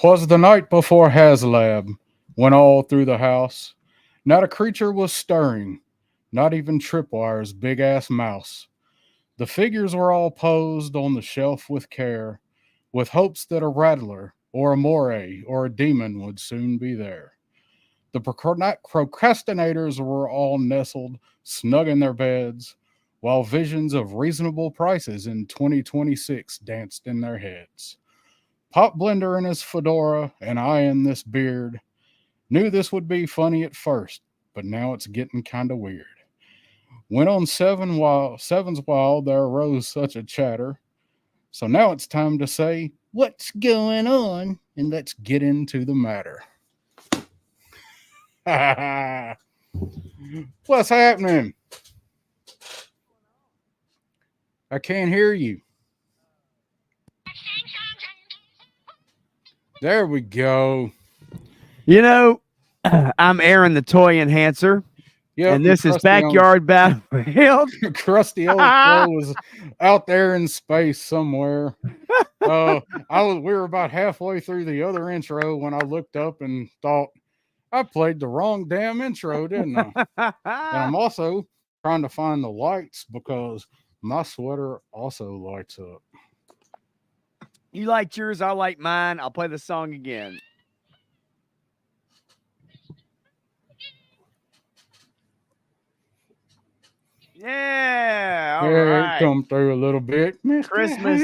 'Twas the night before Haslab, when all through the house not a creature was stirring, not even Tripwire's big ass mouse. The figures were all posed on the shelf with care, with hopes that a rattler or a moray or a demon would soon be there. The procrastinators were all nestled snug in their beds, while visions of reasonable prices in 2026 danced in their heads. Pop Blender in his fedora and I in this beard knew this would be funny at first, but now it's getting kind of weird. Went on Seven's while there arose such a chatter. So now it's time to say, what's going on? And let's get into the matter. What's happening? I can't hear you. There we go. You know, I'm Aaron the Toy Enhancer. Yep, and this is Backyard Battlefield. Crusty old Crow was out there in space somewhere. We were about halfway through the other intro when I looked up and thought, I played the wrong damn intro, didn't I? And I'm also trying to find the lights because my sweater also lights up. You like yours, I like mine. I'll play the song again. Yeah, all right. Come through a little bit. Christmas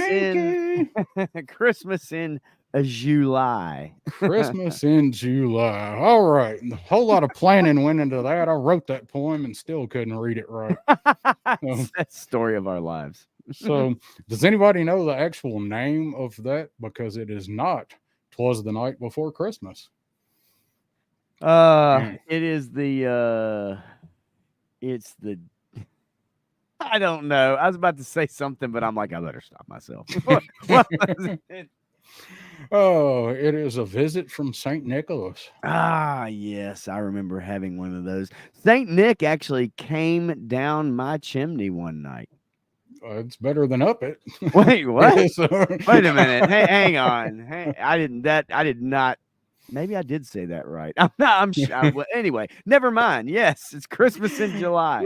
in July. Christmas in July. All right. A whole lot of planning went into that. I wrote that poem and still couldn't read it right. That's the story of our lives. So, does anybody know the actual name of that? Because it is not 'Twas the Night Before Christmas. It is it's the I don't know. I was about to say something, but I'm like, I better stop myself. Oh, it is A Visit from St. Nicholas. Ah, yes. I remember having one of those. St. Nick actually came down my chimney one night. It's better than Up It. Wait, what? Wait a minute. Hey, hang on. Hey, I did not. Maybe I did say that right. I'm sure. Well, anyway, never mind. Yes, it's Christmas in July.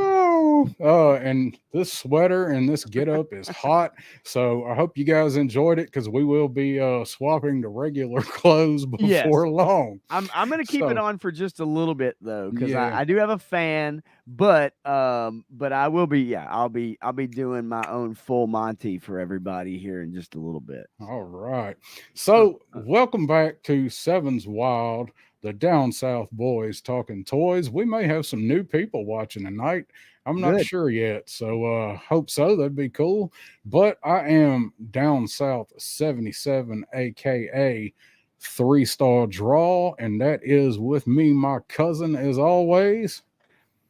And this sweater and this getup is hot. So I hope you guys enjoyed it because we will be swapping to regular clothes before long. I'm going to keep it on for just a little bit though, because I do have a fan, but I will be I'll be doing my own full Monty for everybody here in just a little bit. All right. So welcome back to 7's Wild, the Down South boys talking toys. We may have some new people watching tonight. I'm not sure yet, so hope so. That'd be cool. But I am Down South 77, aka 3-Star Draw, and that is with me, my cousin, as always,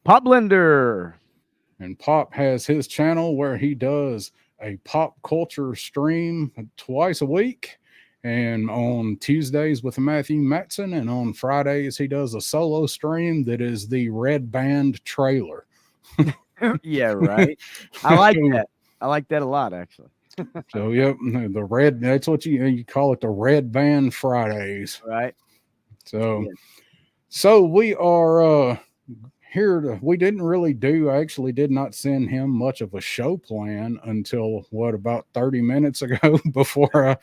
Pop Blender. And Pop has his channel where he does a pop culture stream twice a week. And on Tuesdays with Matthew Matson, and on Fridays he does a solo stream that is the Red Band trailer. Yeah, right. I like that. I like that a lot, actually. So, yep, the red. That's what you call it, the Red Band Fridays, right? So, so we are here. We didn't really do. I actually did not send him much of a show plan until about 30 minutes ago before I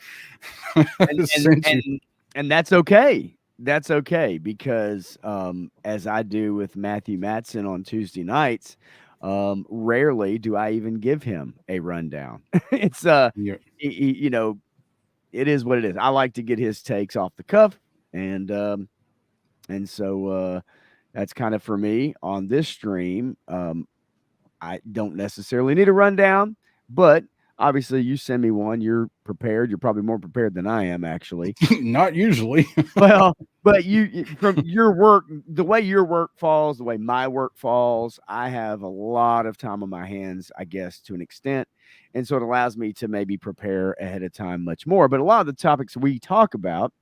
and that's okay. That's okay because as I do with Matthew Matson on Tuesday nights, rarely do I even give him a rundown. It's you know, it is what it is. I like to get his takes off the cuff, and so that's kind of for me on this stream. I don't necessarily need a rundown, but obviously you send me one, you're prepared. You're probably more prepared than I am, actually. Not usually. Well, but you from your work, the way your work falls, the way my work falls, I have a lot of time on my hands, I guess, to an extent. And so it allows me to maybe prepare ahead of time much more. But a lot of the topics we talk about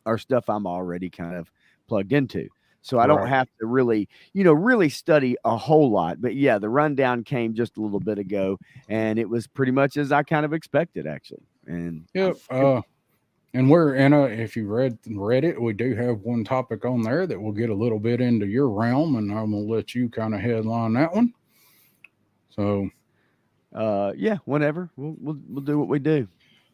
are stuff I'm already kind of plugged into. So I don't have to really, really study a whole lot. But yeah, the rundown came just a little bit ago, and it was pretty much as I kind of expected, actually. And And we're in a, if you read it, we do have one topic on there that will get a little bit into your realm, and I'm gonna let you kind of headline that one. So yeah, whenever we'll do what we do.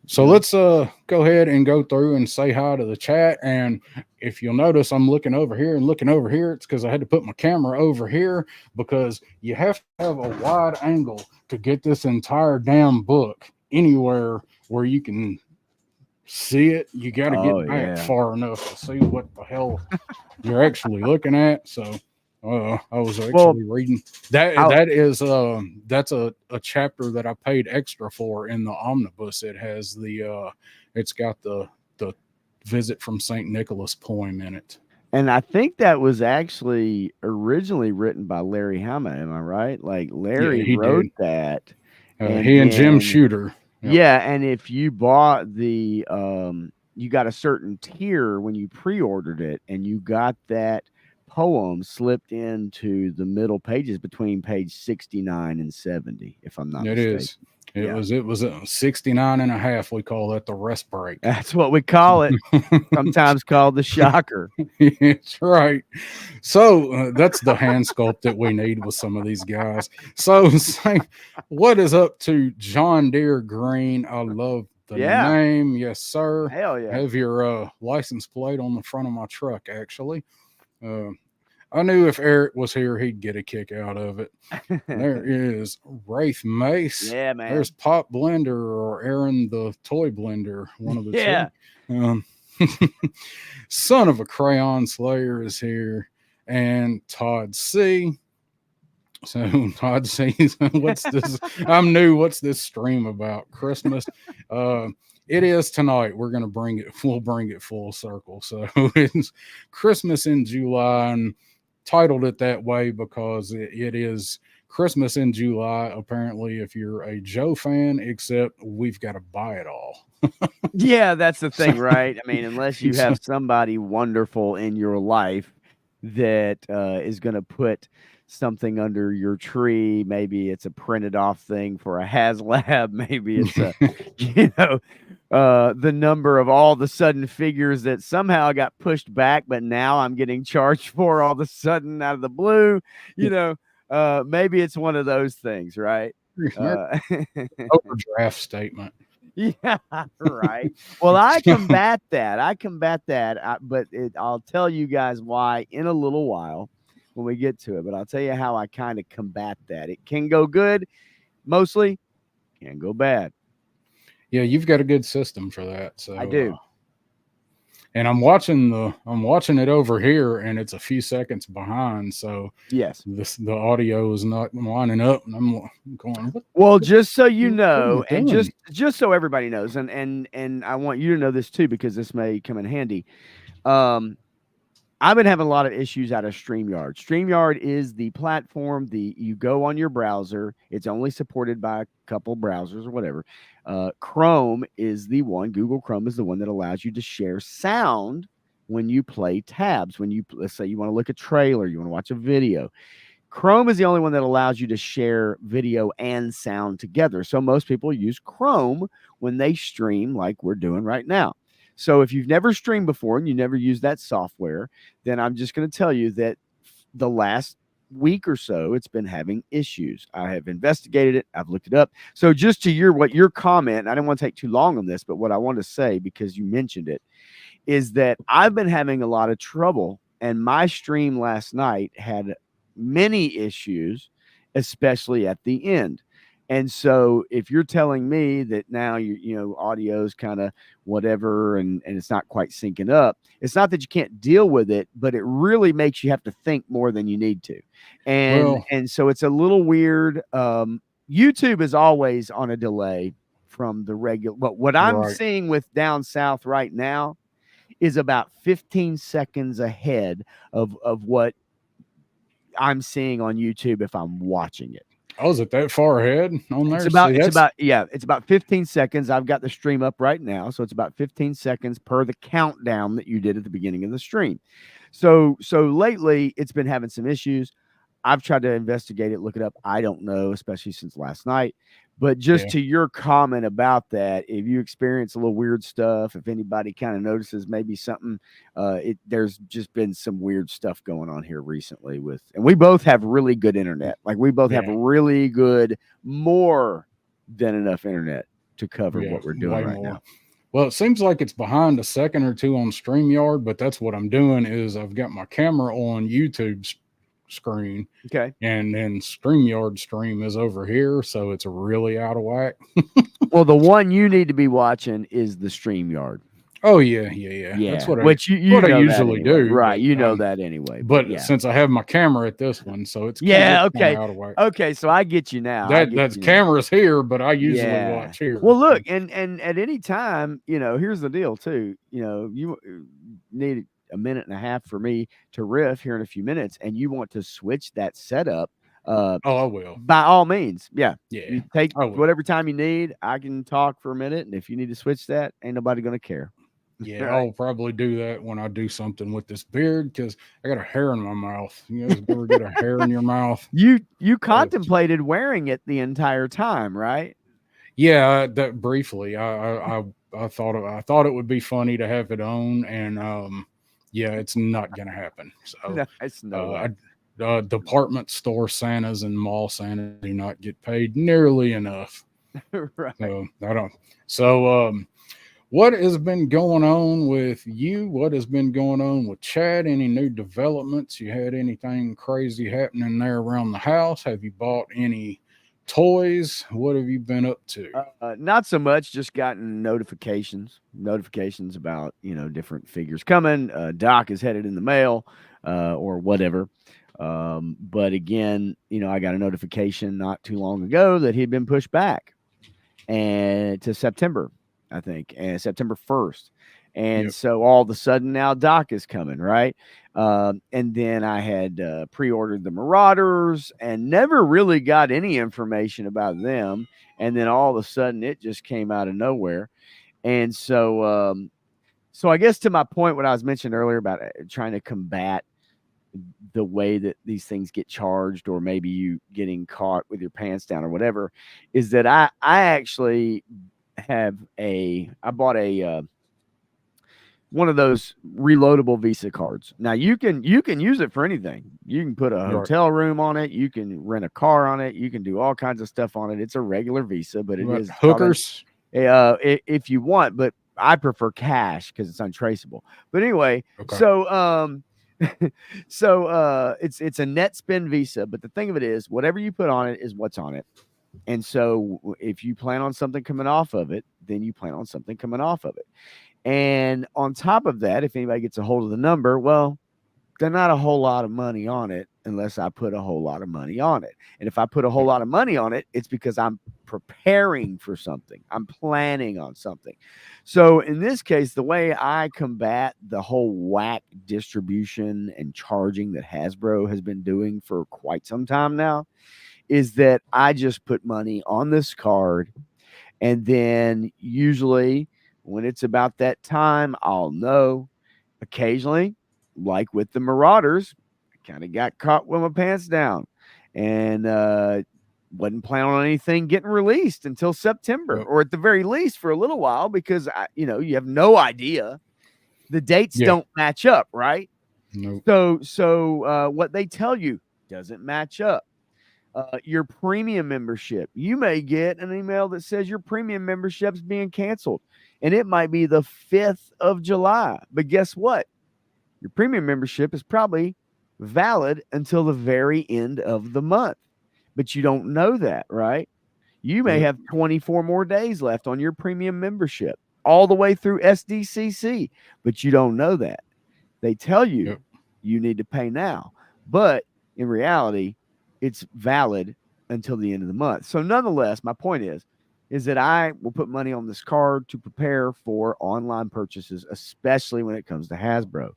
So let's go ahead and go through and say hi to the chat. And if you'll notice, I'm looking over here and looking over here. It's because I had to put my camera over here because you have to have a wide angle to get this entire damn book anywhere where you can see it. You got to get back far enough to see what the hell you're actually looking at. So I was actually reading that. That's a chapter that I paid extra for in the omnibus. It has it's got the visit from St. Nicholas poem in it. And I think that was actually originally written by Larry Hama. Am I right? Like Larry wrote that. He and Jim Shooter. Yep. Yeah, and if you bought the, you got a certain tier when you pre-ordered it, and you got that poem slipped into the middle pages between page 69 and 70, if I'm not mistaken. It was a 69 and a half. We call that the rest break. That's what we call it. Sometimes called the shocker. That's right. So that's the hand sculpt that we need with some of these guys. So what is up to John Deere Green? I love the name. Yes, sir. Hell yeah. Have your license plate on the front of my truck, actually. I knew if Eric was here, he'd get a kick out of it. There is Wraith Mace. Yeah, man. There's Pop Blender or Aaron the Toy Blender, one of the two. Son of a Crayon Slayer is here. And Todd C. So Todd C. What's this? I'm new. What's this stream about? Christmas. It is tonight. We'll bring it full circle. So it's Christmas in July, and titled it that way because it is Christmas in July, apparently, if you're a Joe fan, except we've got to buy it all. Yeah, that's the thing, right? I mean, unless you have somebody wonderful in your life that is going to put something under your tree. Maybe it's a printed off thing for a HasLab. Maybe it's a, the number of all the sudden figures that somehow got pushed back, but now I'm getting charged for all of a sudden out of the blue. Maybe it's one of those things, right? Overdraft statement. Yeah, right. Well, I combat that. But I'll tell you guys why in a little while when we get to it. But I'll tell you how I kind of combat that. It can go good, mostly can go bad. Yeah, you've got a good system for that. So I do. And I'm watching it over here, and it's a few seconds behind. So yes, the audio is not lining up, and I'm going. Well, just so you know, and just so everybody knows, and I want you to know this too, because this may come in handy. I've been having a lot of issues out of StreamYard. StreamYard is the platform. You go on your browser. It's only supported by a couple browsers or whatever. Chrome is the one. Google Chrome is the one that allows you to share sound when you play tabs. Let's say you want to look at a trailer, you want to watch a video. Chrome is the only one that allows you to share video and sound together. So most people use Chrome when they stream, like we're doing right now. So if you've never streamed before and you never used that software, then I'm just going to tell you that the last week or so, it's been having issues. I have investigated it. I've looked it up. So just to your comment, I didn't want to take too long on this, but what I want to say, because you mentioned it, is that I've been having a lot of trouble, and my stream last night had many issues, especially at the end. And so if you're telling me that now audio's kind of whatever and it's not quite syncing up, it's not that you can't deal with it, but it really makes you have to think more than you need to. And so it's a little weird. YouTube is always on a delay from the regular, but what I'm seeing with Down South right now is about 15 seconds ahead of what I'm seeing on YouTube if I'm watching it. Oh, is it that far ahead on there? It's about 15 seconds. I've got the stream up right now. So it's about 15 seconds per the countdown that you did at the beginning of the stream. So lately it's been having some issues. I've tried to investigate it, look it up. I don't know, especially since last night. But just to your comment about that, if you experience a little weird stuff, if anybody kind of notices maybe something, there's just been some weird stuff going on here recently and we both have really good internet. Like we both have really good, more than enough internet to cover what we're doing right now. Well, it seems like it's behind a second or two on StreamYard, but that's what I'm doing is I've got my camera on YouTube's screen. Okay. And then StreamYard stream is over here, so it's really out of whack. Well, the one you need to be watching is the StreamYard. Oh yeah. That's what I usually do. Right, you know that anyway. But since I have my camera at this one, so it's okay. out of whack. Okay, so I get you now. That's camera's here, but I usually watch here. Well, look, and at any time, here's the deal too. You need a minute and a half for me to riff here in a few minutes, and you want to switch that setup. I will. By all means, yeah. You take whatever time you need. I can talk for a minute, and if you need to switch that, ain't nobody gonna care. Yeah, right. I'll probably do that when I do something with this beard because I got a hair in my mouth. You guys ever get a hair in your mouth? You contemplated wearing it the entire time, right? Yeah, that briefly. I thought it would be funny to have it on, and it's not gonna happen. So it's no. Department store Santas and mall Santas do not get paid nearly enough. Right. So I don't. So what has been going on with you? What has been going on with Chad? Any new developments? You had anything crazy happening there around the house? Have you bought any toys? What have you been up to? Not so much. Just gotten notifications about different figures coming. Doc is headed in the mail, or whatever. But again, I got a notification not too long ago that he'd been pushed back and to September. I think, and September 1st. And so all of a sudden now Doc is coming, right? And then I had pre-ordered the Marauders and never really got any information about them. And then all of a sudden it just came out of nowhere. And so, I guess to my point, what I was mentioning earlier about trying to combat the way that these things get charged, or maybe you getting caught with your pants down or whatever, is that I actually I bought a one of those reloadable Visa cards. Now you can use it for anything. You can put a hotel room on it. You can rent a car on it. You can do all kinds of stuff on it. It's a regular Visa, but it is hookers. If you want, but I prefer cash because it's untraceable. But anyway, so it's a net spend Visa. But the thing of it is, whatever you put on it is what's on it. And so if you plan on something coming off of it, then you plan on something coming off of it. And on top of that, if anybody gets a hold of the number, well, there's not a whole lot of money on it unless I put a whole lot of money on it. And if I put a whole lot of money on it, it's because I'm preparing for something. I'm planning on something. So in this case, the way I combat the whole whack distribution and charging that Hasbro has been doing for quite some time now is that I just put money on this card, and then usually when it's about that time, I'll know. Occasionally, like with the Marauders, I kind of got caught with my pants down and wasn't planning on anything getting released until September, or at the very least for a little while, because you have no idea. The dates don't match up, right? Nope. So what they tell you doesn't match up. Your premium membership, you may get an email that says your premium membership's being canceled, and it might be the 5th of July. But guess what? Your premium membership is probably valid until the very end of the month, but you don't know that, right? You may have 24 more days left on your premium membership all the way through SDCC, but you don't know that. They tell you you need to pay now, but in reality, it's valid until the end of the month. So nonetheless, my point is that I will put money on this card to prepare for online purchases, especially when it comes to Hasbro.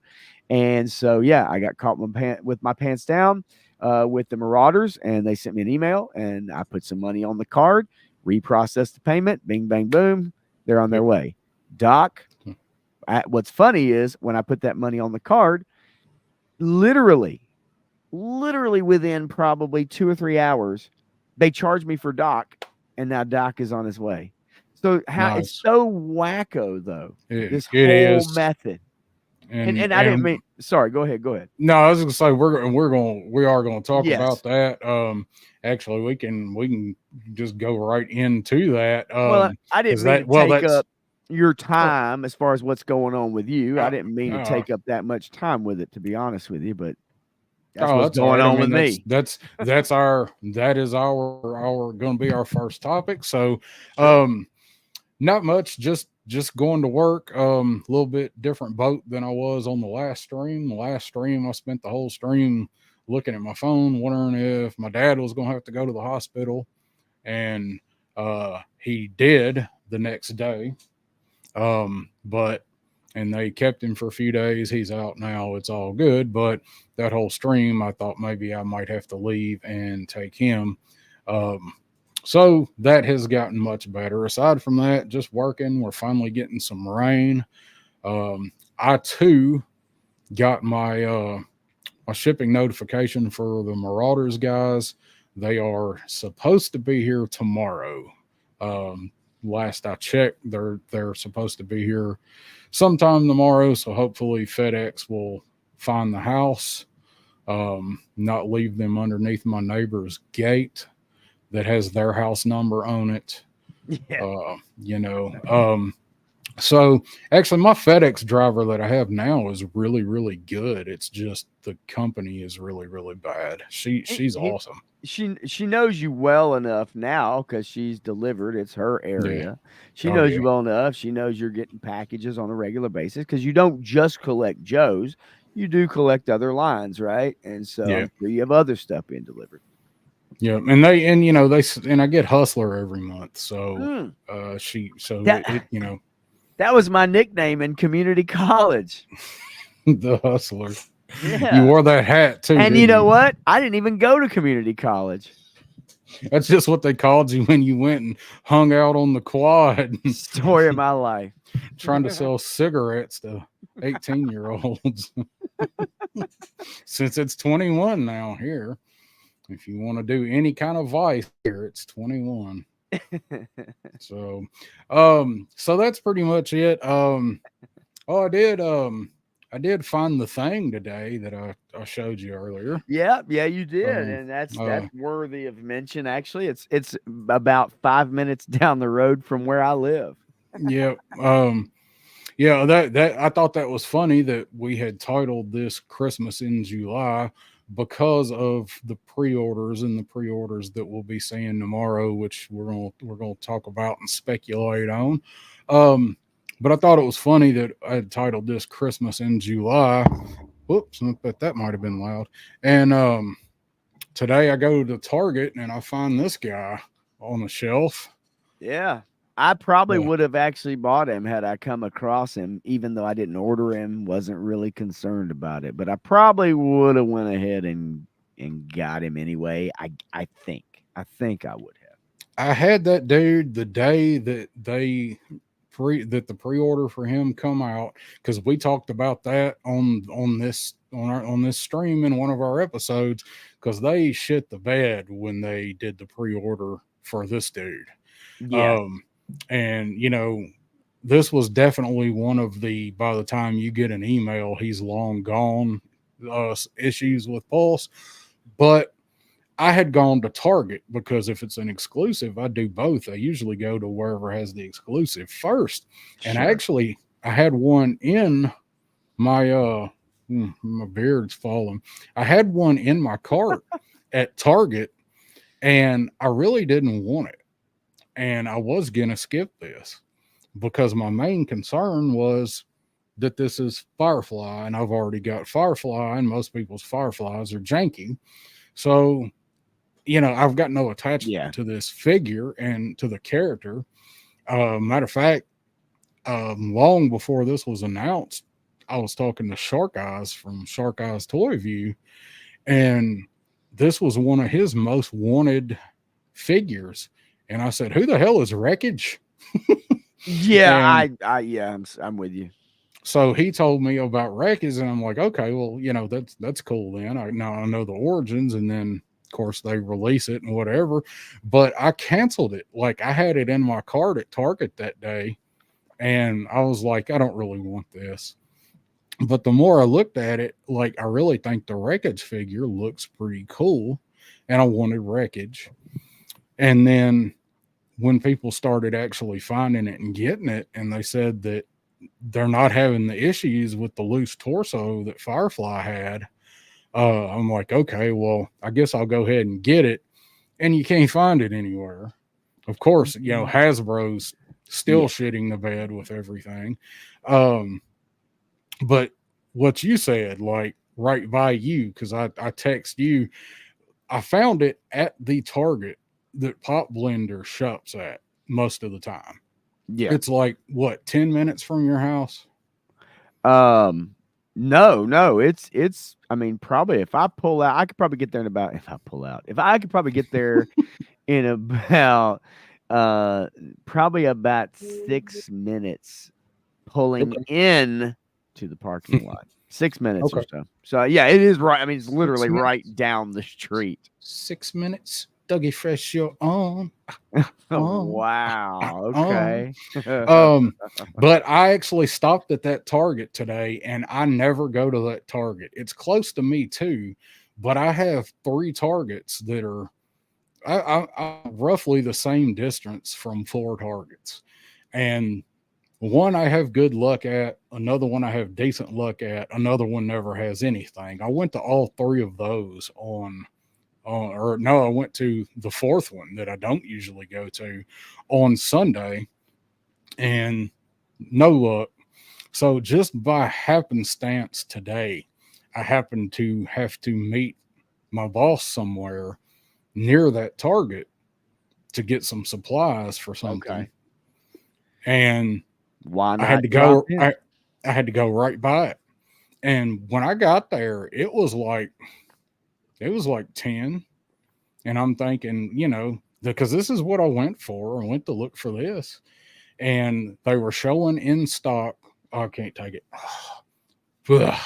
And so, I got caught with my pants down with the Marauders, and they sent me an email, and I put some money on the card, reprocessed the payment, bing, bang, boom, they're on their way. Doc, what's funny is when I put that money on the card, literally literally within probably 2 or 3 hours, they charged me for Doc, and now Doc is on his way. So how it's Nice. so wacko though, this It whole is. method. And I didn't And mean, sorry, go ahead. no, I was gonna say we are gonna talk Yes. about that. Actually, we can just go right into that. Well, I didn't Because mean to take that's up your oh, time as far as what's going on with you. I uh, didn't mean to uh, take up that much time with it, to be honest with you, but that's oh, what's that's all going right. I on with mean, me. that is our going to be our first topic. So, Sure. not much, just going to work. A little bit different boat than I was on the last stream. The last stream, I spent the whole stream looking at my phone, wondering if my dad was going to have to go to the hospital, and he did the next day. But and they kept him for a few days. He's out now. It's all good. But that whole stream, I thought maybe I might have to leave and take him. Um, so that has gotten much better. Aside from that, just working. We're finally getting some rain. I too got my shipping notification for the Marauders guys. They are supposed to be here tomorrow. Um, Last I checked, they're supposed to be here sometime tomorrow. So hopefully FedEx will find the house, not leave them underneath my neighbor's gate that has their house number on it. Yeah. You know, so actually, my FedEx driver that I have now is really, really good. It's just the company is really, really bad. She's awesome. She knows you well enough now because she's delivered. It's her Yeah. area. She Oh knows yeah. you well enough. She knows you're getting packages on a regular basis because you don't just collect Joe's. You do collect other lines, right? And so Yeah. I'm sure you have other stuff being delivered. Yeah. And I get Hustler every month. So Mm, it that that was my nickname in community college. the Hustler. You Yeah. wore that hat too, And you didn't know you? what? I didn't even go to community college. That's just what they called you when you went and hung out on the quad Story of my life. trying to sell cigarettes to 18-year-olds. Since it's 21 now here. If you want to do any kind of vice here, it's 21. So so that's pretty much it. Oh, I did find the thing today that I showed you earlier. Yeah, you did, Um and that's uh worthy of mention. Actually, it's about 5 minutes down the road from where I live. yeah, yeah, that I thought that was funny that we had titled this Christmas in July because of the pre-orders and the pre-orders that we'll be seeing tomorrow, which we're gonna talk about and speculate on. Um, but I thought it was funny that I had titled this Christmas in July. Whoops, but that might have been loud. And today I go to Target and I find this guy on the shelf. Yeah, I probably Yeah. would have actually bought him had I come across him, even though I didn't order him. Wasn't really concerned about it, but I probably would have went ahead and got him anyway. I think I would have. I had that dude the day that the pre-order for him come out, because we talked about that on this stream in one of our episodes, because they shit the bed when they did the pre-order for this dude. Yeah, Um and this was definitely one of the, by the time you get an email, he's long gone issues with Pulse. But I had gone to Target because if it's an exclusive, I do both. I usually go to wherever has the exclusive first. And sure. I had one in my my beard's falling. I had one in my cart at Target, and I really didn't want it. And I was gonna skip this because my main concern was that this is Firefly, and I've already got Firefly, and most people's Fireflies are janky. So I've got no Yeah, attachment to this figure and to the character. Matter of fact, long before this was announced, I was talking to Shark Eyes from Shark Eyes Toy View, and this was one of his most wanted figures. And I said, "Who the hell is Wreckage?" yeah. And I'm with you. So he told me about wreckage, and I'm like, okay, well, that's cool. Then I know the origins, and then of course they release it and whatever. But I canceled it. Like I had it in my cart at Target that day, and I was like, I don't really want this. But the more I looked at it, like I really think the wreckage figure looks pretty cool, and I wanted wreckage. And then when people started actually finding it and getting it, and they said that they're not having the issues with the loose torso that Firefly had, I'm like, okay, well, I guess I'll go ahead and get it. And you can't find it anywhere. Of course, Hasbro's still shitting the bed with everything. But what you said, like right by you, because I text you, I found it at the Target that Pop Blender shops at most of the time. Yeah. It's like what, 10 minutes from your house? No, it's I mean, probably if I pull out, I could probably get there in about if I could probably get there in about probably about 6 minutes pulling in to the parking lot. 6 minutes or so. So yeah, it is right. I mean, it's literally right down the street. 6 minutes. Dougie Fresh your arm. Wow. Okay. But I actually stopped at that Target today, and I never go to that Target. It's close to me too, but I have 3 Targets that are I'm roughly the same distance from 4 Targets. And one I have good luck at, another one I have decent luck at, another one never has anything. I went to all 3 of those I went to the 4th one that I don't usually go to on Sunday, and no luck. So just by happenstance today, I happened to have to meet my boss somewhere near that Target to get some supplies for something. Okay. And why not? I had to go. I had to go right by it. And when I got there, it was like 10. And I'm thinking, because this is what I went for. I went to look for this. And they were showing in stock. Oh, I can't take it. Ugh.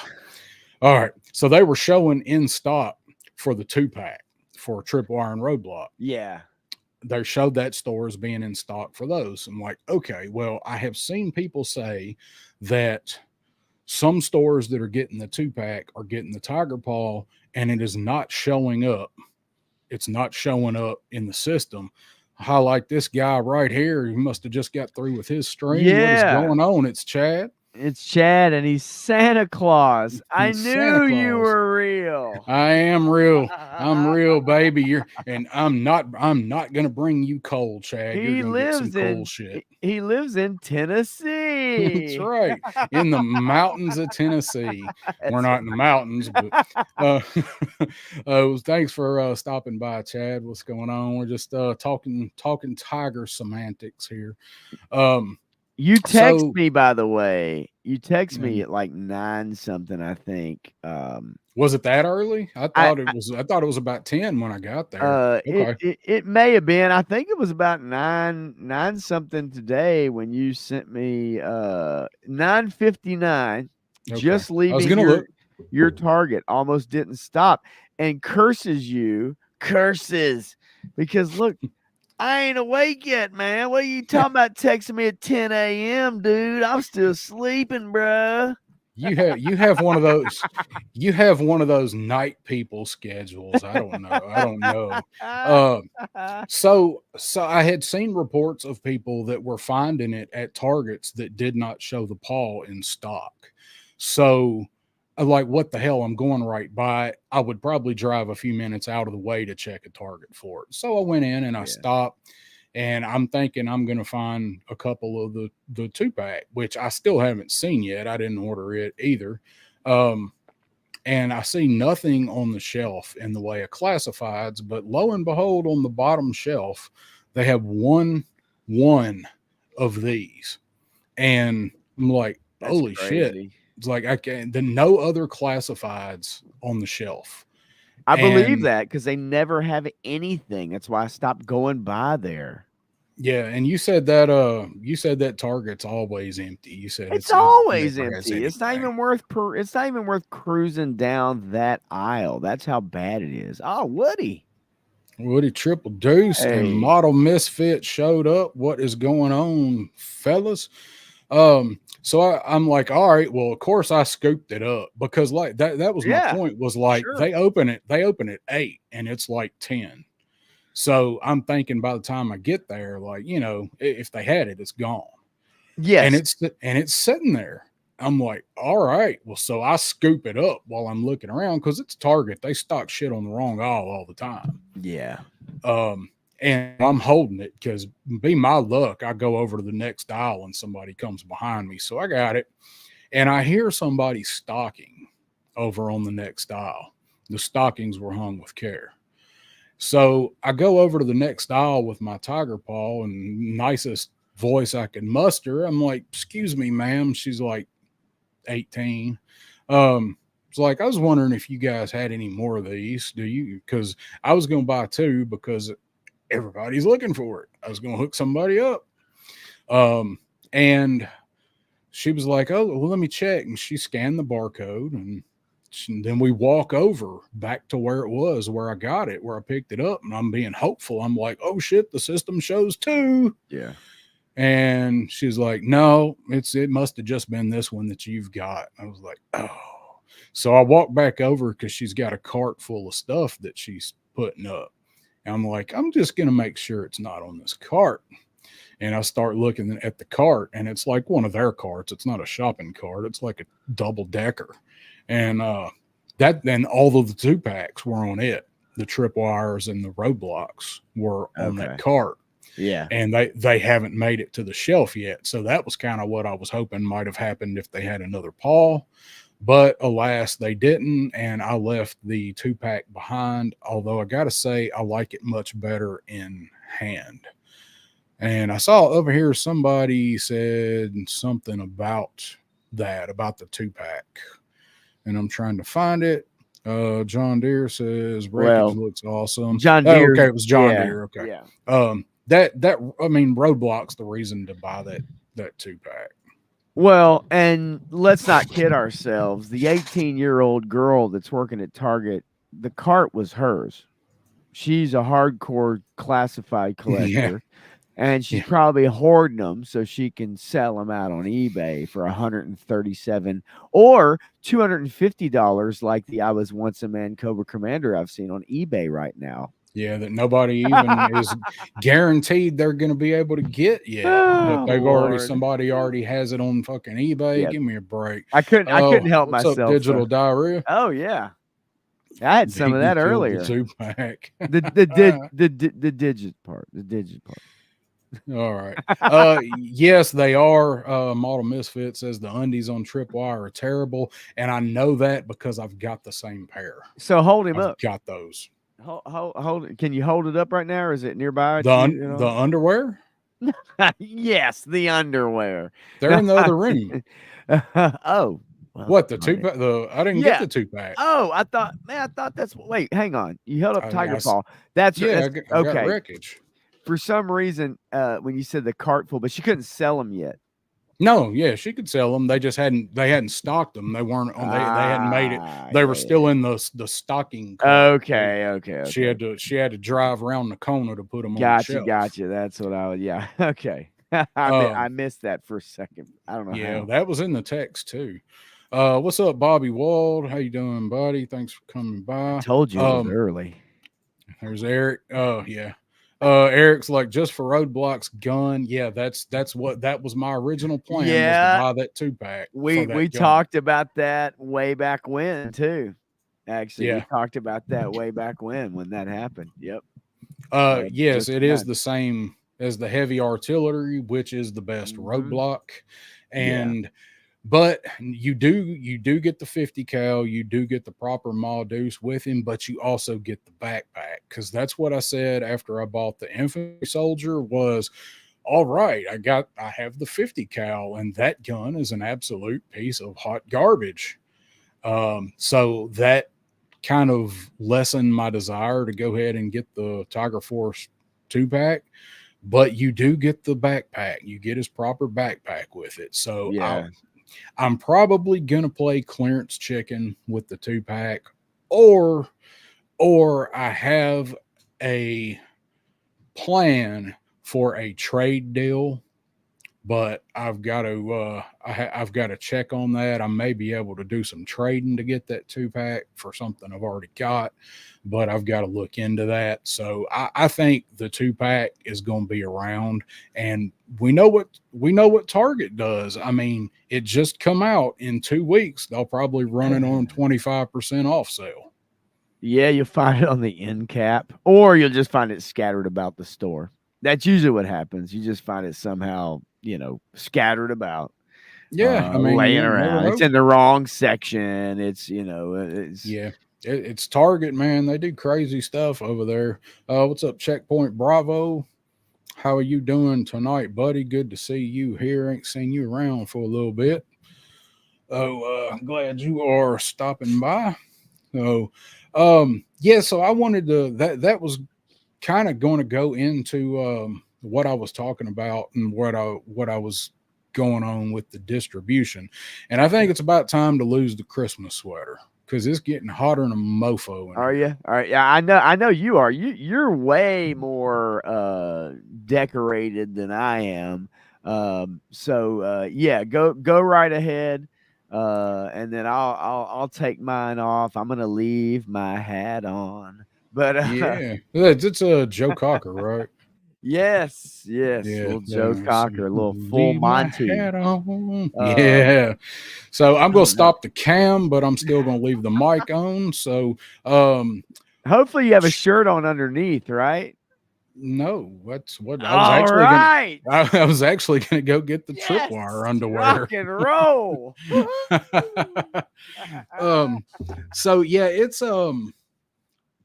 All right. So they were showing in stock for the 2-pack for Tripwire and Roadblock. Yeah. They showed that store as being in stock for those. I'm like, okay, well, I have seen people say that some stores that are getting the 2-pack are getting the Tiger Paw, and it is not showing up. It's not showing up in the system. Highlight this guy right here. He must have just got through with his stream. Yeah. What is going on? It's Chad. It's Chad, and he's Santa Claus. I knew you were real. I am real. I'm real, baby. I'm not gonna bring you cold, Chad. You're gonna get some cool shit. He lives in Tennessee. That's right. In the mountains of Tennessee. We're not in the mountains, but thanks for stopping by, Chad. What's going on? We're just talking tiger semantics here. You text me, by the way. You text me at like 9 something, I think. Was it that early? I thought it was about 10 when I got there. Okay. It may have been. I think it was about 9 something today when you sent me 9:59. Okay. Just leaving your Target, almost didn't stop, and curses because look. I ain't awake yet, man. What are you talking about texting me at 10 a.m., dude? I'm still sleeping, bro. You have one of those. You have one of those night people schedules. I don't know. So I had seen reports of people that were finding it at Targets that did not show the paw in stock. So I'm like, what the hell? I'm going right by it. I would probably drive a few minutes out of the way to check a Target for it. So I went in and I stopped, and I'm thinking I'm going to find a couple of the 2-pack, which I still haven't seen yet. I didn't order it either. And I see nothing on the shelf in the way of classifieds, but lo and behold, on the bottom shelf, they have one of these. And I'm like, holy shit. It's like no other classifieds on the shelf. I believe that because they never have anything. That's why I stopped going by there. Yeah, and you said that Target's always empty. You said It's it always never has empty. It's not anything. even worth it's not even worth cruising down that aisle. That's how bad it is. Oh, Woody. Woody Triple Deuce and Hey. Model Misfit showed up. What is going on, fellas? So I'm like, all right, well, of course I scooped it up because like that was my Yeah, point, was like sure. they open at 8 and it's like 10. So I'm thinking by the time I get there, like, if they had it, it's gone. And Yes. it's sitting there. I'm like, all right, well, so I scoop it up while I'm looking around because it's Target. They stock shit on the wrong aisle all the time. Yeah. And I'm holding it because, be my luck, I go over to the next aisle and somebody comes behind me. So I got it. And I hear somebody stocking over on the next aisle. The stockings were hung with care. So I go over to the next aisle with my tiger paw and nicest voice I can muster. I'm like, excuse me, ma'am. She's like 18. It's like, I was wondering if you guys had any more of these. Do you? Because I was going to buy 2 because everybody's looking for it. I was going to hook somebody up. And she was like, oh, well, let me check. And she scanned the barcode, and then we walk over back to where it was, where I got it, where I picked it up. And I'm being hopeful. I'm like, oh shit, the system shows 2. Yeah. And she's like, no, it must have just been this one that you've got. I was like, oh. So I walk back over because she's got a cart full of stuff that she's putting up. And I'm like, I'm just going to make sure it's not on this cart. And I start looking at the cart, and it's like one of their carts. It's not a shopping cart. It's like a double decker. And then all of the 2-packs were on it. The tripwires and the roadblocks were on that cart. Yeah. And they haven't made it to the shelf yet. So that was kind of what I was hoping might have happened if they had another paw. But alas, they didn't. And I left the 2-pack behind. Although I got to say, I like it much better in hand. And I saw over here somebody said something about that, about the 2-pack. And I'm trying to find it. John Deere says wreckage looks awesome. John Deere. Okay, it was John Deere. Okay. Yeah. Roadblock's the reason to buy that 2-pack. Well, and let's not kid ourselves. The 18-year-old girl that's working at Target, the cart was hers. She's a hardcore classified collector. Yeah. And she's probably hoarding them so she can sell them out on eBay for $137 or $250, like the I Was Once a Man Cobra Commander I've seen on eBay right now. Yeah, that nobody even is guaranteed they're going to be able to get yet. Oh, but somebody already has it on fucking eBay. Yeah. Give me a break. I couldn't help what's myself. Up, Digital Diarrhea? Oh yeah, I had some of that earlier. The 2-pack. the digit part. The digit part. All right. Yes, they are. Model Misfit says the undies on Tripwire are terrible, and I know that because I've got the same pair. So hold him up. Got those. Hold. Can you hold it up right now, or is it nearby? The underwear? Yes, the underwear. They're in the other room. Oh. Well, what, the 2-pack? I didn't get the 2-pack. Oh, I thought that's. Wait, hang on. You held up Tiger Paw. That's okay. Got wreckage. For some reason, when you said the cart full, but she couldn't sell them yet. No, yeah, she could sell them. They just hadn't stocked them. They weren't. They hadn't made it. They were still in the stocking cart. Okay. She had to drive around the corner to put them on the shelf. Gotcha. That's what I was. Yeah. Okay. I missed that for a second. I don't know. Yeah, that was in the text too. What's up, Bobby Wald? How you doing, buddy? Thanks for coming by. I told you it was early. There's Eric. Yeah. Eric's like, just for Roadblock's gun. Yeah, that was my original plan. Yeah, was to buy that 2-pack. We talked about that way back when too. Actually, we talked about that way back when that happened. Yep. Yes, it is the same as the heavy artillery, which is the best roadblock. And but you do get the 50 cal, you do get the proper Deuce with him, but you also get the backpack, because that's what I said after I bought the infantry soldier was, all right, I have the 50 cal, and that gun is an absolute piece of hot garbage. So that kind of lessened my desire to go ahead and get the Tiger Force 2-pack. but you do get the backpack. You get his proper backpack with it. So Yeah. I'm probably gonna play clearance chicken with the 2-pack, or I have a plan for a trade deal, but I've got to I've got to check on that. I may be able to do some trading to get that 2-pack for something I've already got, but I've got to look into that. So I think the 2-pack is going to be around, and we know what Target does. I mean, it just come out in 2 weeks. They'll probably run it on 25% off sale. Yeah, you'll find it on the end cap, or you'll just find it scattered about the store. That's usually what happens. You just find it somehow, scattered about, Yeah, I mean, laying you never around. It's know. in the wrong section. It's Yeah, it's Target, man. They do crazy stuff over there. What's up, Checkpoint Bravo? How are you doing tonight, buddy? Good to see you here. Ain't seen you around for a little bit. Oh, glad you are stopping by. So, yeah. So I wanted to that was kind of going to go into what I was talking about and what I was going on with the distribution, and I think it's about time to lose the Christmas sweater because it's getting hotter than a mofo in Are here. you? All right. Yeah, I know you are. You're way more decorated than I am. So yeah, go right ahead. And then I'll take mine off. I'm gonna leave my hat on. But Yeah, it's a Joe Cocker, right? yes, Yeah, little Joe yeah. So Cocker, a little full leave my Monty. hat on. Um, Yeah. So I'm I gonna don't know. stop the cam, but I'm still gonna leave the mic on. So um Hopefully you have a shirt on underneath, right? no, that's what I was All actually gonna right. I was actually gonna go get the Yes, tripwire rock underwear. and roll. um so yeah, it's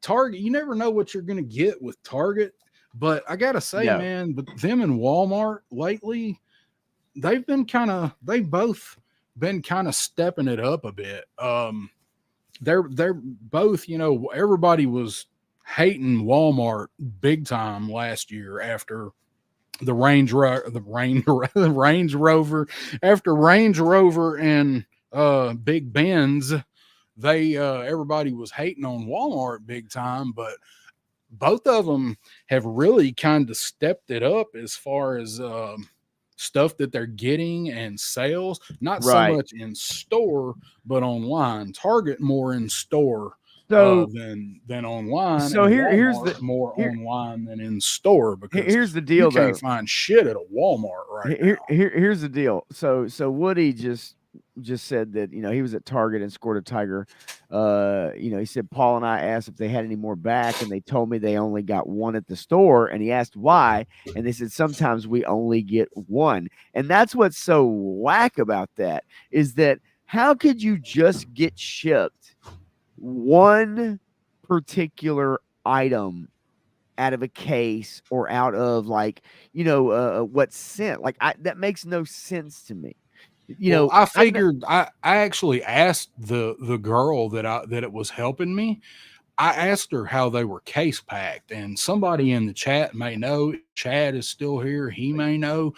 Target, you never know what you're gonna get with Target, but I gotta say, No, man, but them and Walmart lately, they've both been kind of stepping it up a bit. They're both, everybody was hating Walmart big time last year after the Range Rover, after Range Rover and Big Benz. They everybody was hating on Walmart big time, but both of them have really kind of stepped it up as far as stuff that they're getting and sales. Not so right. much in store, but online. Target more in store So than online, so and here's Walmart the more here online than in store because here's the you deal can't though. find shit at a Walmart right now. Here's the deal. So Woody just said that he was at Target and scored a tiger. He said Paul and I asked if they had any more back, and they told me they only got one at the store. And he asked why, and they said sometimes we only get one. And that's what's so whack about that is that how could you just get shipped one particular item out of a case or out of what's sent? Like that makes no sense to me. Well, I I know. figured I actually asked the girl that it was helping me. I asked her how they were case packed, and somebody in the chat may know. Chad is still here. He may know.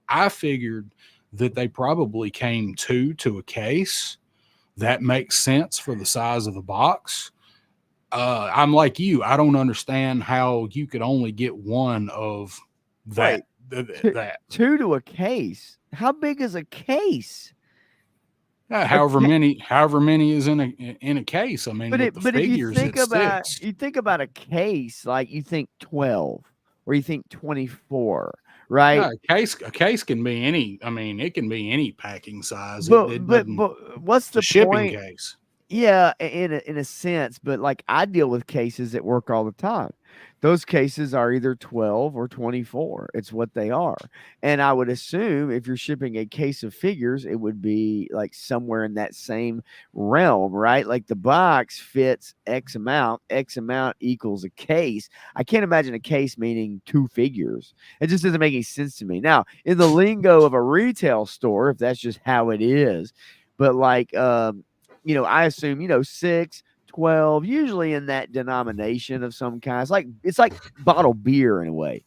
I figured that they probably came two to a case. That makes sense for the size of the box. I'm like you. I don't understand how you could only get one of that. Wait, two, That two to a case. How big is a case? A however many is in a case. I mean, with the But if you figures, think it about sticks. a case, like you think 12 or you think 24, right? No, a case can be any. I mean, it can be any packing size. It doesn't. But what's It's a the shipping point? case. Yeah, in a sense, but like I deal with cases at work all the time. Those cases are either 12 or 24. It's what they are. And I would assume if you're shipping a case of figures, it would be like somewhere in that same realm, right? Like the box fits X amount equals a case. I can't imagine a case meaning two figures. It just doesn't make any sense to me. Now, in the lingo of a retail store, if that's just how it is, but like I assume, 6, 12, usually in that denomination of some kind. It's like bottled beer in a way.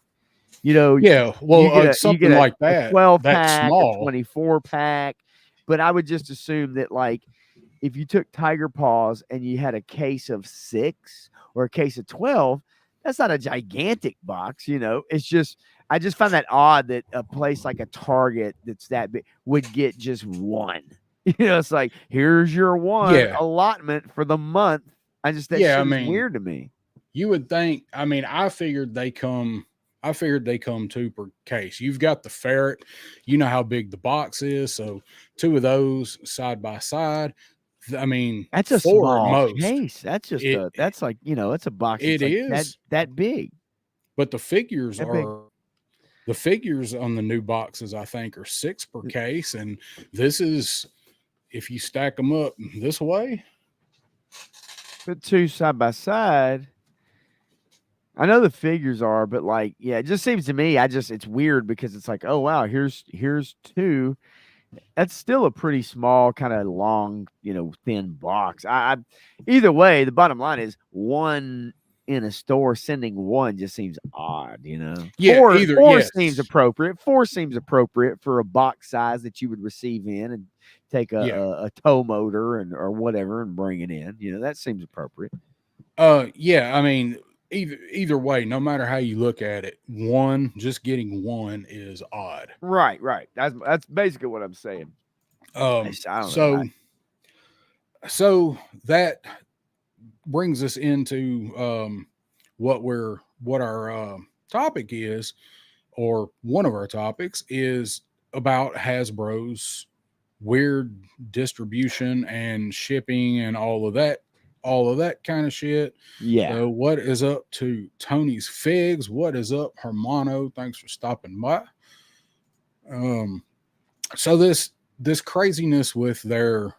Yeah, well, you get something like a that, 12 that's pack, a small. 24 pack. But I would just assume that, like, if you took Tiger Paws and you had a case of 6 or a case of 12, that's not a gigantic box. It's just, I just find that odd that a place like a Target that's that big would get just one. It's like, here's your one Yeah. allotment for the month. That Yeah, I shit is mean, weird to me. you would think, I figured they come 2 per case. You've got the ferret, you know how big the box is, so 2 of those side by side. That's a 4 at small most. case. That's just It that's like, it's a box it that's like that is, that big. but the figures That big. on the new boxes, I think, are 6 per case, and this is, if you stack them up this way. Put 2 side by side. I know the figures are, but like, yeah, it just seems to me, it's weird because it's like, oh wow, here's 2. That's still a pretty small, kind of long, thin box. I either way, the bottom line is, one in a store sending one just seems odd. Yeah, either, Four yes. seems appropriate. 4 seems appropriate for a box size that you would receive in and take a tow motor or whatever and bring it in. That seems appropriate. Yeah, either way, no matter how you look at it, just getting one is odd. Right. That's basically what I'm saying. I don't know. So that brings us into what our topic is, or one of our topics is about Hasbro's weird distribution and shipping and all of that kind of shit. Yeah. So what is up to Tony's Figs? What is up, Hermano? Thanks for stopping by. So this craziness with their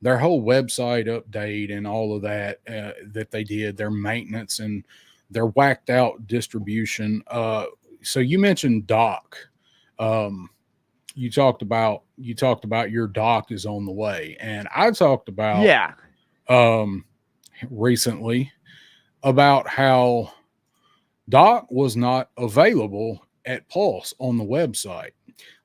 whole website update and all of that that they did, their maintenance and their whacked out distribution. So you mentioned Doc. You talked about your Doc is on the way, and I talked about recently about how Doc was not available at Pulse on the website.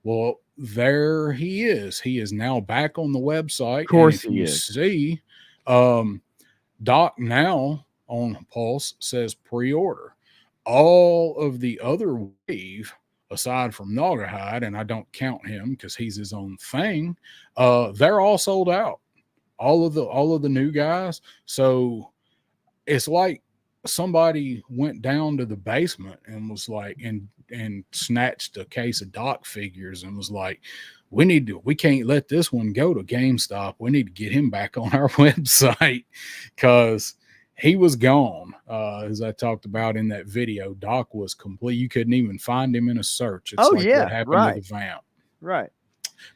Well, there he is. He is now back on the website. Of course, and if you is. see, Doc now on Pulse says pre-order. All of the other wave, aside from Naugahyde, and I don't count him because he's his own thing, they're all sold out. All of the new guys. So it's like somebody went down to the basement and was like, and snatched a case of Doc figures and was like, we can't let this one go to GameStop. We need to get him back on our website because he was gone. As I talked about in that video, Doc was complete. You couldn't even find him in a search. It's what happened to the Vamp. Right.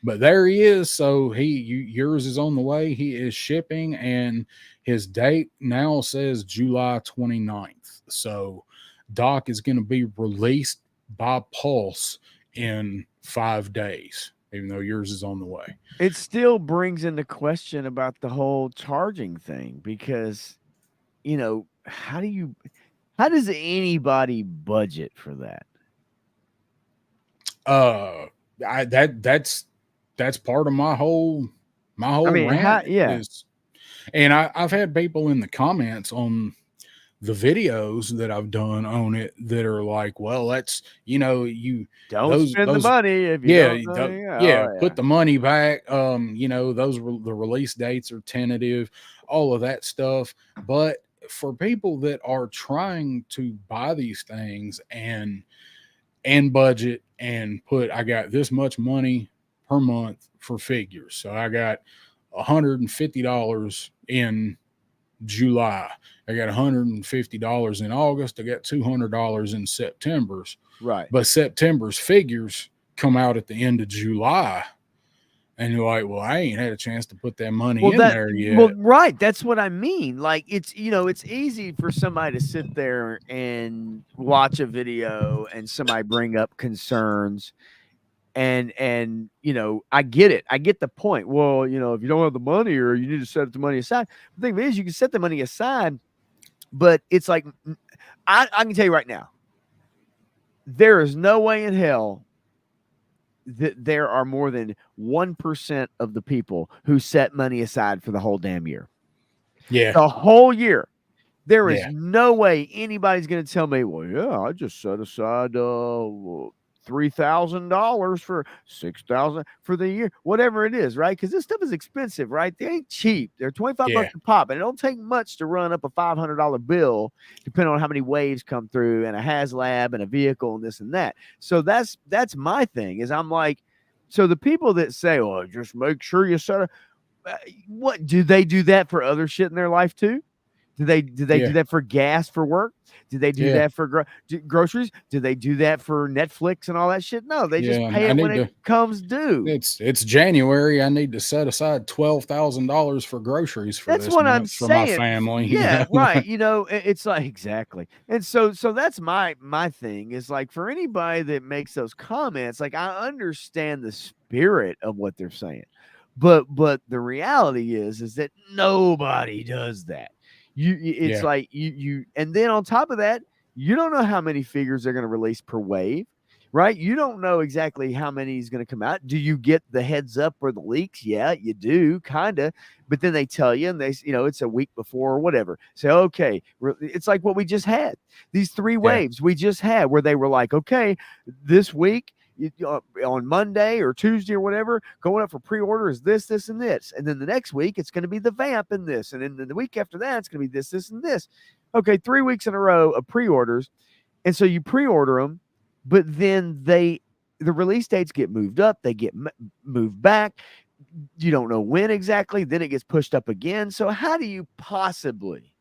But there he is. So yours is on the way. He is shipping, and his date now says July 29th. So Doc is going to be released by Pulse in 5 days, even though yours is on the way. It still brings into question about the whole charging thing because, how does anybody budget for that? That's part of my whole rant. And I've had people in the comments on the videos that I've done on it that are like, well, that's, you don't spend the money if you put the money back. Those the release dates are tentative, all of that stuff. But for people that are trying to buy these things and budget and I got this much money per month for figures. So I got $150 in July. I got $150 in August. I got $200 in September's. Right. But September's figures come out at the end of July. And you're like, well, I ain't had a chance to put that money in there yet. Well, right. That's what I mean. Like, it's easy for somebody to sit there and watch a video and somebody bring up concerns. And I get it. I get the point. Well, if you don't have the money or you need to set the money aside. The thing is, you can set the money aside, but it's like, I can tell you right now, there is no way in hell that there are more than 1% of the people who set money aside for the whole damn year. Yeah. The whole year. There is Yeah. no way anybody's going to tell me, well, yeah, I just set aside $3,000 for $6,000 for the year, whatever it is, right? Because this stuff is expensive, right? They ain't cheap. They're 25 Yeah. bucks a pop, and it don't take much to run up a $500 bill, depending on how many waves come through, and a HasLab and a vehicle and this and that. So that's my thing. Is I'm like, so the people that say, well, just make sure you set a, what do they do that for other shit in their life too? Do they do that for gas for work? Do they do that for groceries? Do they do that for Netflix and all that shit? No, they just pay it when it comes due. It's January. I need to set aside $12,000 for groceries for this month for my family. Yeah, right. You know, it's like exactly. And so that's my thing is like for anybody that makes those comments, like I understand the spirit of what they're saying, but the reality is that nobody does that. It's like you, and then on top of that, you don't know how many figures they're going to release per wave, right? You don't know exactly how many is going to come out. Do you get the heads up or the leaks? Yeah, you do, kind of. But then they tell you, and they, you know, it's a week before or whatever. Say, okay, it's like what we just had. These 3 waves we just had, where they were like, okay, this week, on Monday or Tuesday or whatever, going up for pre-order is this, and this. And then the next week, it's going to be the Vamp and this. And then the week after that, it's going to be this, and this. Okay, 3 weeks in a row of pre-orders. And so you pre-order them, but then the release dates get moved up. They get moved back. You don't know when exactly. Then it gets pushed up again. So how do you possibly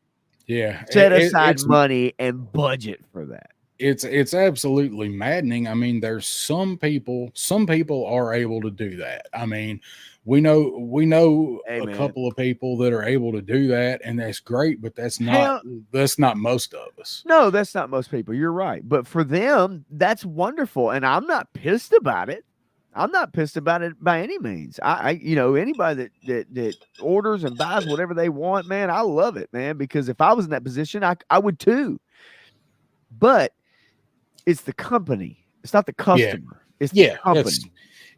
set aside money and budget for that? It's absolutely maddening. I mean, there's some people are able to do that. I mean, we know a couple of people that are able to do that, and that's great, but that's not most of us. No, that's not most people. You're right. But for them, that's wonderful. And I'm not pissed about it. I'm not pissed about it by any means. I you know, anybody that orders and buys whatever they want, man, I love it, man, because if I was in that position, I would too. But it's the company. It's not the customer. It's the company.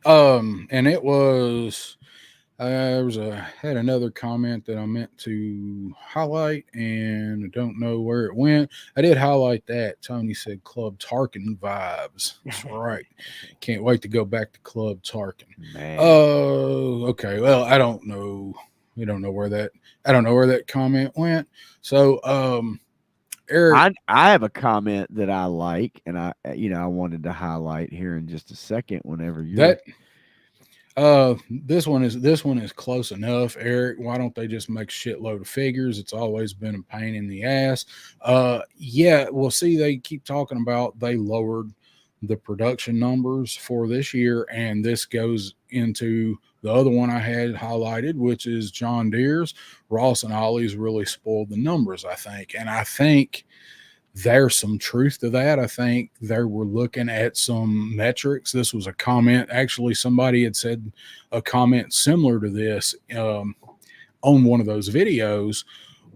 And it was had another comment that I meant to highlight, and I don't know where it went. I did highlight that. Tony said Club Talkin vibes. That's right. Can't wait to go back to Club Talkin. Okay. Well, I don't know. We don't know where that comment went. So Eric, I have a comment that I like, and I wanted to highlight here in just a second. Whenever you this one is close enough, Eric. Why don't they just make a shitload of figures? It's always been a pain in the ass. Well, see, they keep talking about they lowered the production numbers for this year, and this goes into the other one I had highlighted, which is John Deere's. Ross and Ollie's really spoiled the numbers, I think. And I think there's some truth to that. I think they were looking at some metrics. This was a comment. Actually, somebody had said a comment similar to this on one of those videos,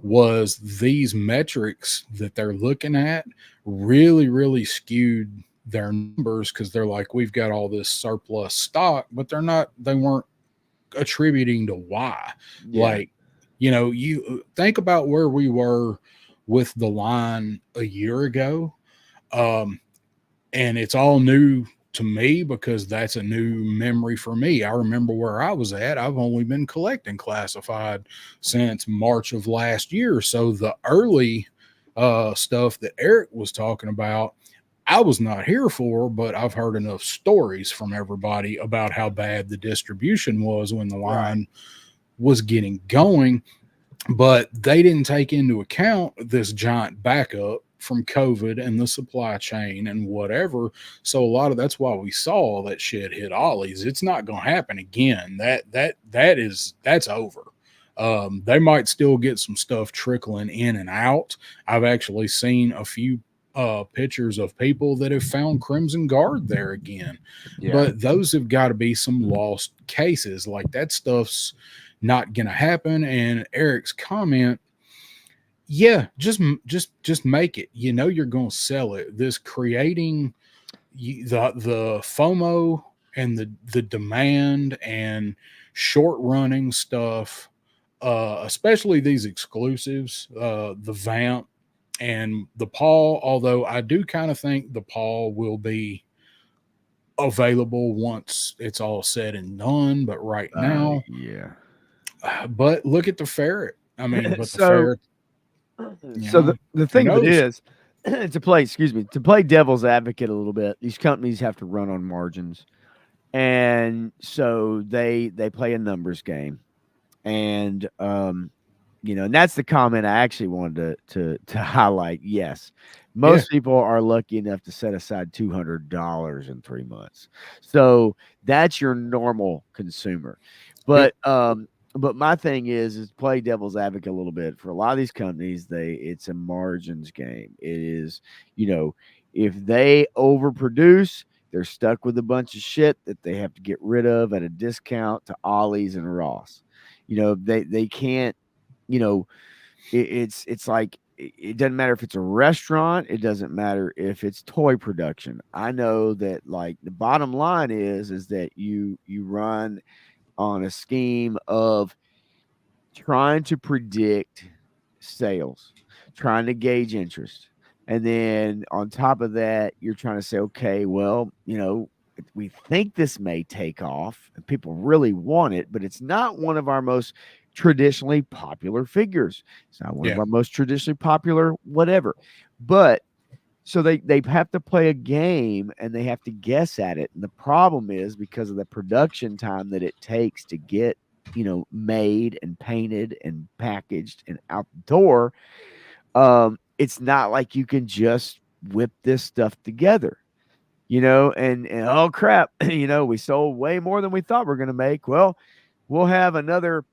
was these metrics that they're looking at really, really skewed their numbers, because they're like, we've got all this surplus stock, but they weren't attributing to why. Like, you know, you think about where we were with the line a year ago, and it's all new to me because that's a new memory for me. I remember where I was at. I've only been collecting classified since March of last year, so the early stuff that Eric was talking about, I was not here for, but I've heard enough stories from everybody about how bad the distribution was when the line was getting going. But they didn't take into account this giant backup from COVID and the supply chain and whatever. So a lot of that's why we saw that shit hit Ollie's. It's not going to happen again. That's over. They might still get some stuff trickling in and out. I've actually seen a few pictures of people that have found Crimson Guard there again. But those have got to be some lost cases. Like, that stuff's not gonna happen. And Eric's comment, just make it. You know, you're gonna sell it. This creating the FOMO and the demand and short running stuff, especially these exclusives, the Vamp and the Paul. Although I do kind of think the Paul will be available once it's all said and done. But right now, Yeah. but look at the ferret. I mean, but the So ferret, so the who thing of it knows? is to play devil's advocate a little bit, these companies have to run on margins. And so they play a numbers game. And and that's the comment I actually wanted to highlight. Yes. Yeah, Most people are lucky enough to set aside $200 in 3 months. So that's your normal consumer. yep, But my thing is play devil's advocate a little bit. For a lot of these companies, it's a margins game. It is, if they overproduce, they're stuck with a bunch of shit that they have to get rid of at a discount to Ollie's and Ross. They can't, it's like it doesn't matter if it's a restaurant, it doesn't matter if it's toy production. I know that, like, the bottom line is that you run on a scheme of trying to predict sales, trying to gauge interest. And then on top of that, you're trying to say, okay, well, we think this may take off and people really want it, but it's not one of our most traditionally popular figures. It's not one of yeah, our most traditionally popular, whatever. But so they have to play a game and they have to guess at it. And the problem is, because of the production time that it takes to get, made and painted and packaged and out the door, it's not like you can just whip this stuff together, and oh crap, we sold way more than we thought we're going to make. Well, we'll have another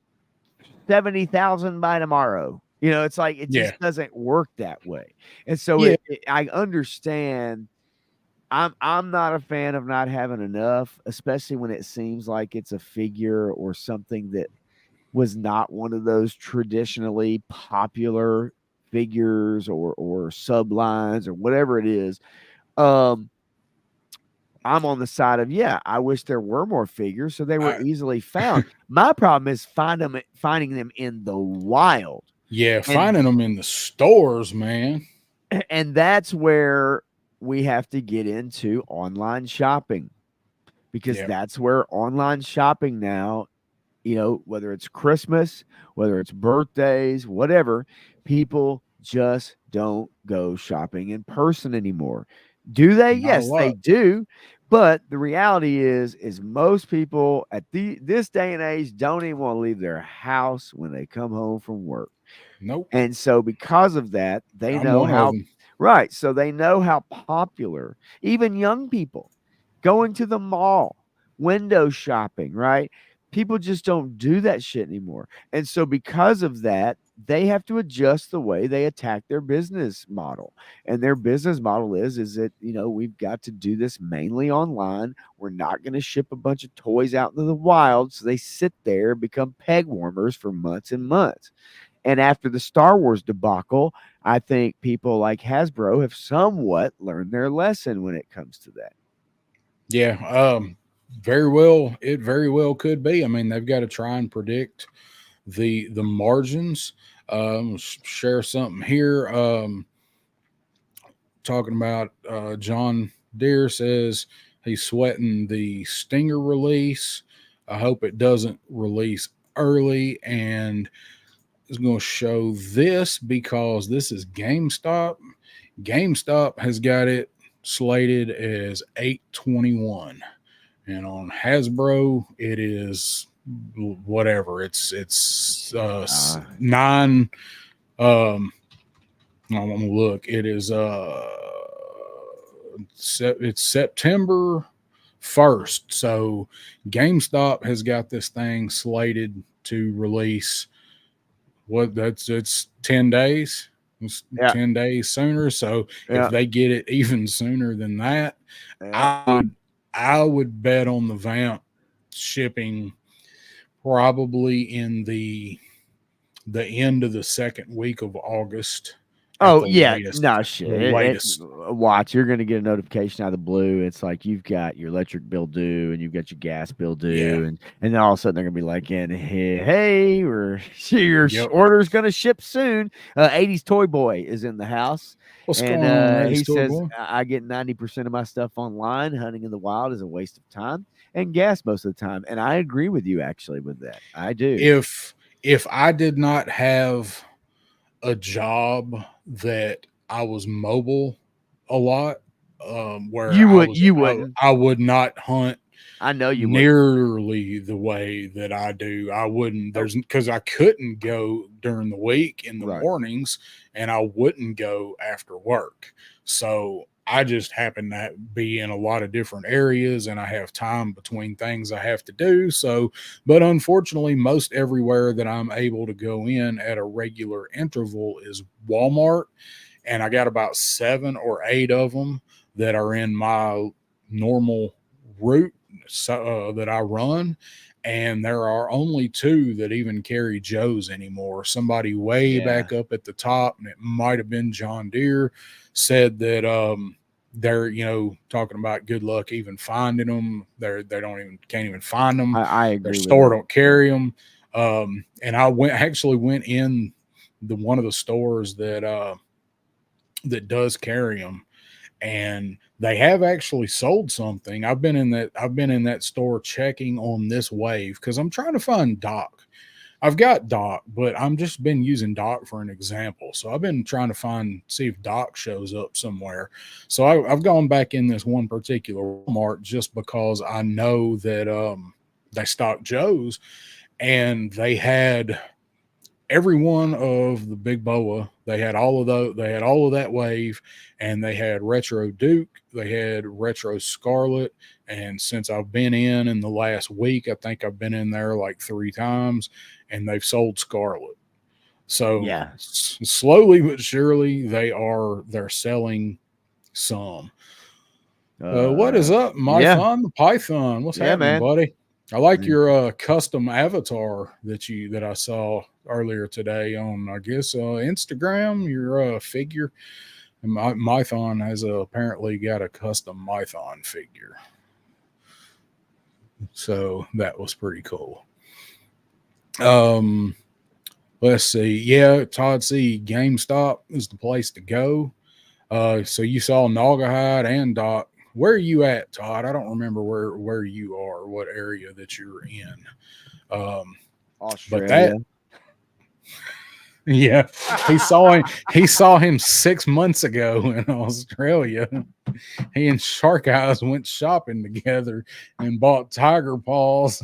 70,000 by tomorrow. It's like it yeah, just doesn't work that way. And so yeah. I understand. I'm not a fan of not having enough, especially when it seems like it's a figure or something that was not one of those traditionally popular figures or sublines or whatever it is. Um, I'm on the side of, yeah, I wish there were more figures so they were I, easily found. My problem is finding them in the wild. yeah, And finding them in the stores, man. and that's where we have to get into online shopping, because Yeah, that's where online shopping now, whether it's Christmas, whether it's birthdays, whatever, people just don't go shopping in person anymore. Do they? not a Yes, they lot. do. But the reality is most people at this day and age don't even want to leave their house when they come home from work. Nope. And so because of that, they I'm know one of how them. right. So they know how popular even young people going to the mall, window shopping, right? People just don't do that shit anymore. And so because of that, they have to adjust the way they attack their business model. And their business model is that, we've got to do this mainly online. We're not going to ship a bunch of toys out into the wild. So they sit there and become peg warmers for months and months. And after the Star Wars debacle, I think people like Hasbro have somewhat learned their lesson when it comes to that. Yeah, very well. It very well could be. I mean, they've got to try and predict the margins. Share something here. Talking about John Deere says he's sweating the Stinger release. I hope it doesn't release early, and is going to show this because this is GameStop. GameStop has got it slated as 8/21, and on Hasbro it is whatever. It's 9. I'm gonna look. It is it's September 1st. So GameStop has got this thing slated to release it's 10 days. It's Yeah. 10 days sooner. So if Yeah. they get it even sooner than that, Yeah. I would bet on the Vamp shipping probably in the end of the second week of August, Oh the yeah, latest. no shit. The latest. Watch, you're gonna get a notification out of the blue. It's like you've got your electric bill due and you've got your gas bill Yeah. due, and then all of a sudden they're gonna be like, hey, your Yep. order's gonna ship soon. 80s Toy Boy is in the house, What's and going on, he ladies? Toy says boy? I get 90% of my stuff online. Hunting in the wild is a waste of time and gas most of the time, and I agree with you actually with that. I do. If I did not have a job that I was mobile a lot, where You wouldn't. I would not hunt I know you would. nearly the way that I do. I wouldn't. There's because I couldn't go during the week in the Right. mornings, and I wouldn't go after work. So I just happen to be in a lot of different areas, and I have time between things I have to do. So, but unfortunately, most everywhere that I'm able to go in at a regular interval is Walmart, and I got about 7 or 8 of them that are in my normal route that I run, and there are only 2 that even carry Joe's anymore. Somebody way back up at the top, and it might have been John Deere, said that they're talking about good luck even finding them. They can't even find them. I agree. Their with store that. don't carry them. And I went in one of the stores that does carry them, and they have actually sold something. I've been in that store checking on this wave because I'm trying to find Doc. I've got Doc, but I'm just been using Doc for an example. So I've been trying to see if Doc shows up somewhere. So I've gone back in this one particular Walmart just because I know that they stock Joe's, and they had every one of the big boa. They had all of those. They had all of that wave, and they had retro Duke. They had retro Scarlet. And since I've been in the last week, I think I've been in there like 3 times, and they've sold Scarlet. So Yeah. slowly but surely they're selling some. What is up, Mython the Python? What's happening, man. buddy? I like your custom avatar that I saw earlier today on, I guess, Instagram. Your figure, and Mython has apparently got a custom Mython figure, so that was pretty cool. Let's see. Yeah, Todd C. GameStop is the place to go. So you saw Naugahyde and Doc. Where are you at, Todd? I don't remember where you are, what area that you're in. Australia. But that, yeah, he saw him 6 months ago in Australia. He and Shark Eyes went shopping together and bought tiger paws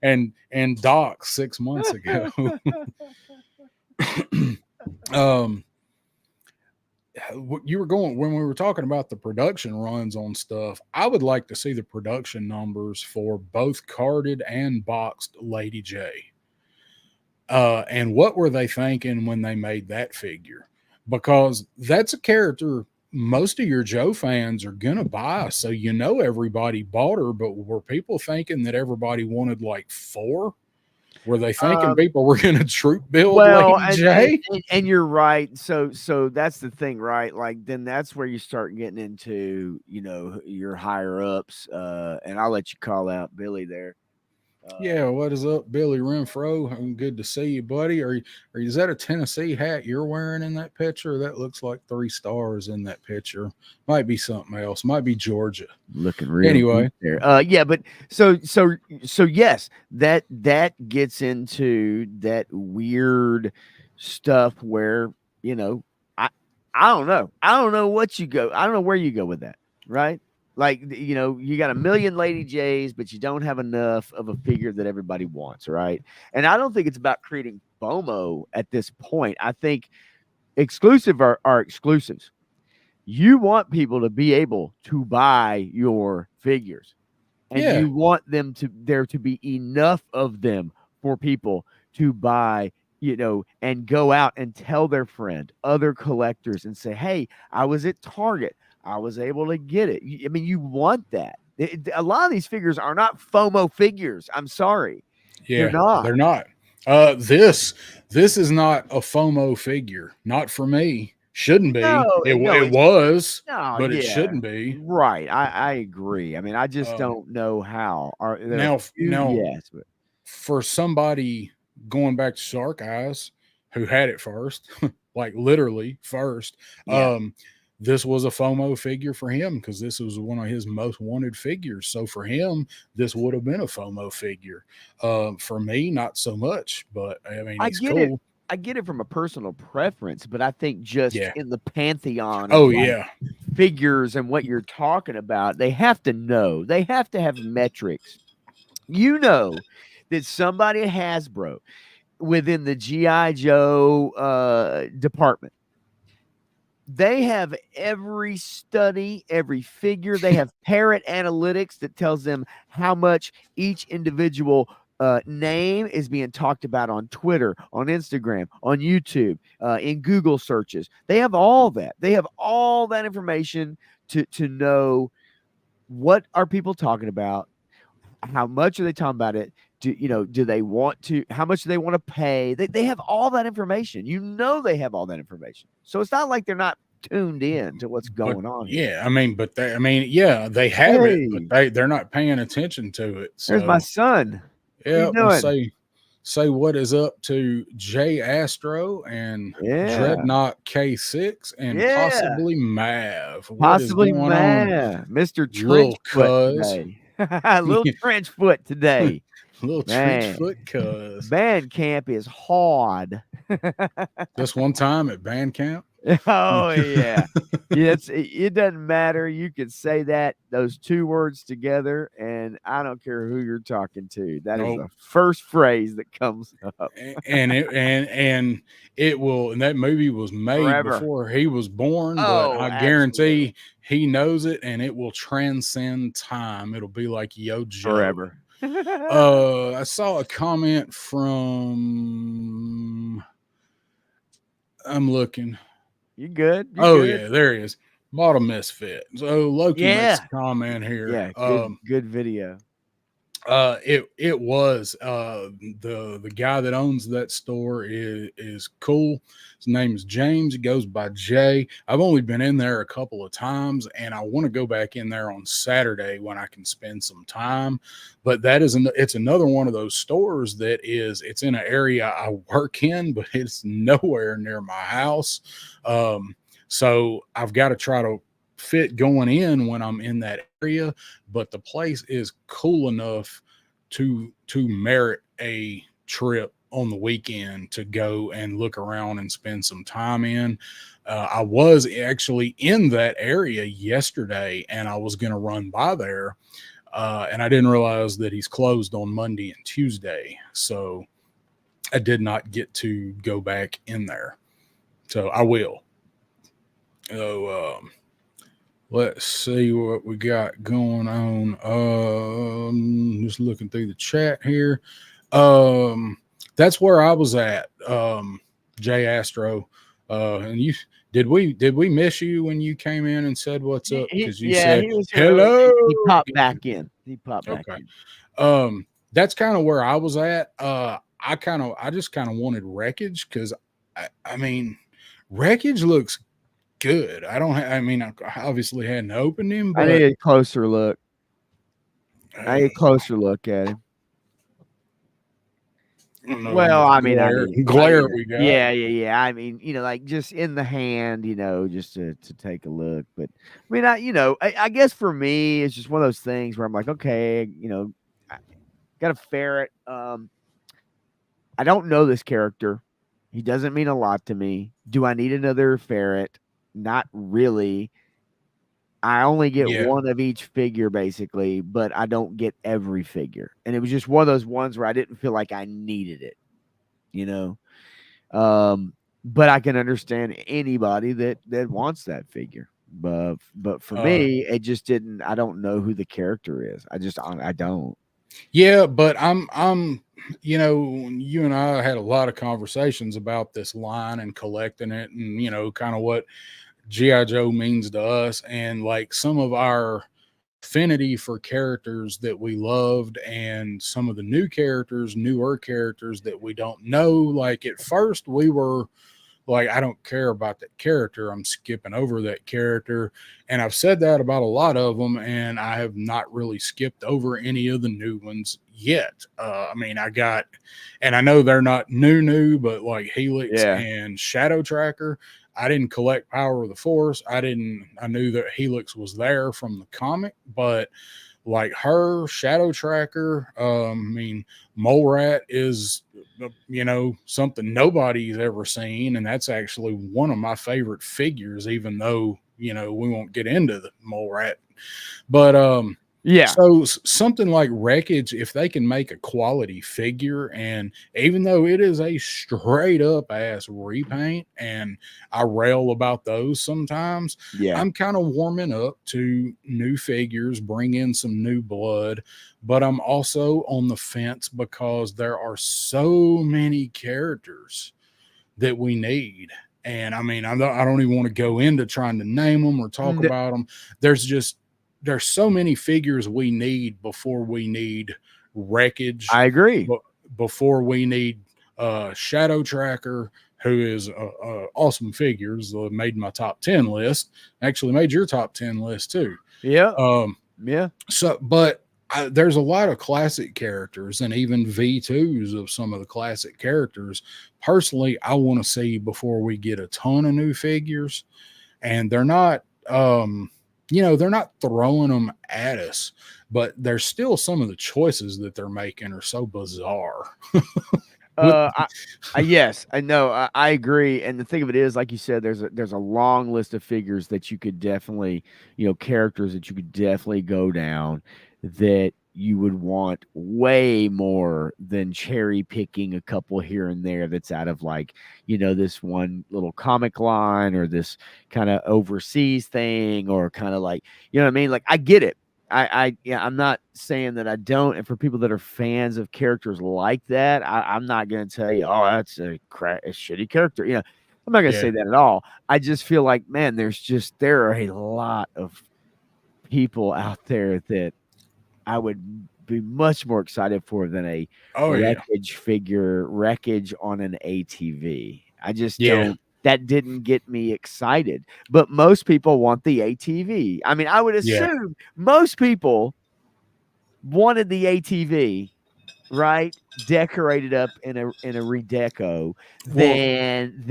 and Doc 6 months ago. You were going when we were talking about the production runs on stuff. I would like to see the production numbers for both carded and boxed Lady J. And what were they thinking when they made that figure? Because that's a character most of your Joe fans are gonna buy. So everybody bought her, but were people thinking that everybody wanted like 4? Were they thinking people were going to troop build Lady J? And you're right. So that's the thing, right? Like then that's where you start getting into your higher ups. And I'll let you call out Billy there. Yeah, what is up, Billy Renfro? Good to see you, buddy. Is that a Tennessee hat you're wearing in that picture? That looks like 3 stars in that picture. Might be something else. Might be Georgia. Looking real anyway. There. Yeah, but so yes, that gets into that weird stuff where I don't know. I don't know what you go. I don't know where you go with that, right? Like, you got a million Lady J's, but you don't have enough of a figure that everybody wants, right? And I don't think it's about creating FOMO at this point. I think exclusive are exclusives. You want people to be able to buy your figures. And you want there to be enough of them for people to buy, and go out and tell their friend, other collectors, and say, hey, I was at Target. I was able to get it. I mean, you want that. A lot of these figures are not FOMO figures. I'm sorry. Yeah, they're not. They're not. This is not a FOMO figure. Not for me. Shouldn't be. No, It no, it was, no, but it yeah, shouldn't be. right. I agree. I mean, I just Um, don't know how. Are there a now few? Yes, but for somebody going back to Shark Eyes who had it first, like literally first, yeah, this was a FOMO figure for him because this was one of his most wanted figures. So for him, this would have been a FOMO figure. For me, not so much, but I mean, I he's get it. cool. I get it from a personal preference, but I think just Yeah. in the pantheon of Oh like yeah. figures and what you're talking about, they have to know. They have to have metrics. You know that somebody at Hasbro within the GI Joe department, they have every study, every figure. They have parrot analytics that tells them how much each individual name is being talked about on Twitter, on Instagram, on YouTube, in Google searches. They have all that. They have all that information to know what are people talking about, how much are they talking about it. Do they want to, how much do they want to pay? They have all that information. They have all that information. So it's not like they're not tuned in to what's But going on here. yeah, I mean, yeah, they have it, but Hey, they're not paying attention to it. there's my So son. What are you yeah, we'll doing? say what is up to Jay Astro and Yeah. Dreadnought K6 and Yeah. possibly Mav. What is Possibly going on, man. Mr. little Trenchfoot cuz? today. Little Trenchfoot today. Little trench Man. foot cuz. Band camp is hard. Just one time at band camp. Oh yeah. Yeah, it doesn't matter. You could say those two words together, and I don't care who you're talking to. That is Nope. the first phrase that comes up And it will, and that movie was made forever. before he was born, but Oh, I absolutely. guarantee he knows it and it will transcend time. It'll be like Yo Joe. Forever. I saw a comment from, I'm looking. You good? You Oh good? yeah, there he is. Model Misfit. So Loki makes Yeah. a comment here. Yeah. Good video. It was the guy that owns that store is cool. His name is James. He goes by Jay. I've only been in there a couple of times, and I want to go back in there on Saturday when I can spend some time. But it's another one of those stores that it's in an area I work in, but it's nowhere near my house. So I've got to try to fit going in when I'm in that area, but the place is cool enough to merit a trip on the weekend to go and look around and spend some time in. I was actually in that area yesterday and I was going to run by there. And I didn't realize that he's closed on Monday and Tuesday. So I did not get to go back in there. So I will. So, let's see what we got going on. Just looking through the chat here. That's where I was at. Jay Astro. And did we miss you when you came in and said what's up? Because you Yeah, said he was here earlier. hello. He popped back in. Okay. That's kind of where I was at. I just kind of wanted wreckage because I mean, wreckage looks good. I obviously hadn't opened him, I but need a closer look. I need a closer look at him. Well, I mean, glare we got. yeah. I mean, like just in the hand, just to take a look. But I mean, I guess for me, it's just one of those things where I'm like, okay, I got a ferret. I don't know this character. He doesn't mean a lot to me. Do I need another ferret? Not really. I only get Yeah. one of each figure basically, but I don't get every figure. And it was just one of those ones where I didn't feel like I needed it, but I can understand anybody that wants that figure. But for me, it just didn't. I don't know who the character is. I don't. Yeah, but I'm you and I had a lot of conversations about this line and collecting it and kind of what G.I. Joe means to us. And like some of our affinity for characters that we loved and some of the newer characters that we don't know. Like at first we were like, I don't care about that character. I'm skipping over that character. And I've said that about a lot of them, and I have not really skipped over any of the new ones yet. I mean, and I know they're not new, but like Helix and Shadow Tracker, I didn't collect Power of the Force. I knew that Helix was there from the comic, but like her, Shadow Tracker, I mean, Mole Rat is, something nobody's ever seen. And that's actually one of my favorite figures, even though, we won't get into the Mole Rat. But so something like Wreckage, if they can make a quality figure, and even though it is a straight up ass repaint, and I rail about those sometimes, I'm kind of warming up to new figures, bring in some new blood, but I'm also on the fence because there are so many characters that we need. And I mean, I don't even want to go into trying to name them or talk about them. There's so many figures we need before we need Wreckage. I agree. Before we need Shadow Tracker, who is awesome figures. Made my top 10 list. Actually made your top 10 list too. Yeah. So, but there's a lot of classic characters and even V2s of some of the classic characters. Personally, I want to see before we get a ton of new figures, and they're not, they're not throwing them at us, but there's still some of the choices that they're making are so bizarre. Yes, I know. I agree. And the thing of it is, like you said, there's a long list of figures that you could definitely, characters that you could definitely go down that you would want way more than cherry picking a couple here and there that's out of like, this one little comic line or this kind of overseas thing, or kind of like, you know what I mean? Like, I get it. I'm not saying that I don't. And for people that are fans of characters like that, I'm not going to tell you, oh, that's a shitty character. I'm not going to say that at all. I just feel like, man, there are a lot of people out there that I would be much more excited for than a Wreckage figure, Wreckage on an ATV. I just don't. That didn't get me excited. But most people want the ATV. I mean, I would assume most people wanted the ATV, right? Decorated up in a redeco than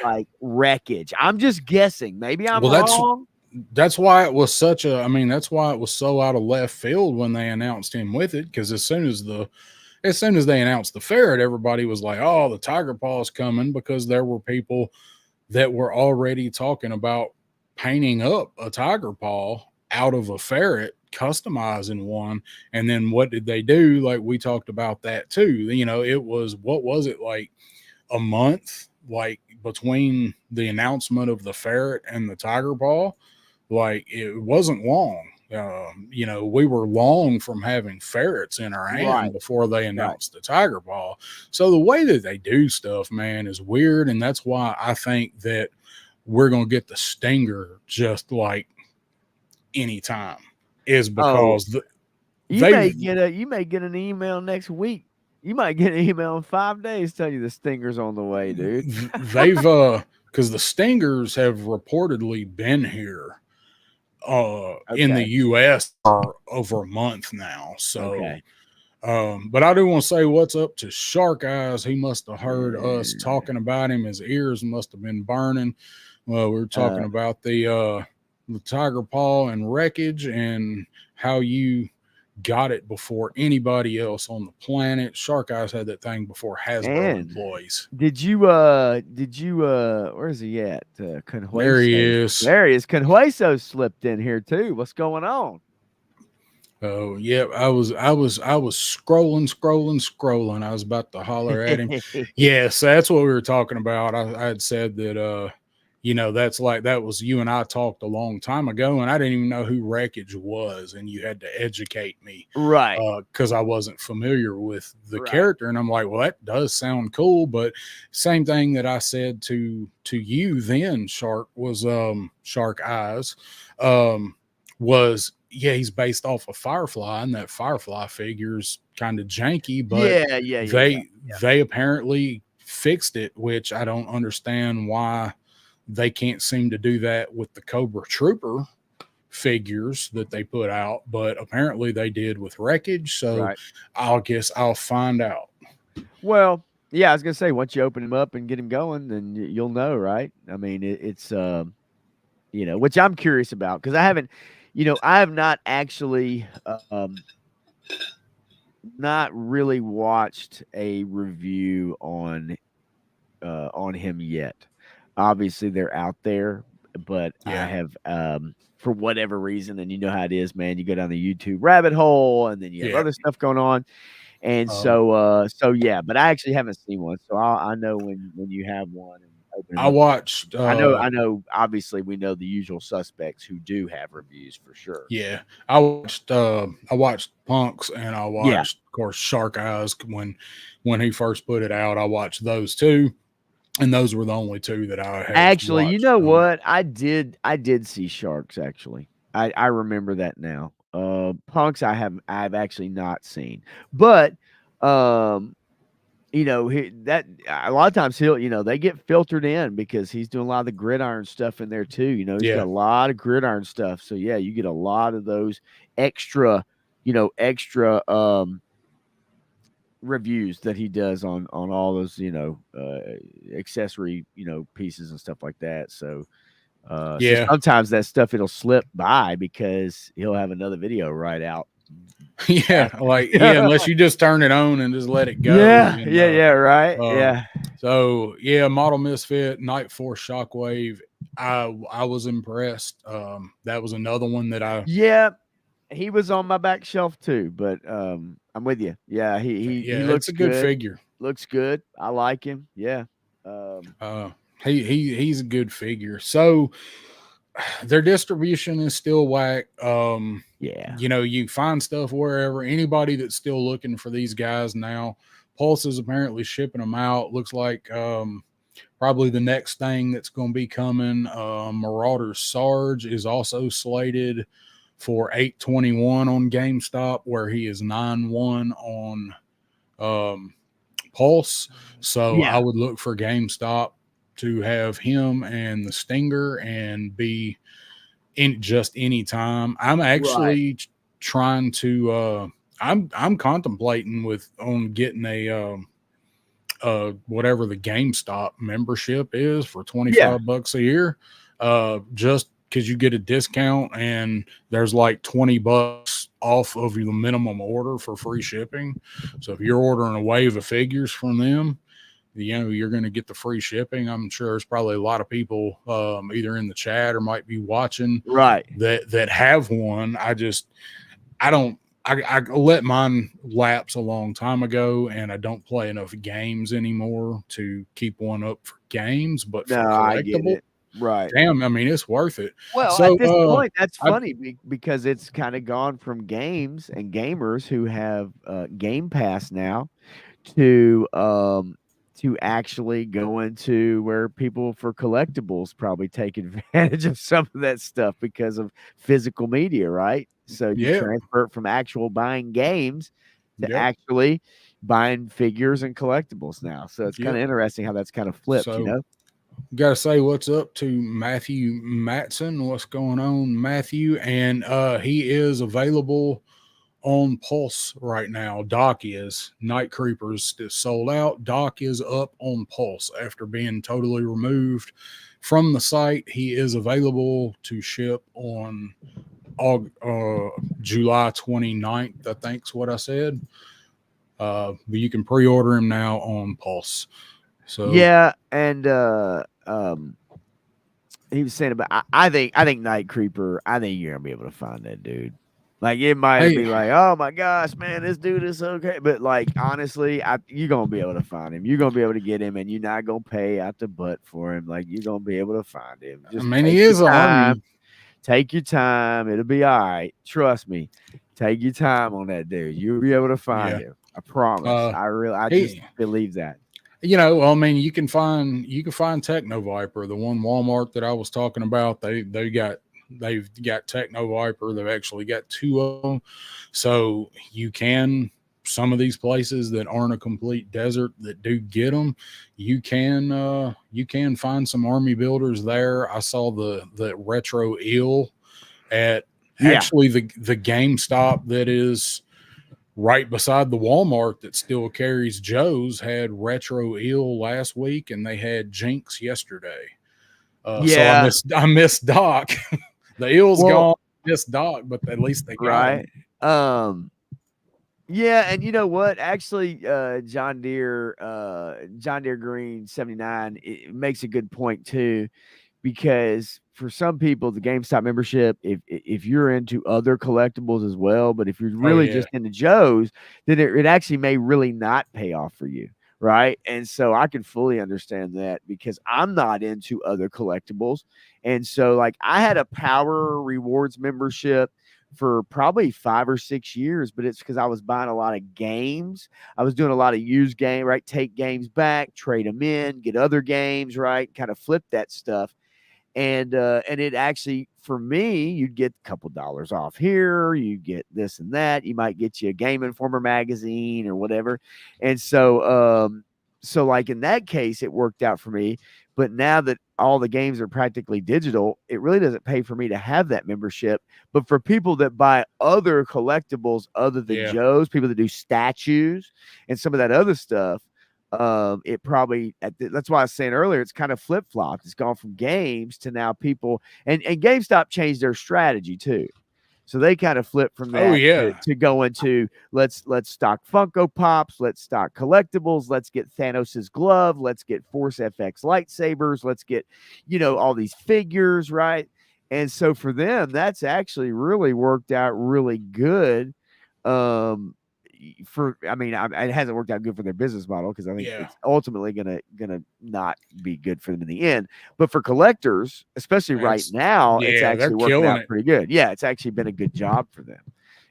like Wreckage. I'm just guessing. Maybe I'm wrong. That's why it was that's why it was so out of left field when they announced him with it. Because as soon as they announced the ferret, everybody was like, oh, the Tiger Paw's coming, because there were people that were already talking about painting up a Tiger Paw out of a ferret, customizing one. And then what did they do? Like, we talked about that too. It was, what was it, like a month, like between the announcement of the ferret and the Tiger Paw? Like, it wasn't long. We were long from having ferrets in our hand before they announced the Tiger Paw. So the way that they do stuff, man, is weird. And that's why I think that we're going to get the Stinger just like anytime, is because you may get an email next week. You might get an email in 5 days telling you the Stinger's on the way, dude. They've because the Stingers have reportedly been here in the US for over a month now. So but I do want to say what's up to Shark Eyes. He must have heard us talking about him. His ears must have been burning. Well, we were talking about the Tiger Paw and Wreckage and how you got it before anybody else on the planet. Shark Eyes had that thing before Hasbro employees. Did you where's he at? Conhueso. There he is. Conhueso slipped in here too. What's going on? Oh yeah, I was scrolling. I was about to holler at him. Yes, that's what we were talking about. I had said that that was you and I talked a long time ago, and I didn't even know who Wreckage was, and you had to educate me, right? Because I wasn't familiar with the character, and I'm like, well, that does sound cool, but same thing that I said to you then, Shark Eyes, was yeah, he's based off of Firefly, and that Firefly figure's kind of janky, but they apparently fixed it, which I don't understand why they can't seem to do that with the Cobra Trooper figures that they put out, but apparently they did with Wreckage. So I guess I'll find out. Well, yeah, I was gonna say once you open him up and get him going, then you'll know, right? I mean, it's you know, which I'm curious about because I haven't, you know, I have not actually not really watched a review on him yet. Obviously, they're out there, but I have for whatever reason, and you know how it is, man. You go down the YouTube rabbit hole, and then you have other stuff going on. And so yeah, but I actually haven't seen one, so I know when you have one. And open it I up. watched. I know. Obviously, we know the usual suspects who do have reviews for sure. Yeah, I watched Punks, and I watched, of course, Shark Eyes when he first put it out. I watched those two, and those were the only two that I had actually watched. You know what? I did see Sharks. Actually, I remember that now. Punks I've actually not seen, but you know, that a lot of times he'll, you know, they get filtered in because he's doing a lot of the gridiron stuff in there too. You know, he's got a lot of gridiron stuff. So yeah, you get a lot of those extra reviews that he does on all those, you know, accessory, you know, pieces and stuff like that. So so sometimes that stuff it'll slip by because he'll have another video right out. Unless you just turn it on and just let it go. Right. So Model Misfit, Night Force Shockwave. I was impressed. That was another one that he was on my back shelf too, but I'm with you. Yeah, he looks a good figure. Looks good. I like him. Yeah. He's a good figure. So their distribution is still whack. You know, you find stuff wherever. Anybody that's still looking for these guys now, Pulse is apparently shipping them out. Looks like probably the next thing that's going to be coming. Marauder Sarge is also slated for 821 on GameStop, where he is 9-1 on Pulse. So I would look for GameStop to have him and the Stinger and be in just any time. I'm actually trying to I'm contemplating on getting a whatever the GameStop membership is for $25 a year. Just because you get a discount and there's like $20 off of the minimum order for free shipping. So if you're ordering a wave of figures from them, you know, you're going to get the free shipping. I'm sure there's probably a lot of people either in the chat or might be watching that have one. I let mine lapse a long time ago, and I don't play enough games anymore to keep one up for games, but for collectible, damn, I mean, it's worth it. Well, so, at this point, that's funny because it's kind of gone from games and gamers who have Game Pass now to actually go into where people for collectibles probably take advantage of some of that stuff because of physical media, right? So you transfer it from actual buying games to actually buying figures and collectibles now. So it's kind of interesting how that's kind of flipped, you know? Got to say what's up to Matthew Matson. What's going on, Matthew? And he is available on Pulse right now. Doc is. Night Creepers is sold out. Doc is up on Pulse after being totally removed from the site. He is available to ship on July 29th, I think is what I said. But you can pre-order him now on Pulse. So and he was saying about I think Night Creeper, I think you're gonna be able to find that dude. Like it might be like, oh my gosh, man, this dude is okay. But like honestly, you're gonna be able to find him. You're gonna be able to get him, and you're not gonna pay out the butt for him. Like you're gonna be able to find him. Just he is on. Take your time. It'll be all right. Trust me. Take your time on that dude. You'll be able to find him. I promise. I just believe that. You know, I mean, you can find Techno Viper, the one Walmart that I was talking about. They got They've got Techno Viper. They've actually got 2 of them. So you can, some of these places that aren't a complete desert that do get them, you can find some army builders there. I saw the retro eel at actually the GameStop that is right beside the Walmart that still carries Joe's had retro eel last week, and they had Jinx yesterday. So I missed Doc. The eel's gone. Missed Doc, but at least they got him. Yeah, and you know what? Actually, John Deere Green 79 it makes a good point too, because for some people, the GameStop membership, if you're into other collectibles as well, but if you're really just into Joe's, then it actually may really not pay off for you, right? And so I can fully understand that, because I'm not into other collectibles, and so like I had a Power Rewards membership for probably 5 or 6 years, but it's because I was buying a lot of games. I was doing a lot of used game, right? Take games back, trade them in, get other games, right? Kind of flip that stuff. And it actually, for me, you'd get a couple dollars off here, you get this and that, you might get you a Game Informer magazine or whatever. And so so like in that case, it worked out for me. But now that all the games are practically digital, it really doesn't pay for me to have that membership. But for people that buy other collectibles other than Joe's, people that do statues and some of that other stuff, it probably, that's why I was saying earlier, it's kind of flip-flopped. It's gone from games to now people, and GameStop changed their strategy too. So they kind of flipped from that to go into let's stock Funko Pops, let's stock collectibles, let's get Thanos's glove, let's get Force FX lightsabers, let's get, all these figures, right? And so for them, that's actually really worked out really good. It hasn't worked out good for their business model, because I think it's ultimately gonna not be good for them in the end. But for collectors, especially right now, it's actually working out pretty good. Yeah, it's actually been a good job for them,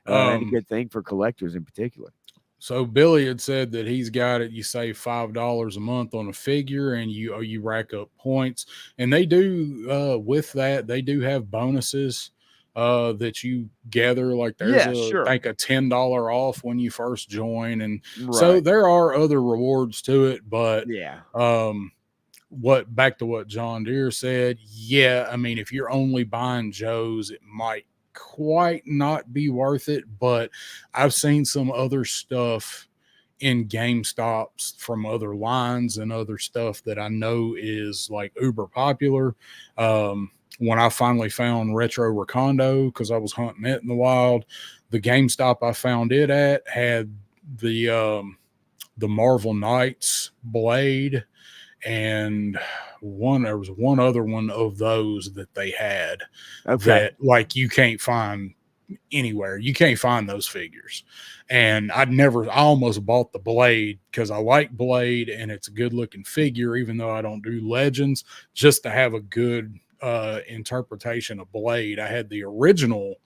and a good thing for collectors in particular. So Billy had said that he's got it. You save $5 a month on a figure, and you rack up points. And they do with that, they do have bonuses that you gather. Like there's I think a $10 off when you first join, and so there are other rewards to it. But back to what John Deere said, I mean, if you're only buying Joe's, it might quite not be worth it. But I've seen some other stuff in GameStops from other lines and other stuff that I know is like uber popular. When I finally found Retro Recondo, because I was hunting it in the wild, the GameStop I found it at had the Marvel Knights blade, and there was one other one of those that they had that like you can't find anywhere. You can't find those figures. And I almost bought the blade because I like Blade and it's a good looking figure, even though I don't do Legends, just to have a good interpretation of Blade. I had the original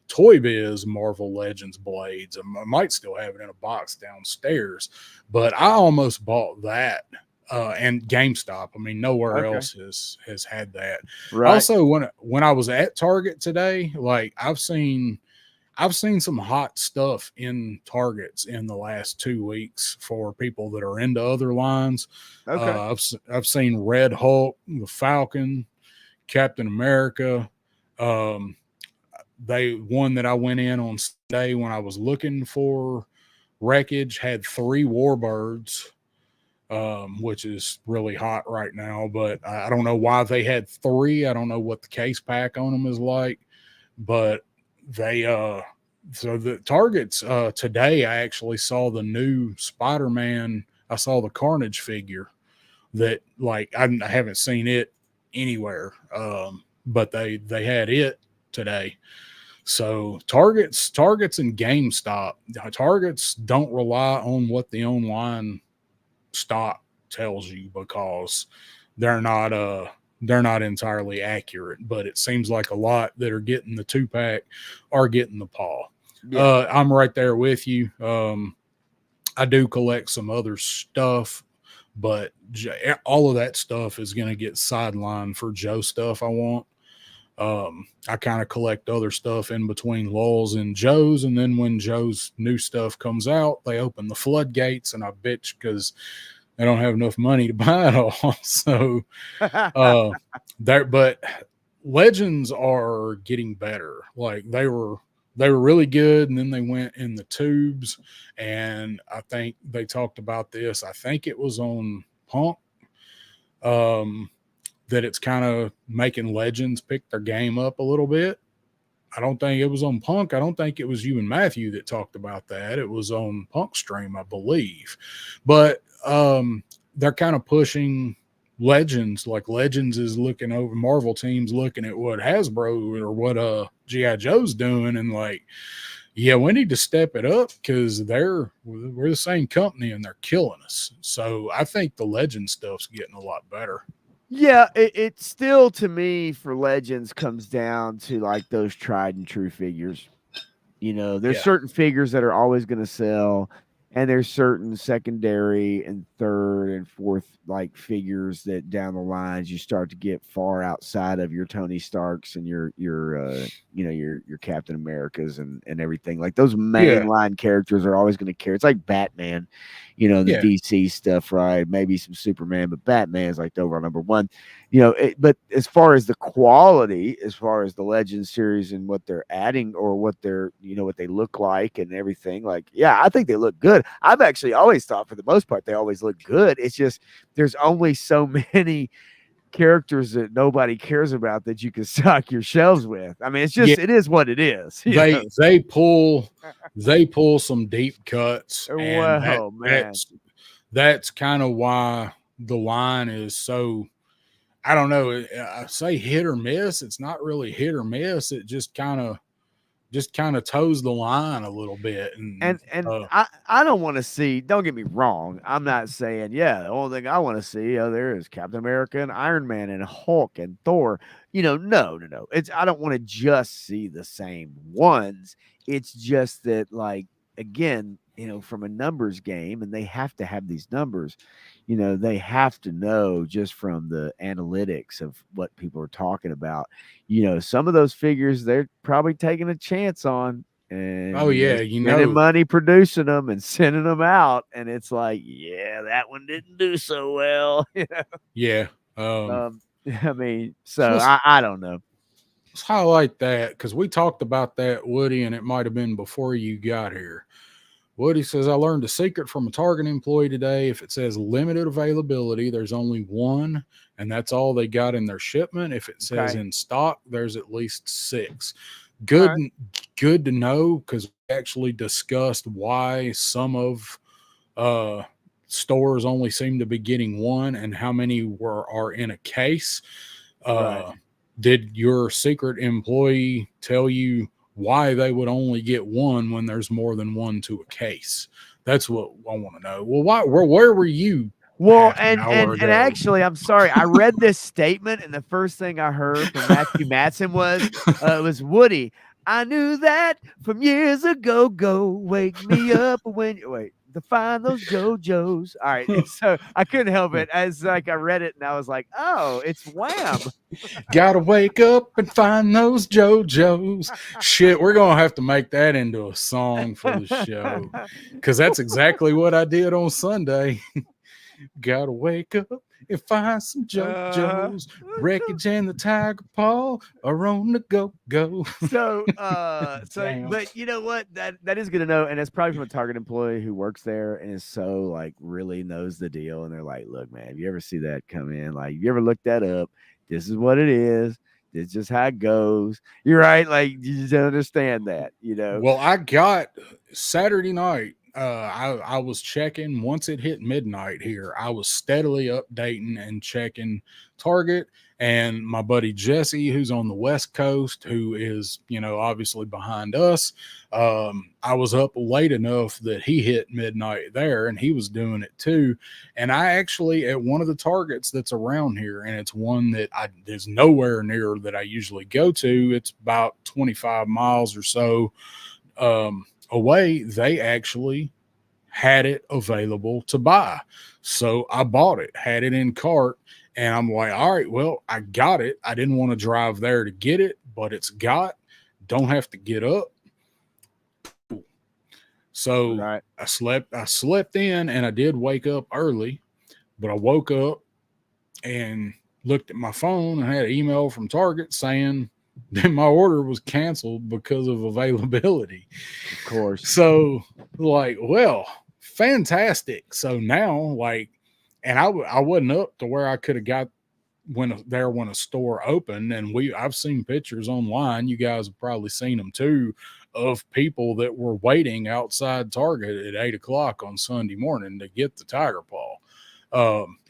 Toy Biz Marvel Legends blades. I might still have it in a box downstairs, but I almost bought that. And GameStop. I mean, nowhere else has had that. Right. Also, when I was at Target today, like I've seen some hot stuff in Targets in the last 2 weeks for people that are into other lines. I've seen Red Hulk, the Falcon, Captain America. One that I went in on Sunday when I was looking for wreckage had 3 Warbirds. Which is really hot right now, but I don't know why they had 3. I don't know what the case pack on them is like, but they, so the Targets, today, I actually saw the new Spider-Man. I saw the Carnage figure that like, I haven't seen it anywhere. But they had it today. So Targets and GameStop, Targets don't rely on what the online stock tells you, because they're not entirely accurate. But it seems like a lot that are getting the 2-pack are getting the paw. I'm right there with you. I do collect some other stuff, but all of that stuff is going to get sidelined for Joe stuff I want. I kind of collect other stuff in between Lulz and Joe's, and then when Joe's new stuff comes out, they open the floodgates, and I bitch because I don't have enough money to buy it all. So but Legends are getting better. Like they were really good, and then they went in the tubes, and I think they talked about this. I think it was on Punk. That it's kind of making Legends pick their game up a little bit. I don't think it was on Punk. I don't think it was you and Matthew that talked about that. It was on Punk stream, I believe. But they're kind of pushing Legends. Like Legends is looking over, Marvel teams looking at what Hasbro or what G.I. Joe's doing, and like, yeah, we need to step it up because we're the same company and they're killing us. So I think the Legend stuff's getting a lot better. Yeah, it still, to me, for Legends comes down to like those tried and true figures. You know, there's certain figures that are always going to sell, and there's certain secondary and third and fourth like figures that down the lines you start to get far outside of your Tony Starks and your Captain Americas and everything. Like those mainline characters are always going to carry. It's like Batman, the DC stuff, right? Maybe some Superman, but Batman is like the overall number one. But as far as the quality, as far as the Legends series and what they're adding or what they're, what they look like and everything, like, yeah, I think they look good. I've actually always thought for the most part, they always look good. It's just, there's only so many characters that nobody cares about that you can stock your shelves with. I mean, it's just, it is what it is. They pull some deep cuts. Well, man, that's kind of why the line is so, I don't know. I say hit or miss. It's not really hit or miss. It just kind of toes the line a little bit. And I don't want to see, don't get me wrong, I'm not saying, the only thing I want to see there is Captain America and Iron Man and Hulk and Thor. No. I don't want to just see the same ones. It's just that, like, again, from a numbers game, and they have to have these numbers, they have to know just from the analytics of what people are talking about. Some of those figures they're probably taking a chance on, and spending money producing them and sending them out, and it's like, that one didn't do so well. I mean, so I don't know. Let's highlight that because we talked about that, Woody, and it might have been before you got here. Woody says, I learned a secret from a Target employee today. If it says limited availability, there's only one, and that's all they got in their shipment. If it says in stock, there's at least 6. Good to know, because we actually discussed why some of stores only seem to be getting one and how many are in a case. Did your secret employee tell you why they would only get one when there's more than one to a case? That's what I want to know. Well, where were you? Well, and actually, I'm sorry, I read this statement, and the first thing I heard from Matthew Matson was Woody. I knew that from years ago. Go wake me up when you to find those JoJo's. All right, so I couldn't help it. As like I read it, and I was like, oh, it's Wham. Gotta wake up and find those JoJo's. Shit, we're gonna have to make that into a song for the show, because that's exactly what I did on Sunday. Gotta wake up and find some JoJo's. Wreckage and the Tiger Paw are on the go. So, but you know what? That is good to know, and it's probably from a Target employee who works there and is so like really knows the deal. And they're like, "Look, man, if you ever see that come in, like, you ever look that up? This is what it is. This is just how it goes." You're right. Like, you just don't understand that, Well, I got Saturday night. I was checking once it hit midnight here. I was steadily updating and checking Target, and my buddy Jesse, who's on the West Coast, who is, obviously behind us. I was up late enough that he hit midnight there, and he was doing it too. And I actually, at one of the Targets that's around here, and it's one that there's nowhere near that I usually go to. It's about 25 miles or so away. They actually had it available to buy, so I bought it, had it in cart, And I'm like, all right, well, I got it. I didn't want to drive there to get it, but it's got, don't have to get up. So Right. I slept in, and I did wake up early, but I woke up and looked at my phone and had an email from Target saying that my order was canceled because of availability. Of course. So, like, well, fantastic. So now, like, and I wasn't up to where I could have got when a store opened, and I've seen pictures online. You guys have probably seen them too, of people that were waiting outside Target at 8 o'clock on Sunday morning to get the tiger paw.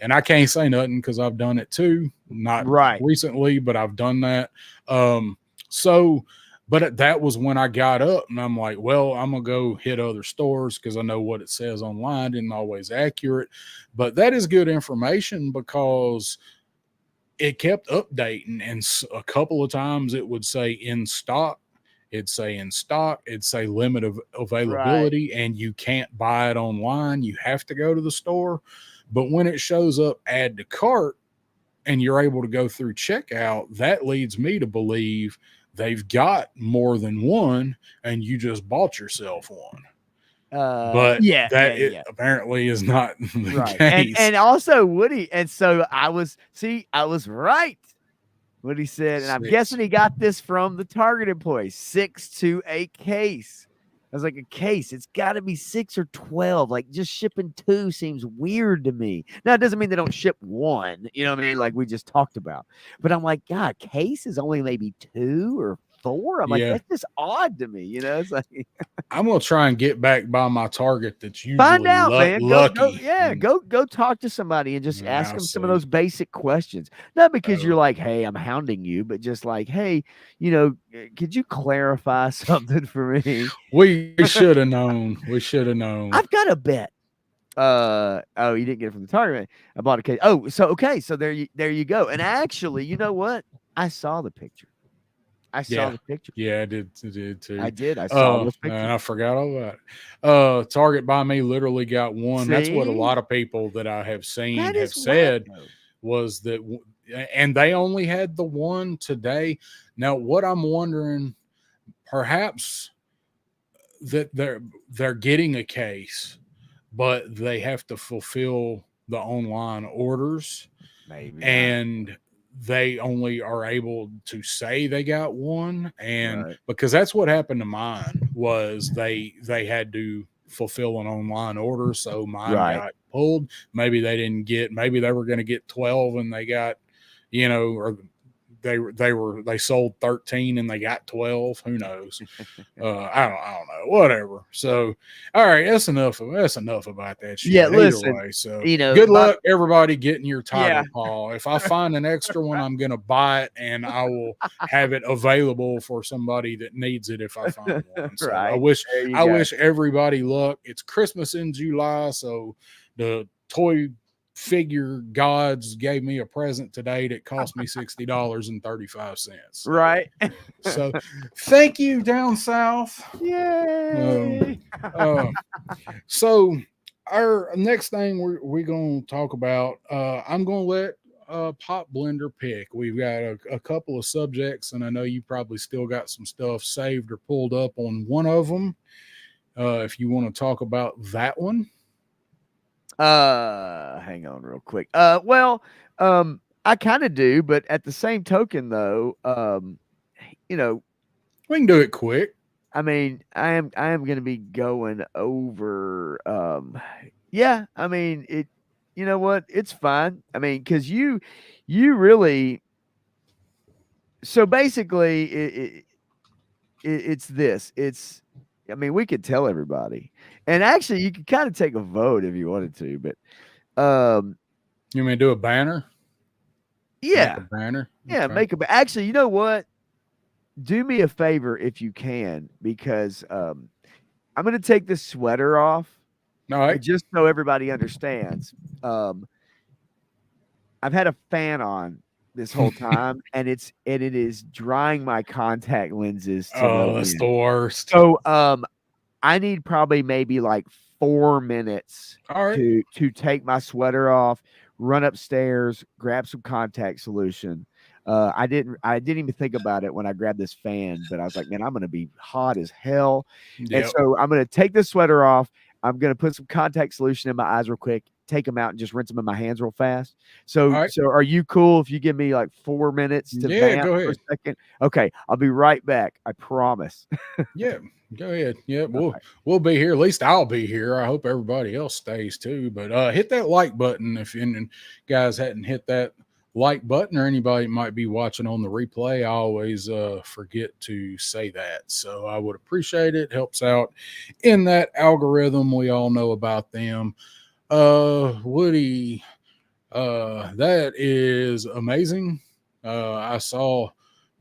And I can't say nothing because I've done it too, not Right. recently, but I've done that. But that was when I got up, and I'm like, well, I'm going to go hit other stores because I know what it says online isn't always accurate. But that is good information because it kept updating, and a couple of times it would say in stock. It'd say in stock. It'd say limit of availability, and you can't buy it online. You have to go to the store. But when it shows up, add to cart, and you're able to go through checkout, that leads me to believe they've got more than one, and you just bought yourself one. But that apparently is not the case. And also Woody, and so I was right. Woody said, and I'm guessing he got this from the Target employee, 6 to a case. I was like, a case, it's got to be 6 or 12. Like, just shipping 2 seems weird to me. Now, it doesn't mean they don't ship 1, you know what I mean? Like we just talked about. But I'm like, God, case is only maybe 2 or 4. I'm like, that's just odd to me, you know? It's like, I'm gonna try and get back by my Target that's usually find out, man. lucky. Go talk to somebody and just ask them some of those basic questions. Not because you're like, hey, I'm hounding you, but just like, hey, you know, could you clarify something for me? We should have known. We should have known. I've got a bet. Oh, you didn't get it from the Target. I bought a case. Oh, so there you go. And actually, you know what? I saw the picture. I saw the picture. Yeah, I did too. I did. I saw those pictures. And I forgot all about it. Target by me literally got one. See? That's what a lot of people that I have seen have said was that, and they only had the one today. Now, what I'm wondering, perhaps that they're getting a case, but they have to fulfill the online orders. Maybe. And they only are able to say they got one, and because that's what happened to mine was they had to fulfill an online order, so mine got pulled. Maybe they didn't get, maybe they were going to get 12 and they got, you know, or they sold 13 and they got 12. Who knows? I don't know. Whatever. So, all right, that's enough about that shit. Yeah, listen. Way, so, you know, good luck, everybody, getting your tiger paw. If I find an extra one, I'm gonna buy it, and I will have it available for somebody that needs it if I find one. So I wish everybody luck. It's Christmas in July, so the toy figure gods gave me a present today that cost me $60.35. Right. So thank you, Down South. Yay. So our next thing we're going to talk about, I'm going to let Pop Blender pick. We've got a couple of subjects, and I know you probably still got some stuff saved or pulled up on one of them. If you want to talk about that one. Hang on real quick. I kind of do, but at the same token though, you know, we can do it quick. I mean, I am going to be going over, I mean, it, you know what? It's fine. I mean, cause you really, so basically it's this, I mean, we could tell everybody, and actually you could kind of take a vote if you wanted to, but, you mean do a banner? Yeah. Make a banner? Yeah. Okay. Actually, you know what? Do me a favor if you can, because, I'm going to take this sweater off. All right. Just so everybody understands. I've had a fan on this whole time, and it is drying my contact lenses. That's the worst. So, I need probably maybe like 4 minutes to take my sweater off, run upstairs, grab some contact solution. I didn't even think about it when I grabbed this fan, but I was like, man, I'm going to be hot as hell. And Yep. so I'm going to take the sweater off. I'm going to put some contact solution in my eyes real quick, take them out and just rinse them in my hands real fast. All So, right. are you cool if you give me like 4 minutes to Yeah, vamp go for a ahead. second? Okay. I'll be right back. I promise. Yeah, go ahead. Yeah, All we'll be here. At least I'll be here. I hope everybody else stays too. But hit that like button if you and guys hadn't hit that like button, or anybody might be watching on the replay. I always forget to say that, so I would appreciate it. Helps out in that algorithm. We all know about them. Woody, that is amazing. I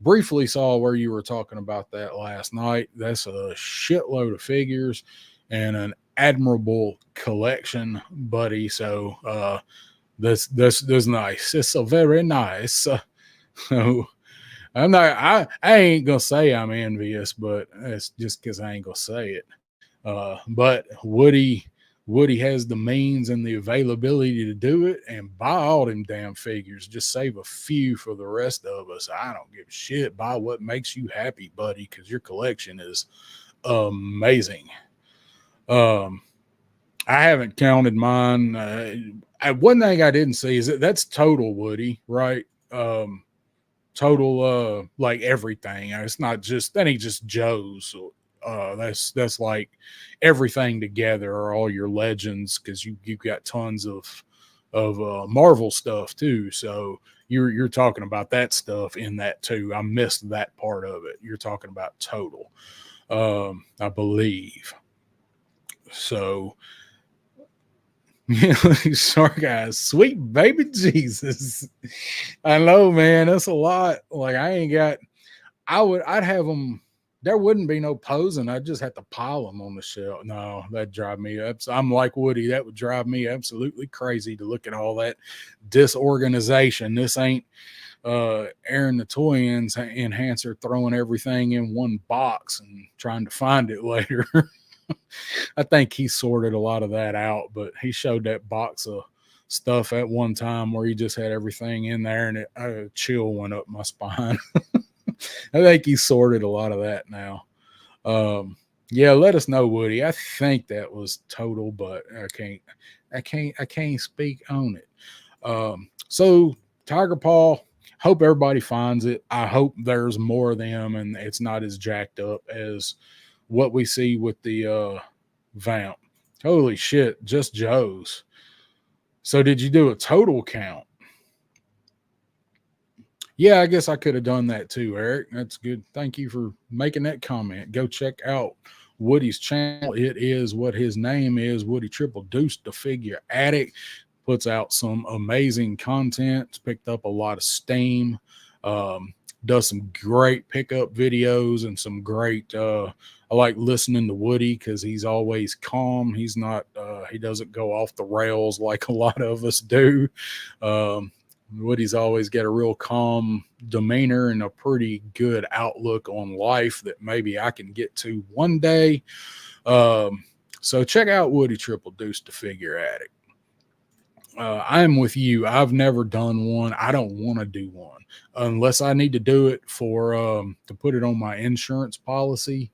briefly saw where you were talking about that last night. That's a shitload of figures and an admirable collection, buddy. So that's nice. It's so very nice. So I ain't gonna say I'm envious, but it's just because I ain't gonna say it. But Woody has the means and the availability to do it and buy all them damn figures. Just save a few for the rest of us. I don't give a shit. Buy what makes you happy, buddy, because your collection is amazing. Um, I haven't counted mine. One thing I didn't see is that's total Woody, right? Total like everything. It's not just that ain't just Joe's. That's like everything together, or all your legends, because you got tons of Marvel stuff too. So you're talking about that stuff in that too. I missed that part of it. You're talking about total, I believe. So sorry guys, sweet baby Jesus. I know, man. That's a lot. Like I ain't got. I'd have them. There wouldn't be no posing. I'd just have to pile them on the shelf. No, that'd drive me up. I'm like Woody. That would drive me absolutely crazy to look at all that disorganization. This ain't Aaron the Toy Enhancer throwing everything in one box and trying to find it later. I think he sorted a lot of that out, but he showed that box of stuff at one time where he just had everything in there, and a chill went up my spine. I think he sorted a lot of that now. Yeah, let us know, Woody. I think that was total, but I can't speak on it. So Tiger Paw, hope everybody finds it. I hope there's more of them and it's not as jacked up as what we see with the Vamp. Holy shit, just Joe's. So did you do a total count? Yeah, I guess I could have done that too, Eric. That's good. Thank you for making that comment. Go check out Woody's channel. It is what his name is, Woody Triple Deuce, the Figure Addict. Puts out some amazing content. It's picked up a lot of steam. Does some great pickup videos and some great I like listening to Woody because he's always calm. He's not he doesn't go off the rails like a lot of us do. Woody's always got a real calm demeanor and a pretty good outlook on life that maybe I can get to one day. So check out Woody Triple Deuce, the Figure Addict. I'm with you. I've never done one. I don't want to do one unless I need to do it for to put it on my insurance policy.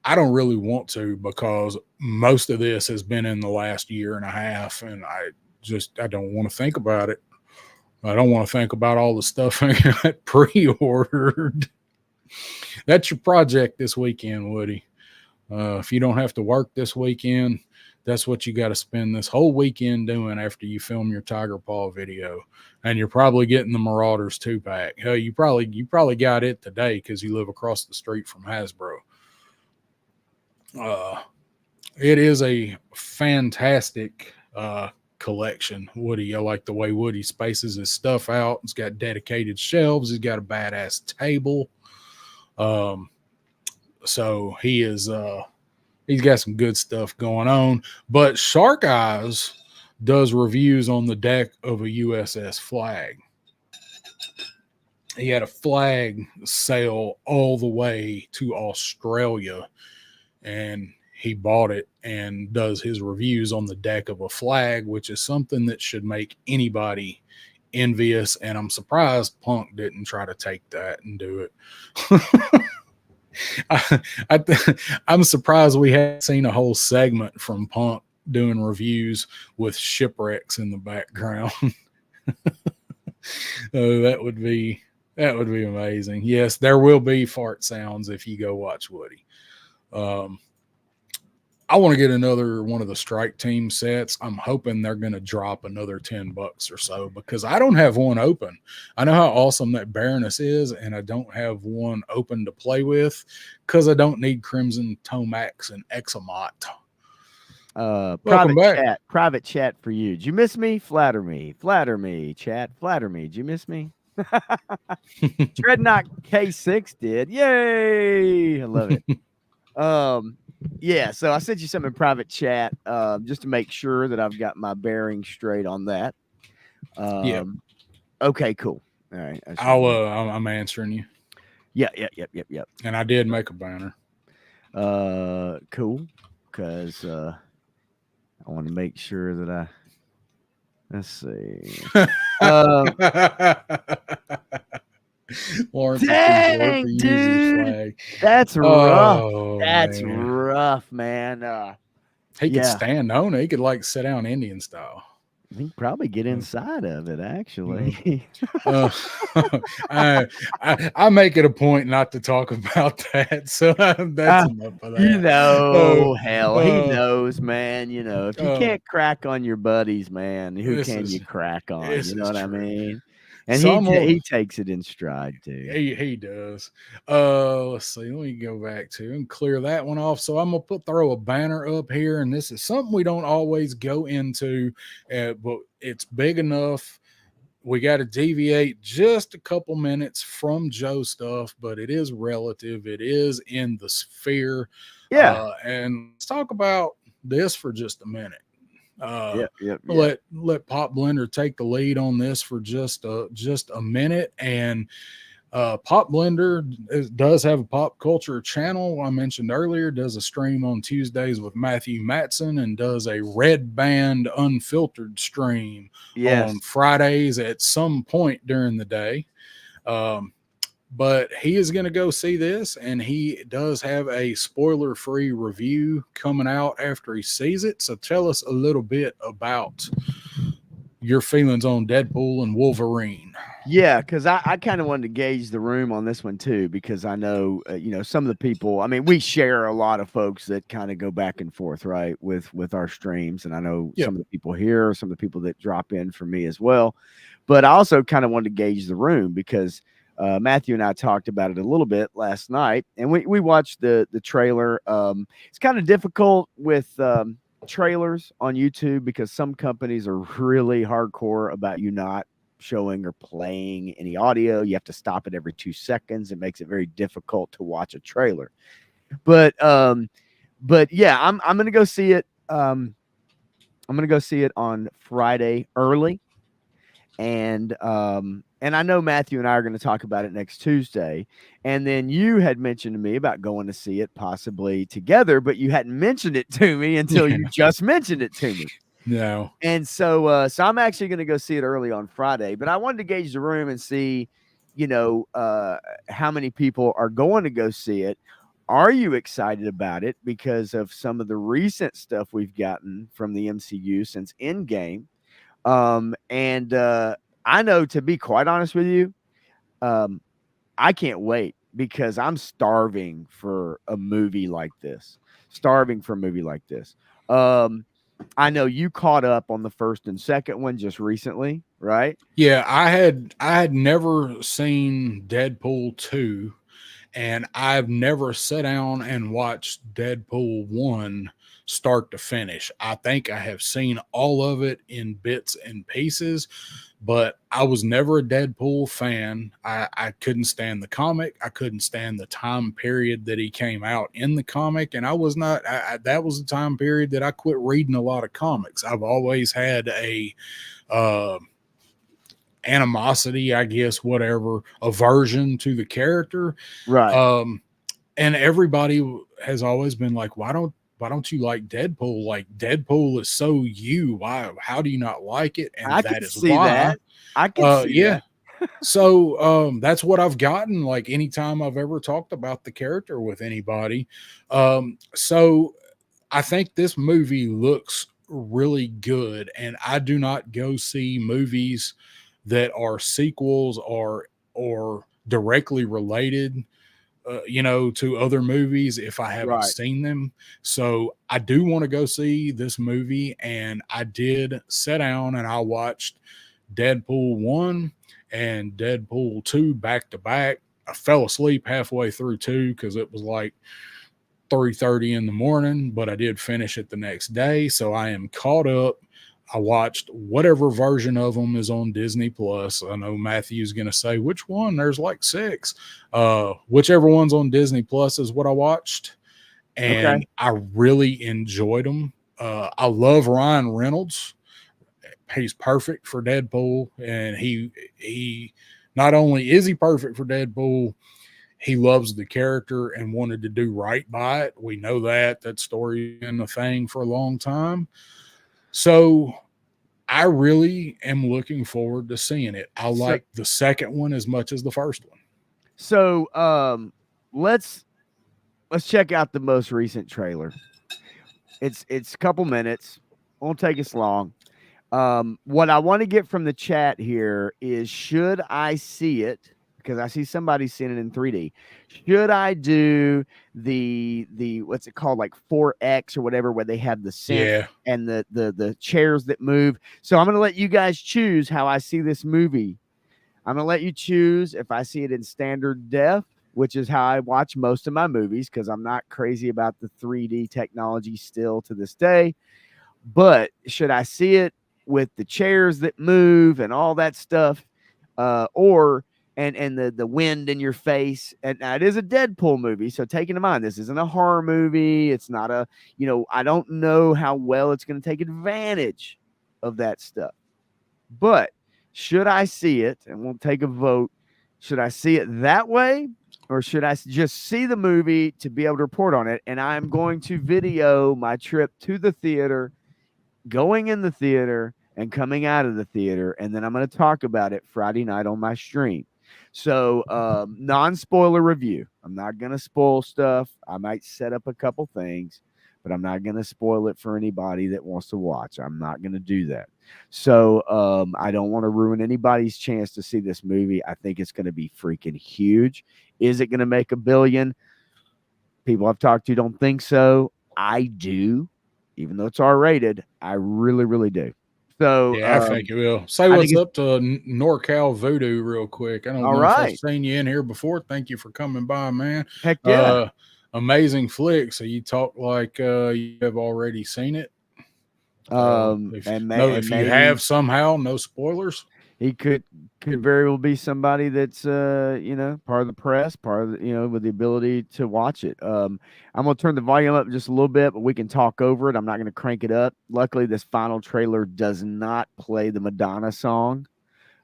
I don't really want to because most of this has been in the last year and a half, and I don't want to think about it. I don't want to think about all the stuff I got pre-ordered. That's your project this weekend, Woody. If you don't have to work this weekend, that's what you got to spend this whole weekend doing after you film your Tiger Paw video. And you're probably getting the Marauders 2-pack. Hell, you probably got it today because you live across the street from Hasbro. It is a fantastic collection. Woody, I like the way Woody spaces his stuff out. He's got dedicated shelves. He's got a badass table. So he's got some good stuff going on. But Shark Eyes does reviews on the deck of a USS Flag. He had a flag sail all the way to Australia, and he bought it and does his reviews on the deck of a flag, which is something that should make anybody envious. And I'm surprised Punk didn't try to take that and do it. I'm surprised we haven't seen a whole segment from Punk doing reviews with shipwrecks in the background. Oh, that would be amazing. Yes, there will be fart sounds if you go watch Woody. I want to get another one of the strike team sets. I'm hoping they're going to drop another $10 or so, because I don't have one open. I know how awesome that Baroness is, and I don't have one open to play with because I don't need Crimson Tomax and Examot. Private chat for you. Did you miss me? Flatter me, chat, flatter me. Did you miss me? Dreadnought K6 did. Yay! I love it. Yeah, so I sent you some in private chat just to make sure that I've got my bearings straight on that. Yeah. Okay, cool. All right. I'm answering you. Yep. And I did make a banner. Cool. Because I want to make sure that let's see. Lawrence, dang, dude, that's rough. That's rough, man. He could stand on it. He could like sit down Indian style. He could probably get inside of it, actually. I make it a point not to talk about that. So that's enough of that. Hell, he knows, man. If you can't crack on your buddies, man, who can you crack on? You know what I mean? And he takes it in stride too. He does. Let's see. Let me go back to and clear that one off. So I'm gonna throw a banner up here, and this is something we don't always go into, but it's big enough. We got to deviate just a couple minutes from Joe stuff, but it is relative. It is in the sphere. Yeah. And let's talk about this for just a minute. Let Pop Blender take the lead on this for just a minute. And Pop Blender does have a pop culture channel I mentioned earlier, does a stream on Tuesdays with Matthew Matson, and does a Red Band Unfiltered stream on Fridays at some point during the day. But he is going to go see this, and he does have a spoiler-free review coming out after he sees it. So tell us a little bit about your feelings on Deadpool and Wolverine. Yeah, because I kind of wanted to gauge the room on this one too, because I know some of the people. I mean, we share a lot of folks that kind of go back and forth, right, with our streams, and I know some of the people here, some of the people that drop in for me as well. But I also kind of wanted to gauge the room because Matthew and I talked about it a little bit last night, and we watched the trailer. It's kind of difficult with trailers on YouTube because some companies are really hardcore about you not showing or playing any audio. You have to stop it every 2 seconds. It makes it very difficult to watch a trailer. But yeah, I'm gonna go see it. I'm gonna go see it on Friday early, and I know Matthew and I are going to talk about it next Tuesday. And then you had mentioned to me about going to see it possibly together, but you hadn't mentioned it to me until you just mentioned it to me. No. And so I'm actually going to go see it early on Friday, but I wanted to gauge the room and see, how many people are going to go see it. Are you excited about it because of some of the recent stuff we've gotten from the MCU since Endgame? I know, to be quite honest with you, I can't wait because I'm starving for a movie like this. I know you caught up on the first and second one just recently, right? Yeah, I had never seen Deadpool 2, and I've never sat down and watched Deadpool 1 start to finish. I think I have seen all of it in bits and pieces, but I was never a Deadpool fan. I couldn't stand the comic. I couldn't stand the time period that he came out in the comic, and that was the time period that I quit reading a lot of comics. I've always had a animosity, I guess, whatever, aversion to the character. Right. And everybody has always been like, why don't why don't you like Deadpool? Like, Deadpool is so you. Why? How do you not like it? And I that can is see why. that. I can see Yeah. that. So that's what I've gotten, like, anytime I've ever talked about the character with anybody. So I think this movie looks really good, and I do not go see movies that are sequels or directly related, to other movies if I haven't Right. seen them. So I do want to go see this movie, and I did sit down and I watched Deadpool 1 and Deadpool 2 back to back. I fell asleep halfway through 2 because it was like 3:30 in the morning, but I did finish it the next day. So I am caught up. I watched whatever version of them is on Disney Plus. I know Matthew's going to say, which one? There's like 6. Whichever one's on Disney Plus is what I watched. And Okay. I really enjoyed them. I love Ryan Reynolds. He's perfect for Deadpool. And he not only is he perfect for Deadpool, he loves the character and wanted to do right by it. We know that story been a thing for a long time. So I really am looking forward to seeing it. I like the second one as much as the first one. So let's check out the most recent trailer. It's a couple minutes. Won't take us long. What I want to get from the chat here is, should I see it? Because I see somebody seeing it in 3D. Should I do the what's it called, like 4X or whatever, where they have the synth and the chairs that move? So I'm going to let you guys choose how I see this movie. I'm going to let you choose if I see it in standard def, which is how I watch most of my movies, because I'm not crazy about the 3D technology still to this day. But should I see it with the chairs that move and all that stuff, or the wind in your face? And now, it is a Deadpool movie, so take into mind, this isn't a horror movie. It's not a, I don't know how well it's going to take advantage of that stuff. But should I see it, and we'll take a vote, should I see it that way, or should I just see the movie to be able to report on it? And I'm going to video my trip to the theater, going in the theater and coming out of the theater, and then I'm going to talk about it Friday night on my stream. So non-spoiler review. I'm not going to spoil stuff. I might set up a couple things, but I'm not going to spoil it for anybody that wants to watch. I'm not going to do that. So I don't want to ruin anybody's chance to see this movie. I think it's going to be freaking huge. Is it going to make $1 billion? People I've talked to don't think so. I do. Even though it's R-rated, I really, really do. So yeah, I think it will. Say what's up to NorCal Voodoo real quick. I don't know if I've seen you in here before. Thank you for coming by, man. Heck yeah. Amazing flick. So you talk like you have already seen it. If you have somehow, no spoilers. He could very well be somebody that's part of the press, part of the, with the ability to watch it. I'm gonna turn the volume up just a little bit, but we can talk over it. I'm not gonna crank it up. Luckily, this final trailer does not play the Madonna song.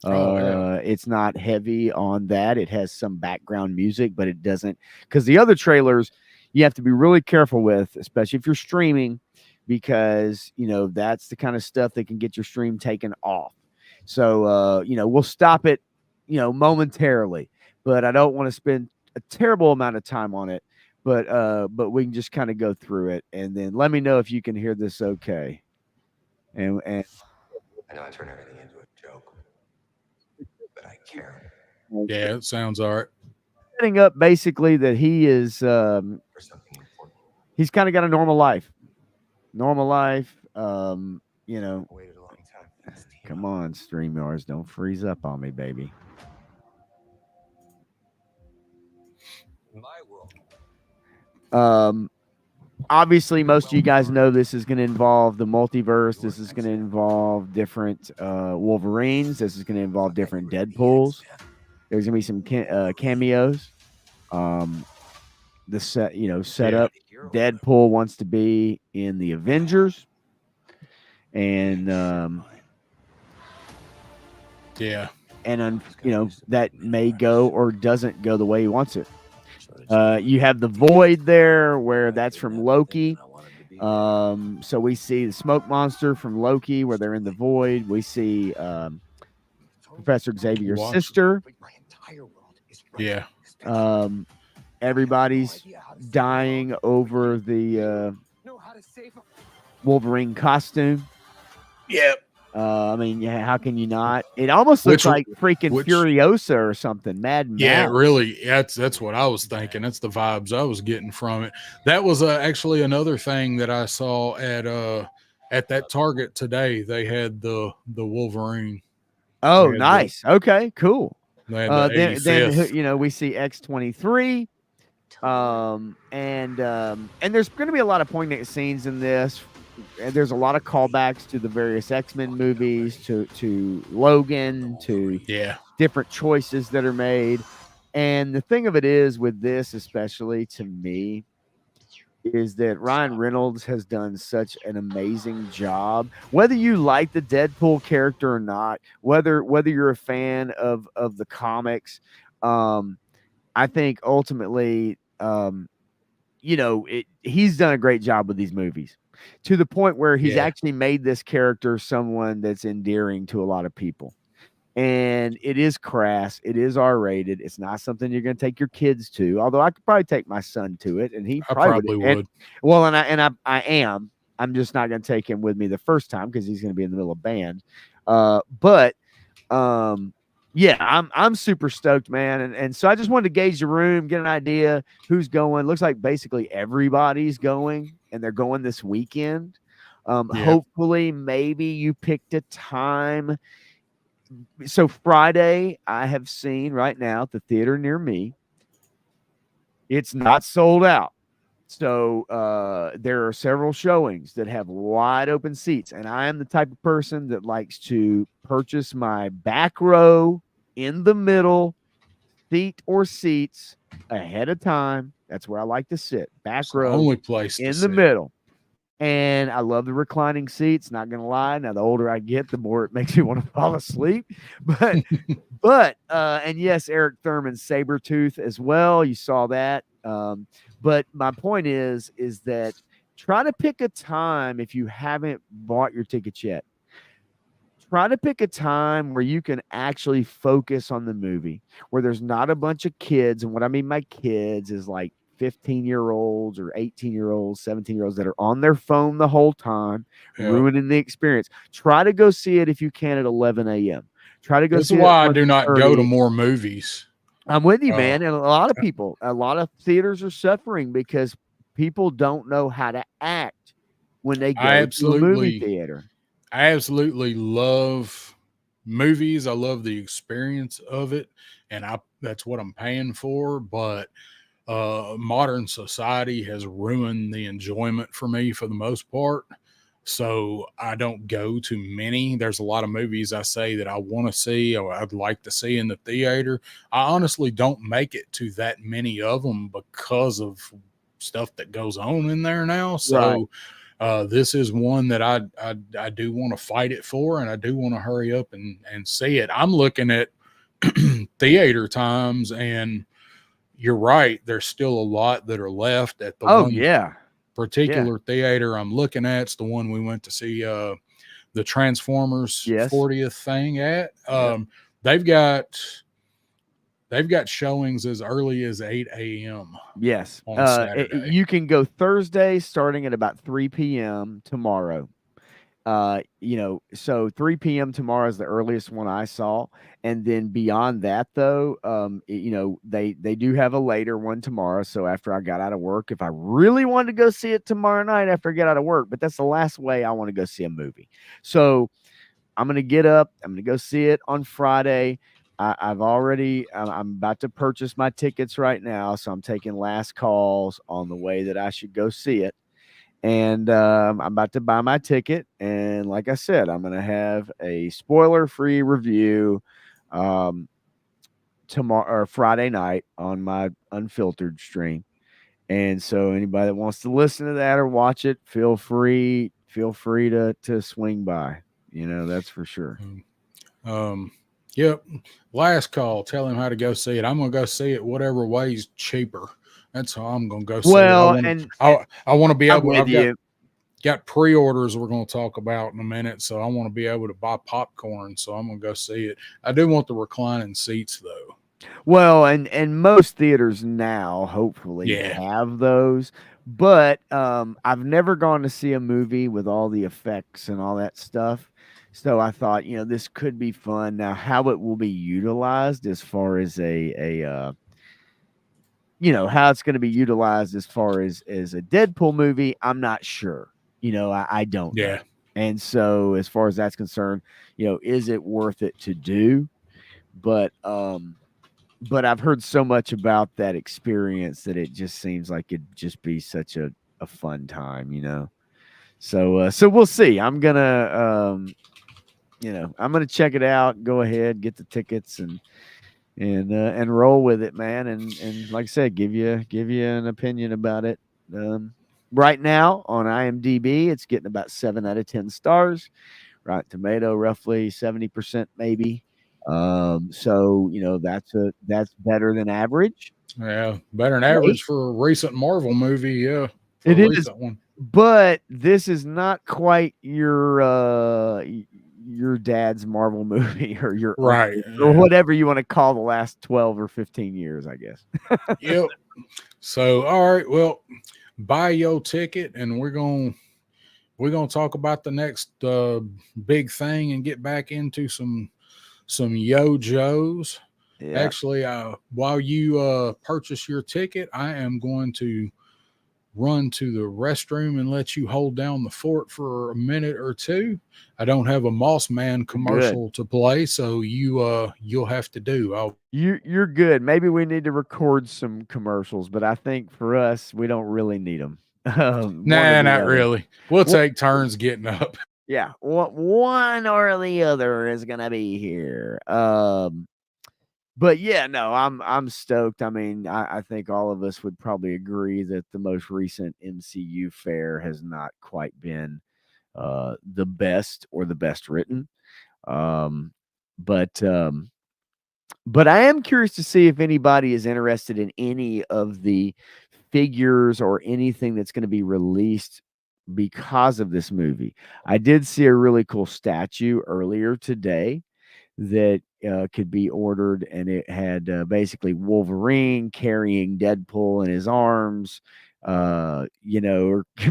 It's not heavy on that. It has some background music, but it doesn't, because the other trailers you have to be really careful with, especially if you're streaming, because that's the kind of stuff that can get your stream taken off. So, we'll stop it, momentarily, but I don't want to spend a terrible amount of time on it, but we can just kind of go through it, and then let me know if you can hear this okay. And I know I turn everything into a joke, but I care. Yeah, it sounds all right. Setting up basically that he is, For something important. He's kind of got a normal life. I waited a long time. Come on, StreamYards, don't freeze up on me, baby. My world. Obviously, most of you guys know this is going to involve the multiverse. This is going to involve different Wolverines. This is going to involve different Deadpools. There's going to be some cameos. The setup. Deadpool wants to be in the Avengers. And that may go or doesn't go the way he wants it. You have the Void there, where that's from Loki. So we see the smoke monster from Loki, where they're in the void. We see Professor Xavier's sister. Yeah. Everybody's dying over the Wolverine costume. Yep. I mean, yeah, how can you not? It almost looks like freaking Furiosa or something. Mad Max. Yeah, really. That's what I was thinking. That's the vibes I was getting from it. That was actually another thing that I saw at that Target today. They had the Wolverine. Oh, nice. Okay, cool. They had the then you know, we see X-23. And there's going to be a lot of poignant scenes in this. And there's a lot of callbacks to the various X-Men movies, to Logan, to different choices that are made. And the thing of it is, with this, especially to me, is that Ryan Reynolds has done such an amazing job. Whether you like the Deadpool character or not, whether you're a fan of the comics, I think ultimately, you know, he's done a great job with these movies, to the point where he's actually made this character someone that's endearing to a lot of people. And it is crass. It is R-rated. It's not something you're going to take your kids to, although I could probably take my son to it, and he probably would. Well, and I am. I'm just not going to take him with me the first time because he's going to be in the middle of band. Yeah, I'm super stoked, man. And so I just wanted to gauge the room, get an idea who's going. Looks like basically everybody's going, and they're going this weekend. Hopefully, maybe you picked a time. So Friday, I have seen right now at the theater near me, it's not sold out. So there are several showings that have wide open seats, and I am the type of person that likes to purchase my back row in the middle seat or seats ahead of time. That's where I like to sit. Back row, only place in the middle. And I love the reclining seats, not gonna lie. Now, the older I get, the more it makes me want to fall asleep. But and yes, Eric Thurman's Sabretooth as well. You saw that. But my point is that try to pick a time, if you haven't bought your tickets yet. Try to pick a time where you can actually focus on the movie, where there's not a bunch of kids. And what I mean by kids is like 15-year-olds or 18-year-olds, 17-year-olds that are on their phone the whole time, ruining the experience. Try to go see it if you can at 11 a.m. Try to go see it. That's why I do not go to more movies. I'm with you, man. And a lot of theaters are suffering because people don't know how to act when they go to a movie theater. I absolutely love movies. I love the experience of it, and that's what I'm paying for. But modern society has ruined the enjoyment for me for the most part. So I don't go to many. There's a lot of movies I say that I want to see or I'd like to see in the theater. I honestly don't make it to that many of them because of stuff that goes on in there now. So this is one that I do want to fight it for, and I do want to hurry up and see it. I'm looking at theater times, and you're right. There's still a lot that are left at the particular theater I'm looking at. It's the one we went to see the Transformers 40th thing at. They've got showings as early as 8 a.m. Yes. On Saturday. You can go Thursday starting at about 3 p.m. tomorrow. So 3 p.m. tomorrow is the earliest one I saw. And then beyond that, though, they do have a later one tomorrow. So after I got out of work, if I really wanted to go see it tomorrow night after I get out of work, but that's the last way I want to go see a movie. So I'm going to get up. I'm going to go see it on Friday. I'm about to purchase my tickets right now. So I'm taking last calls on the way that I should go see it. And I'm about to buy my ticket. And like I said, I'm going to have a spoiler-free review tomorrow or Friday night on my Unfiltered stream. And so anybody that wants to listen to that or watch it, feel free to swing by. That's for sure. Yep. Last call. Tell him how to go see it. I'm going to go see it whatever way's cheaper. That's how I'm going to go see it. I want to be able to. got pre-orders we're going to talk about in a minute, so I want to be able to buy popcorn, so I'm going to go see it. I do want the reclining seats though. Well, and most theaters now hopefully Yeah. have those, but I've never gone to see a movie with all the effects and all that stuff. So I thought, this could be fun. Now, how it will be utilized as far as how it's going to be utilized as far as a Deadpool movie, I'm not sure. I don't know. Yeah. And so as far as that's concerned, is it worth it to do? But I've heard so much about that experience that it just seems like it'd just be such a fun time. So we'll see. I'm gonna check it out, go ahead, get the tickets and roll with it, man. And like I said, give you an opinion about it. Right now on IMDb, it's getting about 7 out of 10 stars. Rotten Tomato, roughly 70% maybe. So that's better than average. Yeah, better than average for a recent Marvel movie. Yeah, it is. One. But this is not quite your dad's Marvel movie or your right or whatever you want to call the last 12 or 15 years, I guess. Yep. So, all right, well, buy your ticket, and we're gonna talk about the next big thing and get back into some Yo-Joes. Yeah. Actually, while you purchase your ticket, I am going to run to the restroom and let you hold down the fort for a minute or two. I don't have a Moss Man commercial to play, so you'll have to do. You're good. Maybe we need to record some commercials, but I think for us, we don't really need them. Nah, not really. We'll take turns getting up. Yeah, one or the other is gonna be here. But yeah, no, I'm stoked. I mean, I think all of us would probably agree that the most recent MCU fair has not quite been the best or the best written. But I am curious to see if anybody is interested in any of the figures or anything that's going to be released because of this movie. I did see a really cool statue earlier today that could be ordered, and it had basically Wolverine carrying Deadpool in his arms, or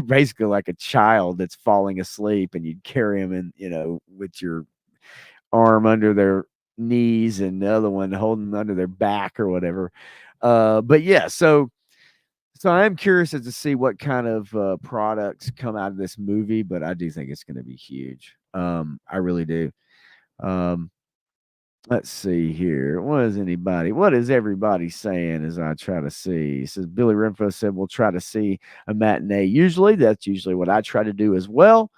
basically like a child that's falling asleep, and you'd carry him in, with your arm under their knees and the other one holding under their back or whatever. But yeah, so I'm curious to see what kind of products come out of this movie, but I do think it's going to be huge. I really do. Let's see here. What is everybody saying as I try to see? It says Billy Renfro said we'll try to see a matinee. Usually, that's usually what I try to do as well.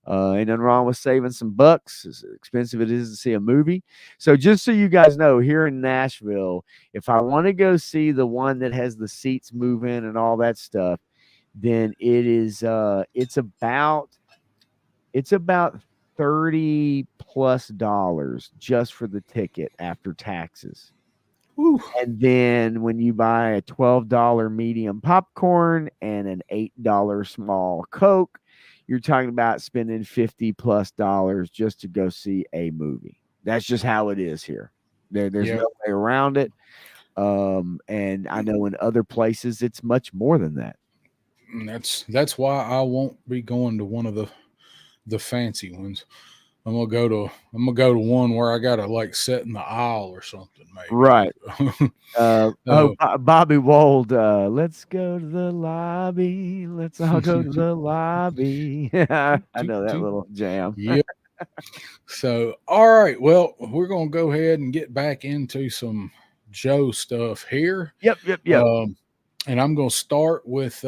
Ain't nothing wrong with saving some bucks, as expensive it is to see a movie. So just so you guys know, here in Nashville, if I want to go see the one that has the seats moving and all that stuff, then it is it's about $30+ just for the ticket after taxes. Ooh. And then when you buy a $12 medium popcorn and an $8 small Coke, you're talking about spending $50+ just to go see a movie. That's just how it is here. There's no way around it. And I know in other places it's much more than that. And that's why I won't be going to one of the fancy ones. I'm gonna go to one where I gotta like sit in the aisle or something, maybe. Right. Bobby Wold, let's go to the lobby. Let's all go to the lobby. I know that little jam. Yeah. So, all right. Well, we're gonna go ahead and get back into some Joe stuff here. Yep. And I'm gonna start with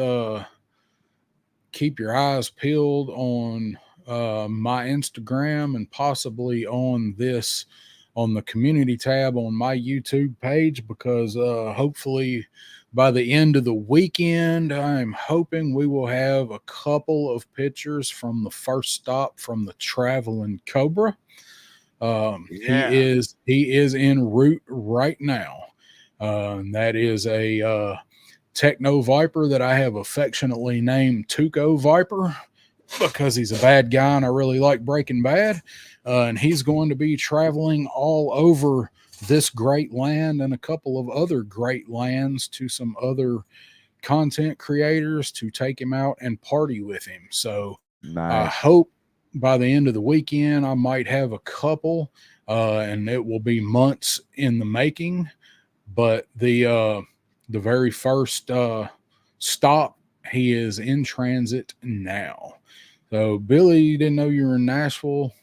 keep your eyes peeled on my Instagram and possibly on the community tab on my YouTube page, because hopefully by the end of the weekend, I'm hoping we will have a couple of pictures from the first stop from the Traveling Cobra. He is en route right now. That is a Techno Viper that I have affectionately named Tuco Viper. because he's a bad guy and I really like Breaking Bad. And he's going to be traveling all over this great land and a couple of other great lands to some other content creators to take him out and party with him. So I Nice. hope by the end of the weekend I might have a couple, and it will be months in the making. But the very first stop, he is in transit now. So Billy, you didn't know you were in Nashville.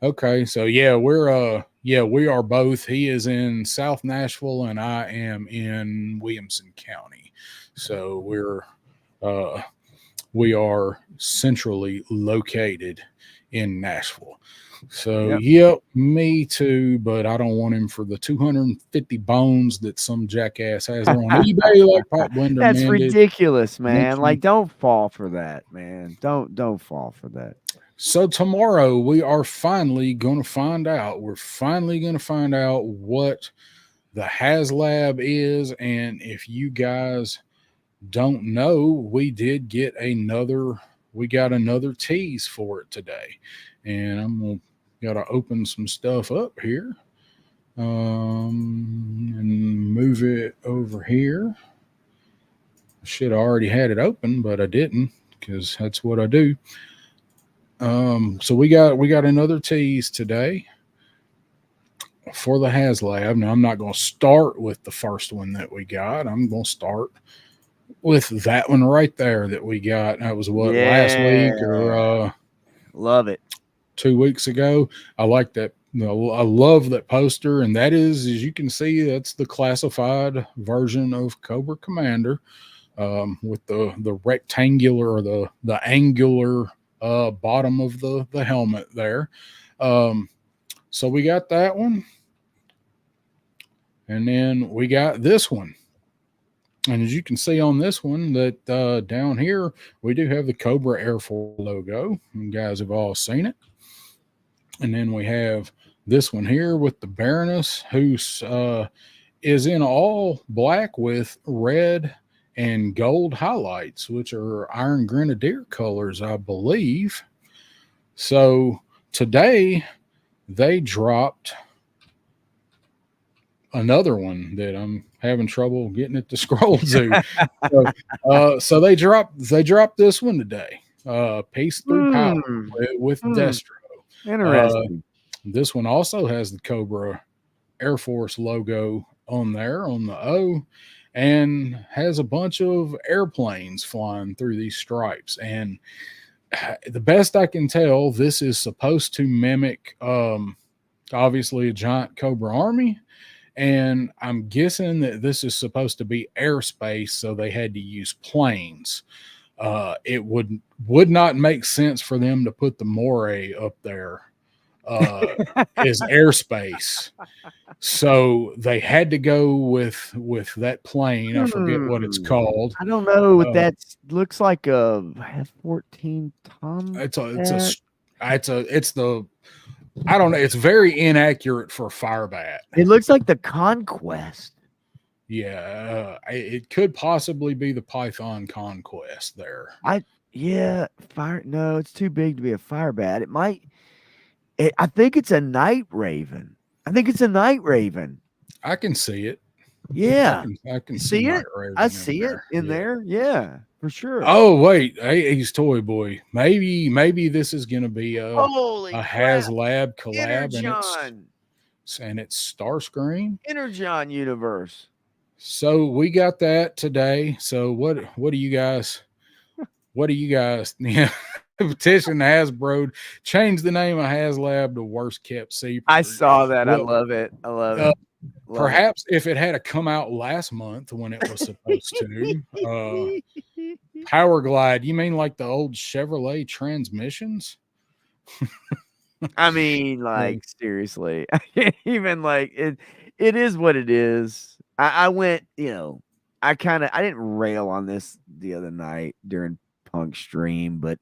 Okay, so yeah, we are both. He is in South Nashville and I am in Williamson County. So we are centrally located in Nashville. So yep, me too, but I don't want him for the 250 bones that some jackass has on eBay, like Pop Blender. That's Man did. ridiculous, man. Like, don't fall for that, man. Don't fall for that. So tomorrow we are finally going to find out. We're finally going to find out what the HasLab is, and if you guys don't know, we got another tease for it today, and I'm gotta open some stuff up here, and move it over here. I should have already had it open, but I didn't, because that's what I do. So we got another tease today for the HasLab. Now I'm not going to start with the first one that we got. I'm going to start with that one right there that we got. That was last week or love it. 2 weeks ago. I like that. I love that poster, and that is, as you can see, that's the classified version of Cobra Commander, with the rectangular or the angular bottom of the helmet there. So we got that one, and then we got this one. And as you can see on this one, that down here, we do have the Cobra Air Force logo. You guys have all seen it. And then we have this one here with the Baroness, who is in all black with red and gold highlights, which are Iron Grenadier colors, I believe. So today they dropped another one that I'm having trouble getting it to scroll to. So they dropped this one today. Peace Through Power with Destro. Interesting. This one also has the Cobra Air Force logo on there on the O, and has a bunch of airplanes flying through these stripes. And the best I can tell, this is supposed to mimic obviously a giant Cobra army. And I'm guessing that this is supposed to be airspace, so they had to use planes. It would not make sense for them to put the Moray up there as airspace. So they had to go with that plane. I forget what it's called. I don't know what that looks like. A F-14 Tom. I don't know. It's very inaccurate for Firebat. It looks like the Conquest. Yeah, it could possibly be the Python Conquest there. No, it's too big to be a Firebat. It might. I think it's a Night Raven. I can see it. Yeah, I can see it. I see it in there. Yeah, for sure. Oh wait, he's Toy Boy. Maybe this is gonna be a HasLab collab, and it's Starscream Energon universe. So we got that today. So what do you guys? Yeah. Petition Hasbro, change the name of HasLab to Worst Kept Secret. I saw that. I love it. Perhaps if it had come out last month when it was supposed to. Power Glide, you mean like the old Chevrolet transmissions? I mean, like, seriously. Even like it is what it is. I went, I didn't rail on this the other night during Punk stream, but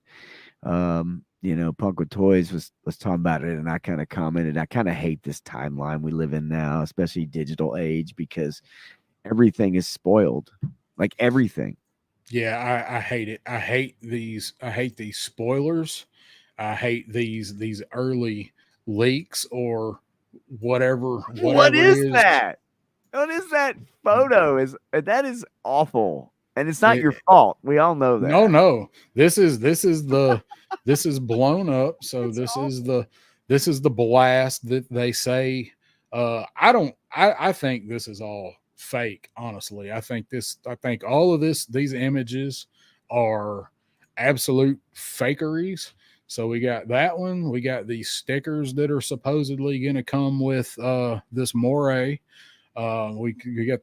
Punk with Toys was talking about it, and I kind of commented, I kind of hate this timeline we live in now, especially digital age, because everything is spoiled. Like everything. Yeah, I hate it. I hate these. I hate these spoilers. I hate these early leaks or whatever What it is is. that? What is that photo? That is awful, and it's not It, your fault. We all know no, that. no. This is blown up. So It's this is the blast that they say. I don't. I think this is all fake. Honestly, I think all of these images are absolute fakeries. So we got that one. We got these stickers that are supposedly going to come with this moray. We got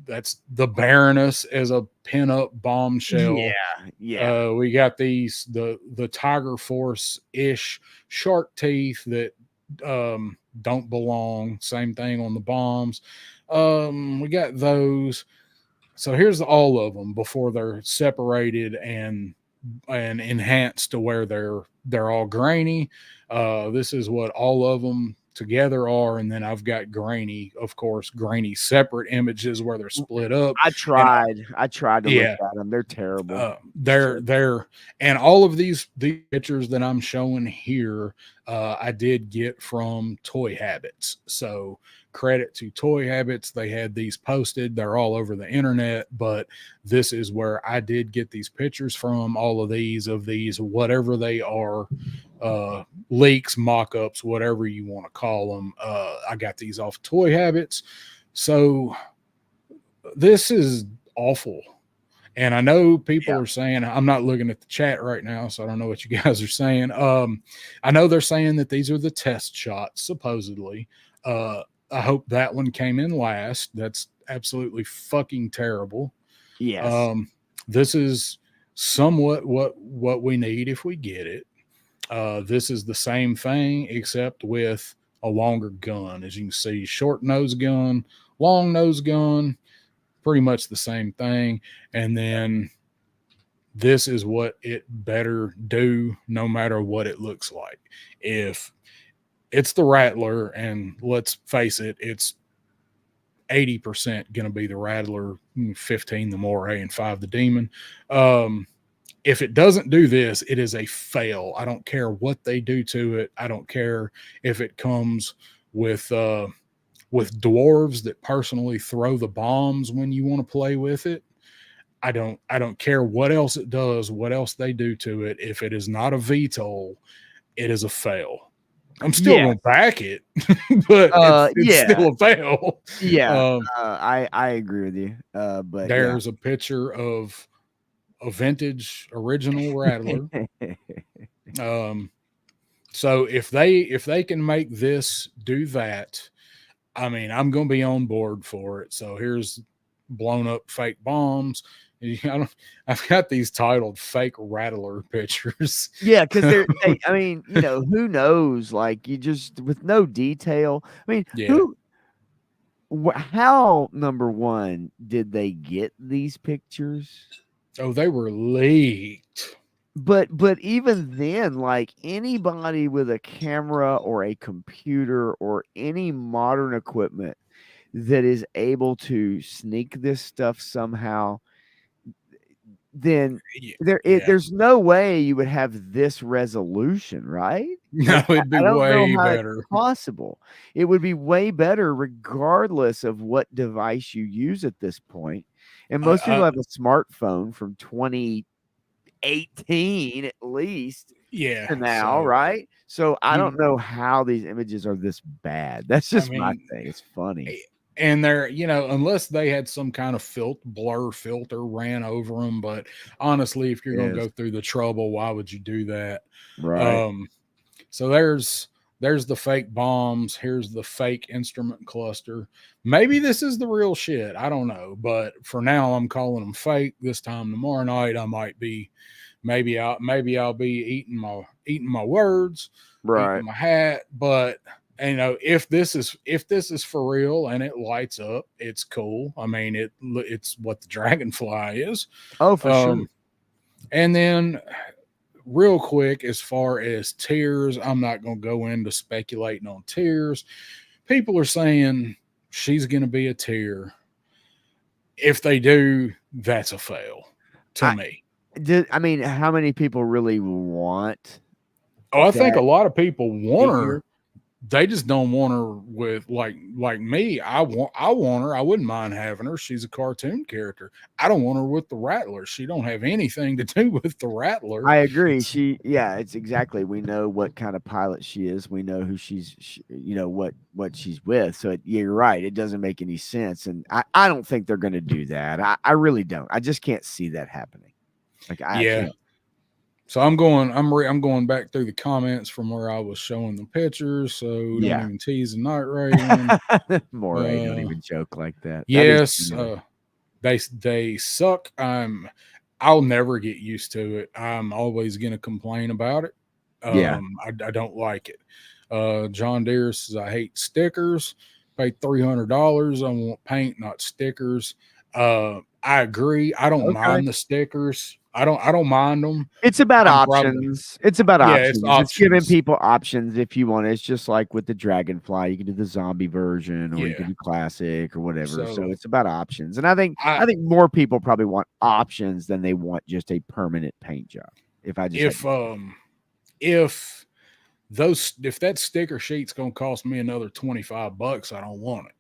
that's the Baroness as a pin-up bombshell. yeah. We got the Tiger Force ish shark teeth that don't belong. Same thing on the bombs. We got those. So here's all of them before they're separated and enhanced to where they're all grainy. This is what all of them together are, and then I've got grainy, of course, grainy separate images where they're split up. I tried to look Yeah, at them. They're terrible. they're and all of these pictures that I'm showing here, I did get from Toy Habits. So credit to Toy Habits, they had these posted. They're all over the internet, but this is where I did get these pictures from. All of these whatever they are, leaks, mock-ups, whatever you want to call them. I got these off Toy Habits. So this is awful. And I know people are saying, I'm not looking at the chat right now, so I don't know what you guys are saying. I know they're saying that these are the test shots, supposedly. I hope that one came in last. That's absolutely fucking terrible. Yes. This is somewhat what we need if we get it. This is the same thing, except with a longer gun. As you can see, short nose gun, long nose gun, pretty much the same thing. And then this is what it better do, no matter what it looks like. If it's the Rattler, and let's face it, it's 80% going to be the Rattler, 15 the Moray, and 5 the Demon. If it doesn't do this, it is a fail. I don't care what they do to it. I don't care if it comes with dwarves that personally throw the bombs when you want to play with it. I don't care what else it does, what else they do to it. If it is not a VTOL, it is a fail. I'm still going to back it, but it's still a fail. Yeah, I agree with you. But there's a picture of a vintage original Rattler. So if they can make this do that, I mean, I'm going to be on board for it. So here's blown up fake bombs. I've got these titled fake Rattler pictures. Yeah, because I mean, who knows? Like, you just, with no detail. I mean, how, number one, did they get these pictures? Oh, they were leaked. But even then, like, anybody with a camera or a computer or any modern equipment that is able to sneak this stuff somehow, then there's no way you would have this resolution, right? No, it'd be way better. It's possible. It would be way better regardless of what device you use at this point. And most people have a smartphone from 2018 at least. Yeah. Now, right? So I don't know how these images are this bad. That's just my thing. It's funny. And they're, unless they had some kind of blur filter ran over them. But honestly, if you're going to go through the trouble, why would you do that? Right. So there's the fake bombs. Here's the fake instrument cluster. Maybe this is the real shit. I don't know. But for now, I'm calling them fake. This time tomorrow night, I might be, maybe I'll be eating my words, right? Eating my hat. But if this is for real and it lights up, it's cool. I mean, it's what the Dragonfly is. Oh, for sure. And then real quick, as far as tiers, I'm not going to go into speculating on tiers. People are saying she's going to be a tier. If they do, that's a fail. to me. I mean, how many people really want? Oh, I think a that lot of people want figure? her. They just don't want her with like me. I want her. I wouldn't mind having her. She's a cartoon character. I don't want her with the Rattler. She don't have anything to do with the Rattler. I agree. It's exactly. We know what kind of pilot she is. We know who you know what she's with. So you're right. It doesn't make any sense, and I don't think they're going to do that. I really don't. I just can't see that happening. Like I can't. So I'm going back through the comments from where I was showing the pictures. So don't even tease the Night Raven. Moray, don't even joke like that. Yes, they suck. I'll never get used to it. I'm always going to complain about it. I don't like it. John Deere says I hate stickers. Paid $300. I want paint, not stickers. I agree. I don't mind the stickers. I don't mind them. It's about options. It's about options. It's giving people options if you want. It's just like with the Dragonfly, you can do the zombie version, or you can do classic or whatever. So it's about options. And I think more people probably want options than they want just a permanent paint job. If that sticker sheet's gonna cost me another $25, I don't want it.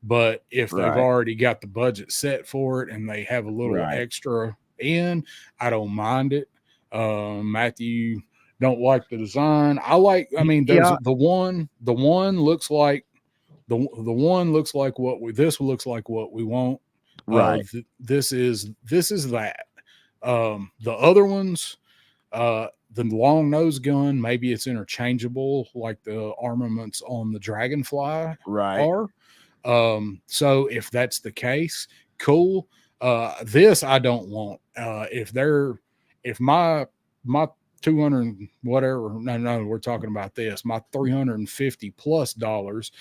But if they've already got the budget set for it and they have a little extra in, I don't mind it. Matthew don't like the design. There's the one looks like the one looks like this looks like what we want. This is that. The other ones, the long nose gun, maybe it's interchangeable like the armaments on the Dragonfly are. So if that's the case, cool. This I don't want. If my 200 whatever, no, we're talking about this. My $350+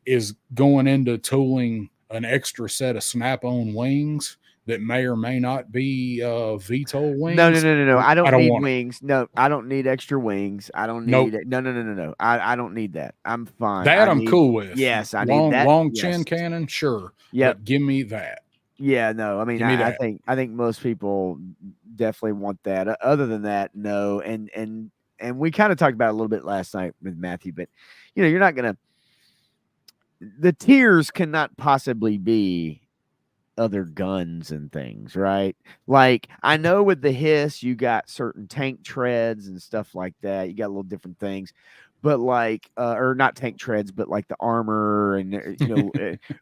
is going into tooling an extra set of snap-on wings that may or may not be VTOL wings. No. I don't need wings. No, I don't need extra wings. I don't need it. No. I don't need that. I'm fine. I'm cool with. Yes, I need that. Long chin cannon, sure. Yeah, give me that. Yeah, no. I mean, I think most people definitely want that. Other than that, no. And we kind of talked about it a little bit last night with Matthew, but you're not gonna. The tiers cannot possibly be other guns and things, right? Like I know with the Hiss, you got certain tank treads and stuff like that. You got a little different things, but like, or not tank treads, but like the armor and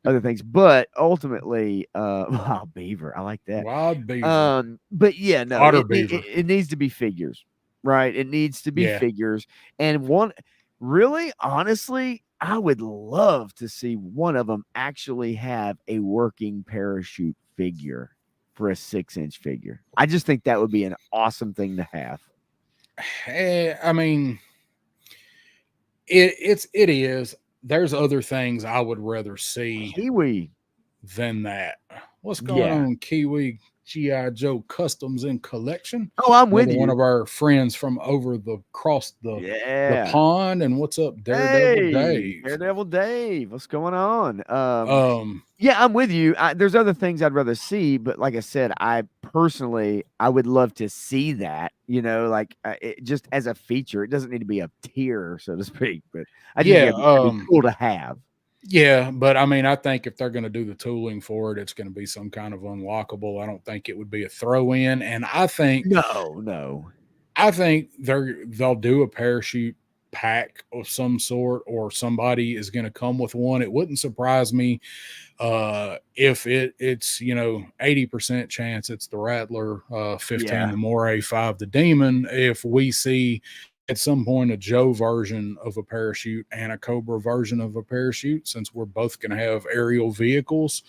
other things. But ultimately, Wild Beaver, I like that. Wild Beaver. But yeah, no, it needs to be figures, right? It needs to be figures, and honestly, I would love to see one of them actually have a working parachute figure for a 6-inch figure. I just think that would be an awesome thing to have. Hey, I mean, it is. There's other things I would rather see Kiwi than that. What's going on, Kiwi? G.I. Joe Customs and Collection. Oh, I'm with you. One of our friends from across the pond. And what's up, Daredevil Dave? Daredevil Dave, what's going on? Yeah, I'm with you. There's other things I'd rather see, but like I said, I would love to see that. Like just as a feature. It doesn't need to be a tier, so to speak. But I just think it'd be cool to have. Yeah, but I mean, I think if they're going to do the tooling for it, it's going to be some kind of unlockable. I don't think it would be a throw-in. And I think no. I think they'll do a parachute pack of some sort, or somebody is going to come with one. It wouldn't surprise me if it's 80% chance it's the Rattler, 15 the Moray, 5 the Demon. If we see at some point a Joe version of a parachute and a Cobra version of a parachute, since we're both going to have aerial vehicles,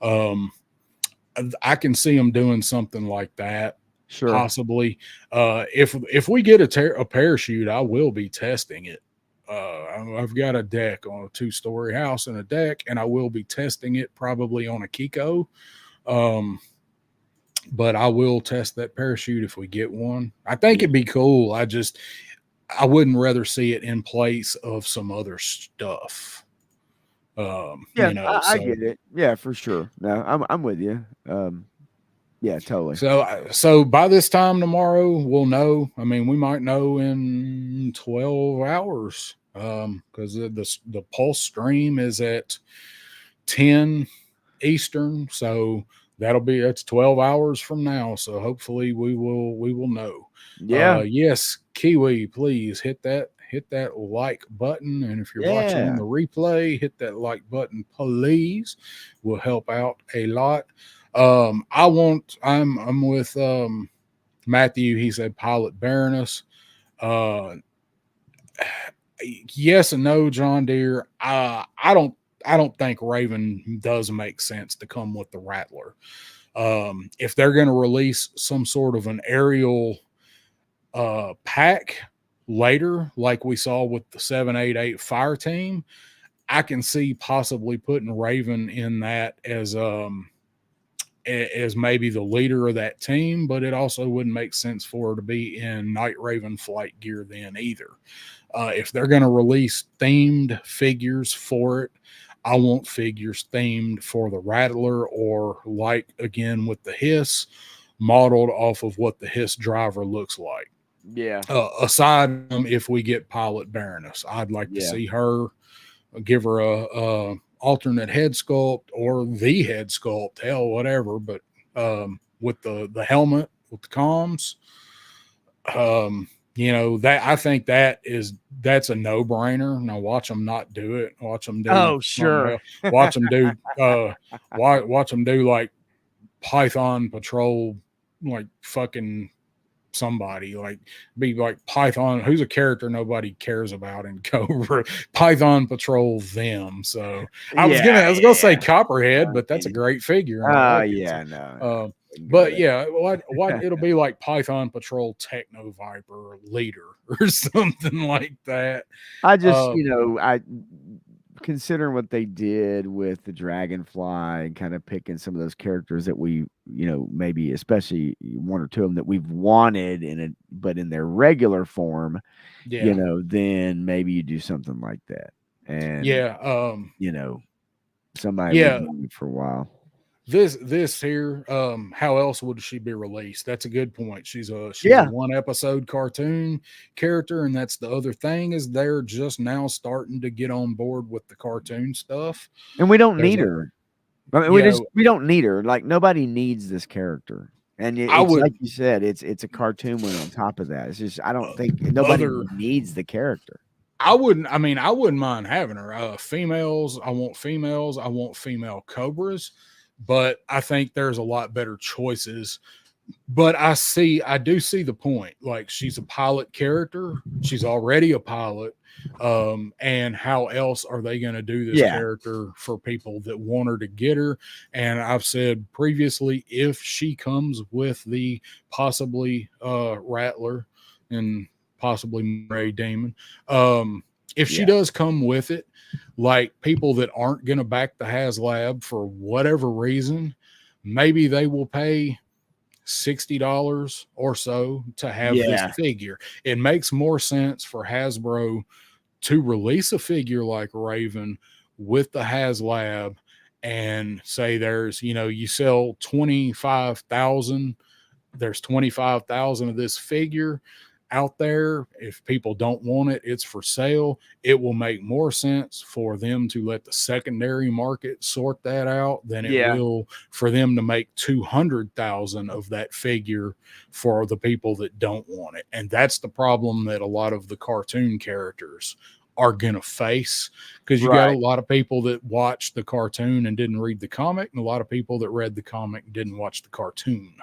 I can see them doing something like that. Sure. Possibly. If we get a parachute, I will be testing it. I've got a deck on a 2-story house and a deck, and I will be testing it probably on a Kiko. But I will test that parachute if we get one. I think it'd be cool. I wouldn't rather see it in place of some other stuff. I get it. Yeah, for sure. No, I'm with you. Yeah, totally. So by this time tomorrow, we'll know. I mean, we might know in 12 hours because the pulse stream is at 10 Eastern. So that's 12 hours from now. So hopefully we will know. Yeah. Yes, Kiwi, please hit that like button. And if you're watching the replay, hit that like button, please. Will help out a lot. I'm with Matthew. He said Pilot Baroness. Yes and no, John Deere. I don't think Raven does make sense to come with the Rattler. If they're going to release some sort of an aerial pack later, like we saw with the 788 fire team, I can see possibly putting Raven in that as maybe the leader of that team, but it also wouldn't make sense for her to be in Night Raven flight gear then either. If they're going to release themed figures for it, I want figures themed for the Rattler, or like again with the Hiss, modeled off of what the Hiss driver looks like. Yeah. Aside from if we get Pilot Baroness, I'd like to see her, give her a alternate head sculpt or the head sculpt, hell, whatever. But with the helmet, with the comms, that I think that's a no brainer. Now watch them not do it. Watch them do. Oh, sure. Watch them do. Watch them do like Python Patrol, like fucking somebody, like be like Python, who's a character nobody cares about in Cobra. Python Patrol them. So I was gonna say Copperhead, but that's a great figure. But yeah, what it'll be like Python Patrol Techno Viper Leader or something like that. I just I considering what they did with the Dragonfly and kind of picking some of those characters that we, maybe especially one or two of them that we've wanted but in their regular form, then maybe you do something like that. And somebody for a while. This here, how else would she be released? That's a good point. She's a one episode cartoon character, and that's the other thing, is they're just now starting to get on board with the cartoon stuff. And we don't need her. I mean, we don't need her. Like, nobody needs this character. And like you said, it's a cartoon one on top of that. It's just, I don't think nobody needs the character. I wouldn't mind having her. Females, I want female Cobras. But I think there's a lot better choices. But I do see the point. Like, she's a pilot character. She's already a pilot. And how else are they going to do this character for people that want her to get her? And I've said previously, if she comes with the possibly Rattler and possibly Ray Demon, if she does come with it, like, people that aren't going to back the HasLab for whatever reason, maybe they will pay $60 or so to have this figure. It makes more sense for Hasbro to release a figure like Raven with the HasLab and say there's, you sell 25,000, there's 25,000 of this figure out there. If people don't want it, it's for sale. It will make more sense for them to let the secondary market sort that out than it will for them to make 200,000 of that figure for the people that don't want it. And that's the problem that a lot of the cartoon characters are going to face, because you got a lot of people that watched the cartoon and didn't read the comic, and a lot of people that read the comic and didn't watch the cartoon.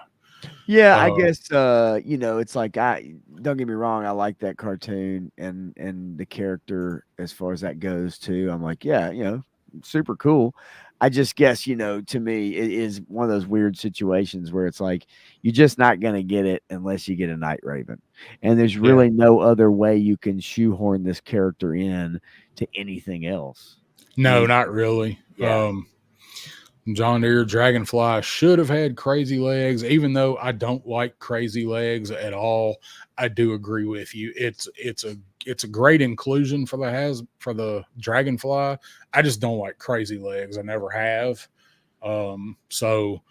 Yeah, I guess it's like, don't get me wrong, I like that cartoon and the character as far as that goes too. I'm like, super cool. I just guess, to me, it is one of those weird situations where it's like, you're just not going to get it unless you get a Night Raven. And there's really no other way you can shoehorn this character in to anything else. No, not really. Yeah. John Deere Dragonfly should have had crazy legs, even though I don't like crazy legs at all. I do agree with you. It's a great inclusion for the Dragonfly. I just don't like crazy legs. I never have. So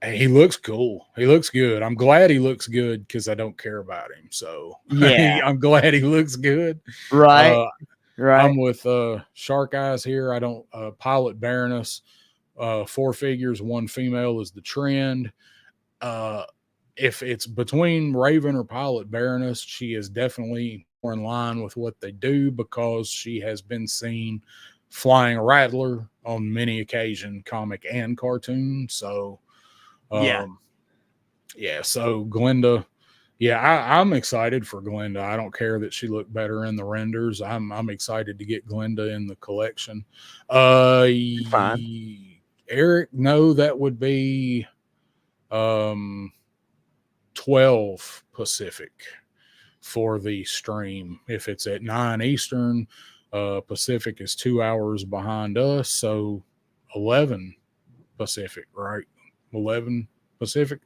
He looks cool. He looks good. I'm glad he looks good because I don't care about him. So Yeah. I'm glad he looks good. Right. Right. I'm with Shark Eyes here. I don't Pilot Baroness. 4 figures, 1 female is the trend. If it's between Raven or Pilot Baroness, she is definitely more in line with what they do because she has been seen flying a Rattler on many occasions, comic and cartoon. So Yeah. Yeah. So Glinda, yeah, I'm excited for Glinda. I don't care that she looked better in the renders. I'm excited to get Glinda in the collection. Fine. Eric, no, that would be 12 Pacific for the stream. If it's at 9 Eastern, Pacific is 2 hours behind us, so 11 Pacific, right? 11 Pacific.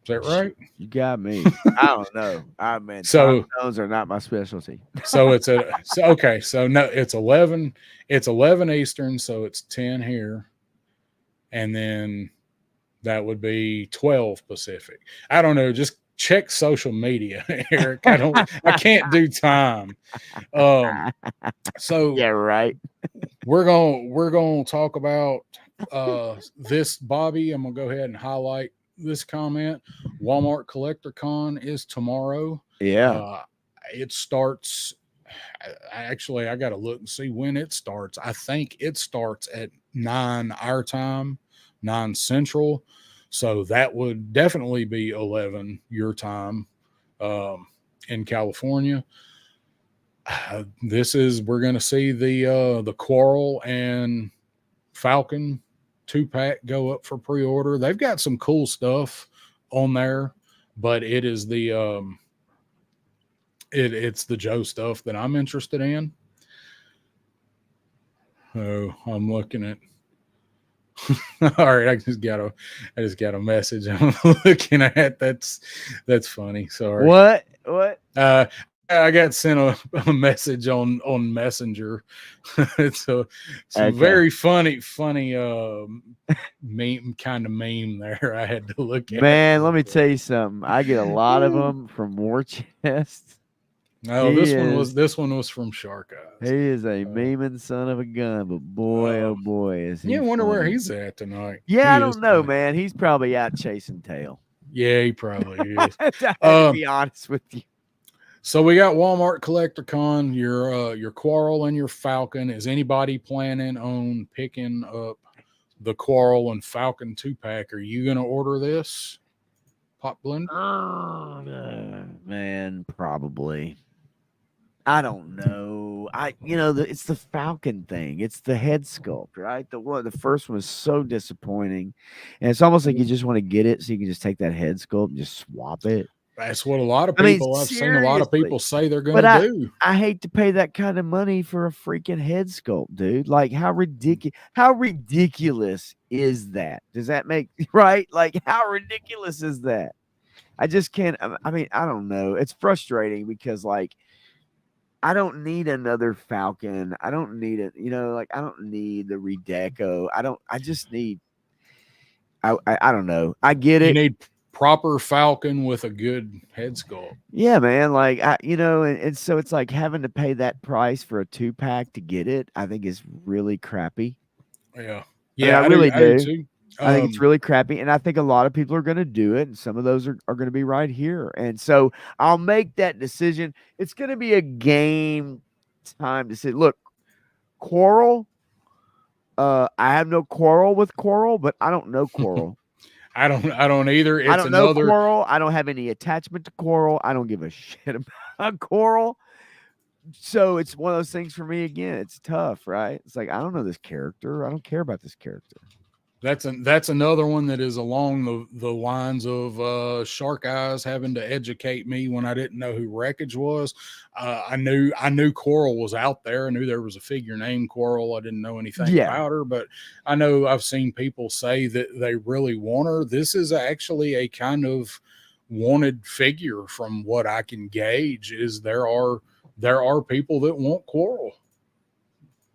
Is that right? You got me. I don't know. I mean, So time zones are not my specialty. so it's okay. So no, it's 11. It's 11 Eastern, so it's 10 here, and then that would be 12 Pacific. I don't know. Just check social media, Eric. I can't do time. So Yeah, right. we're gonna talk about this, Bobby. I'm gonna go ahead and highlight this comment. Walmart Collector Con is tomorrow. Yeah. It starts. Actually, I got to look and see when it starts. I think it starts at 9 our time, 9 Central. So that would definitely be 11 your time in California. We're going to see the Quarrel and Falcon 2-pack go up for pre-order. They've got some cool stuff on there, but it is it's the Joe stuff that I'm interested in. Oh, I'm looking at. All right, I just got a message I'm looking at. That's funny. Sorry. What? I got sent a message on Messenger. It's some very funny meme kind of meme there. I had to look at. Man, let me tell you something. I get a lot of them from War Chest. No, this one was from Shark Eyes. He is a memeing son of a gun, but boy, oh boy, is he! Yeah, I wonder funny. where he's at tonight. Yeah, I don't know, man. He's probably out chasing tail. Yeah, he probably is. I have to be honest with you. So we got Walmart Collector Con, your Quarrel and your Falcon. Is anybody planning on picking up the Quarrel and Falcon 2-pack? Are you going to order this, Pop Blender? Oh, man, probably. I don't know. It's the Falcon thing. It's the head sculpt, right? The first one was so disappointing, and it's almost like you just want to get it so you can just take that head sculpt and just swap it. That's what a lot of people. I've seen a lot of people say they're going to do. I hate to pay that kind of money for a freaking head sculpt, dude. Like how ridiculous is that? Does that make right? Like how ridiculous is that? I just can't. I mean, I don't know. It's frustrating because like I don't need another Falcon. I don't need it. I don't need the Redeco. I just need. I don't know. I get it. You need proper Falcon with a good head sculpt. Yeah, man. Like and so it's like having to pay that price for a 2-pack to get it. I think is really crappy. Yeah, I really do. I do too. I think it's really crappy, and I think a lot of people are going to do it, and some of those are going to be right here. And so I'll make that decision. It's going to be a game time to say, look, Quarrel. I have no quarrel with Quarrel, but I don't know Quarrel. I don't either. I don't know Quarrel. I don't have any attachment to Quarrel. I don't give a shit about Quarrel. So it's one of those things for me again. It's tough, right? It's like I don't know this character. I don't care about this character. That's another one that is along the lines of Shark Eyes having to educate me when I didn't know who Wreckage was. I knew Coral was out there. I knew there was a figure named Coral. I didn't know anything about her, but I know I've seen people say that they really want her. This is actually a kind of wanted figure from what I can gauge. Is there are people that want Coral.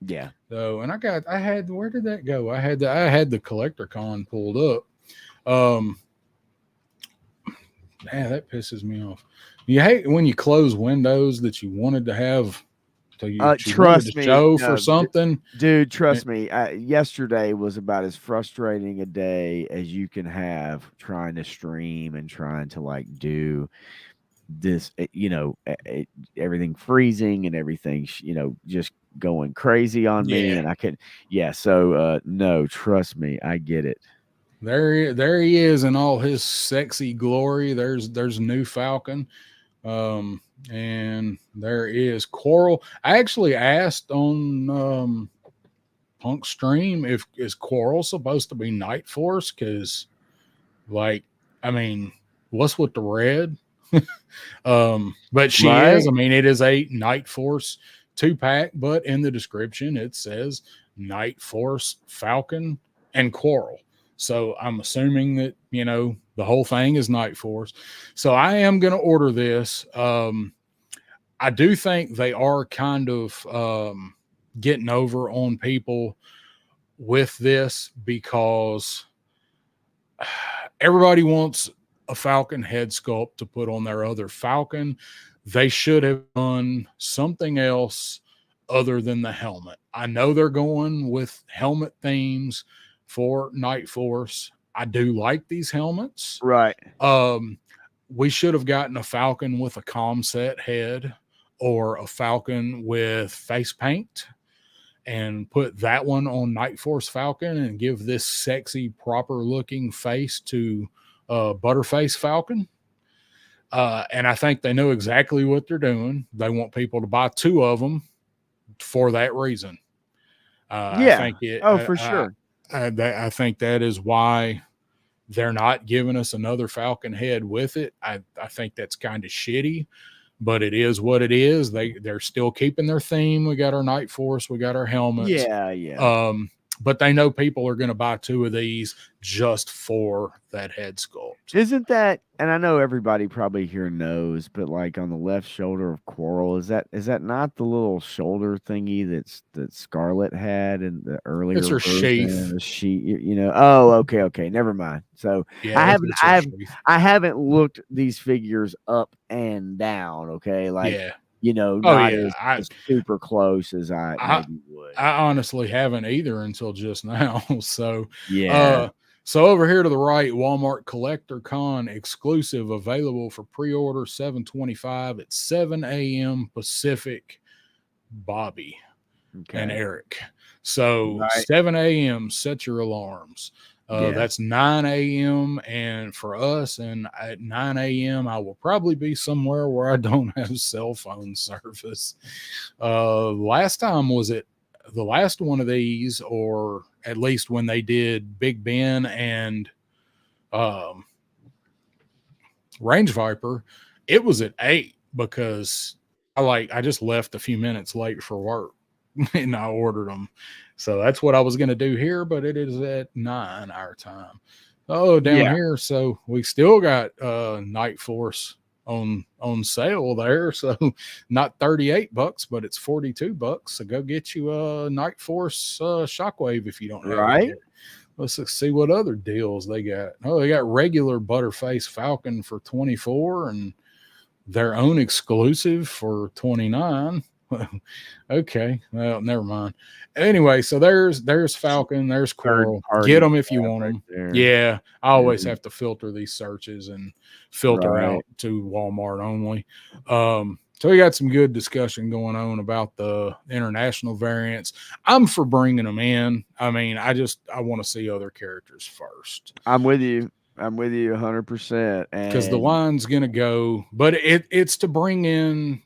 Yeah. So, and where did that go? I had the Collector Con pulled up. Man, that pisses me off. You hate when you close windows that you wanted to have Trust me, show for something. Dude, trust me. Yesterday was about as frustrating a day as you can have trying to stream and trying to like do this, everything freezing and everything, just going crazy on me. And I could, So, no, trust me, I get it. There he is in all his sexy glory. There's new Falcon. And there is Coral. I actually asked on Punk Stream is Coral supposed to be Night Force? Because, like, I mean, what's with the red? But she is. I mean, it is a Night Force 2-pack, but in the description it says Night Force Falcon and Coral. So I'm assuming that, the whole thing is Night Force. So I am going to order this. I do think they are kind of getting over on people with this because everybody wants a Falcon head sculpt to put on their other Falcon. They should have done something else other than the helmet. I know they're going with helmet themes for Night Force. I do like these helmets. Right. We should have gotten a Falcon with a comset head or a Falcon with face paint and put that one on Night Force Falcon and give this sexy, proper looking face to Butterface Falcon. And I think they know exactly what they're doing. They want people to buy 2 of them for that reason. I think for sure. I think that is why they're not giving us another Falcon head with it. I think that's kind of shitty, but it is what it is. They're still keeping their theme. We got our Night Force. We got our helmets. Yeah. But they know people are going to buy 2 of these just for that head sculpt. Isn't that, and I know everybody probably here knows, but like on the left shoulder of Coral, is that not the little shoulder thingy that Scarlet had in the earlier? It's her sheath. The sheath, Oh, okay, never mind. So yeah, I haven't looked these figures up and down. Okay, like not as super close as I maybe would. I honestly haven't either until just now. So so over here to the right, Walmart Collector Con exclusive, available for pre-order, $7.25 at 7 a.m. Pacific. Bobby and Eric. So 7 a.m. set your alarms. That's 9 a.m. and for us, and at 9 a.m. I will probably be somewhere where I don't have cell phone service. Last time was it the last one of these, or at least when they did Big Ben and Range Viper, it was at 8 because I just left a few minutes late for work and I ordered them. So that's what I was going to do here, but it is at 9 our time. Here. So we still got Night Force on sale there. So not $38, but it's $42. So go get you a Night Force Shockwave if you don't have it. Let's see what other deals they got. Oh, they got regular Butterface Falcon for $24 and their own exclusive for $29. Okay, well, never mind. Anyway, so there's Falcon, there's Coral. Get them if you want them. Right, yeah, I always have to filter these searches and filter out to Walmart only. So we got some good discussion going on about the international variants. I'm for bringing them in. I mean, I want to see other characters first. I'm with you 100%. Because the line's going to go, but it's to bring in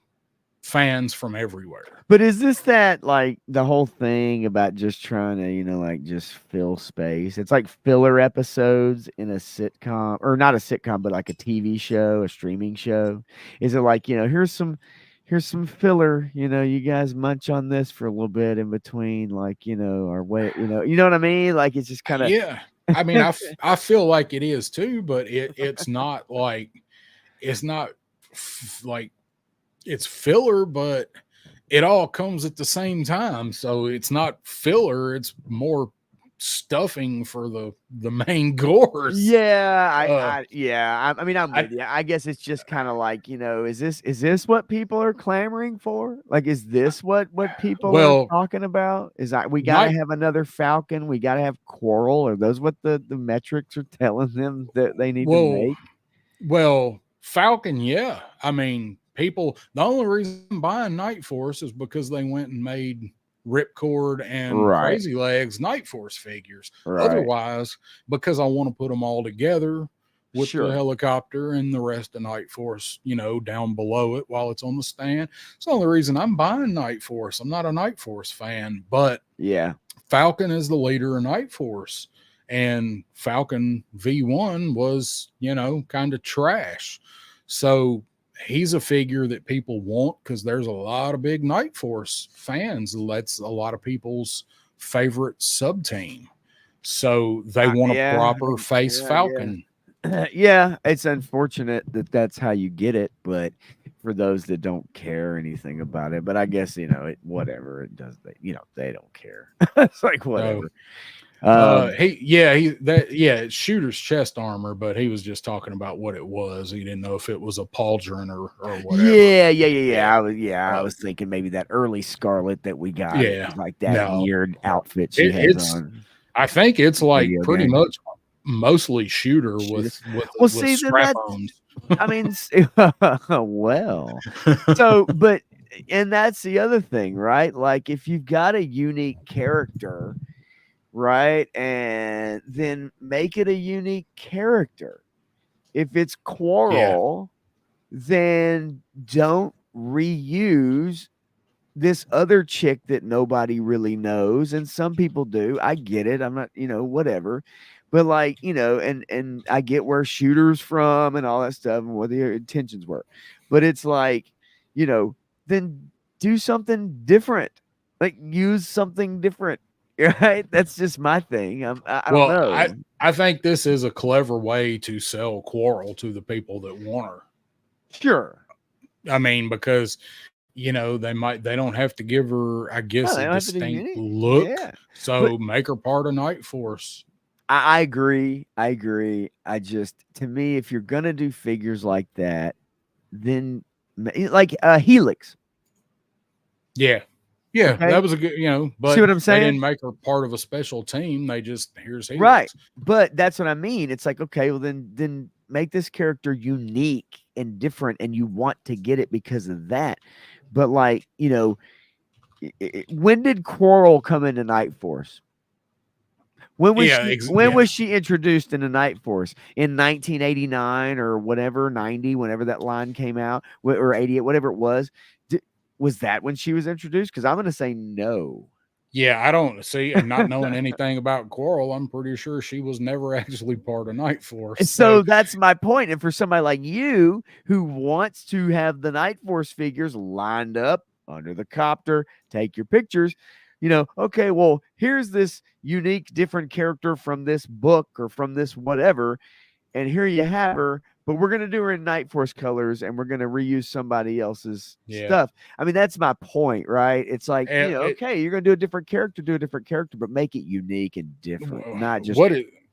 fans from everywhere. But is this that like the whole thing about just trying to, just fill space? It's like filler episodes in a sitcom, or not a sitcom, but like a TV show, a streaming show. Is it like, here's some filler, you guys munch on this for a little bit in between, our way, you know what I mean? Like, it's just kind of, I mean, I feel like it is too, but it's not like, it's not like it's filler, but it all comes at the same time. So it's not filler. It's more stuffing for the main course. Yeah, I mean, I'm I- with you. I guess it's just kind of like, is this what people are clamoring for? Like, is this what people are talking about? Is that we got to have another Falcon? We got to have Coral? Are those what the metrics are telling them that they need to make? Well, Falcon, yeah. I mean, people. The only reason I'm buying Night Force is because they went and made Ripcord and Crazy Legs Night Force figures. Otherwise, because I want to put them all together with the helicopter and the rest of Night Force, down below it while it's on the stand. It's the only reason I'm buying Night Force. I'm not a Night Force fan, but yeah, Falcon is the leader of Night Force. And Falcon V1 was, kind of trash. So he's a figure that people want because there's a lot of big Night Force fans. That's a lot of people's favorite sub team. So they want a proper face Falcon. Yeah, it's unfortunate that that's how you get it, but for those that don't care anything about it, but I guess whatever it does, they don't care. It's like whatever. It's shooter's chest armor, but he was just talking about what it was. He didn't know if it was a pauldron or whatever. I was thinking maybe that early Scarlet that we got, like that weird outfit she has on. I think it's like pretty much mostly shooter with strap-ons. I mean, well, so and that's the other thing, right? Like if you've got a unique character. Right, and then make it a unique character. If it's Quarrel, then don't reuse this other chick that nobody really knows, and some people do. I get it. I'm not, whatever, but like, and I get where Shooter's from and all that stuff and what their intentions were, but it's like, then do something different. Like use something different. Right, that's just my thing. I don't know. I think this is a clever way to sell Quarrel to the people that want her. Sure. I mean, because they don't have to give her, I guess, a distinct look. Yeah. So make her part of Night Force. I agree. I just, to me, if you're gonna do figures like that, then like Helix. Yeah. Yeah, okay. That was a good, but see what I'm saying? They didn't make her part of a special team. They just, here's Helix. Right. But that's what I mean. It's like, okay, well then make this character unique and different, and you want to get it because of that. But like, when did Quarrel come into Night Force? When was she introduced into Night Force? In 1989 or whatever, 90, whenever that line came out, or 88, whatever it was. Was that when she was introduced? Because I'm going to say no. Yeah, I don't see, and not knowing anything about Quarrel, I'm pretty sure she was never actually part of Night Force. So that's my point. And for somebody like you who wants to have the Night Force figures lined up under the copter, take your pictures, okay, well, here's this unique, different character from this book or from this whatever, and here you have her. But we're going to do her in Night Force colors, and we're going to reuse somebody else's stuff. I mean, that's my point, right? It's like, okay, you're going to do a different character, but make it unique and different, not just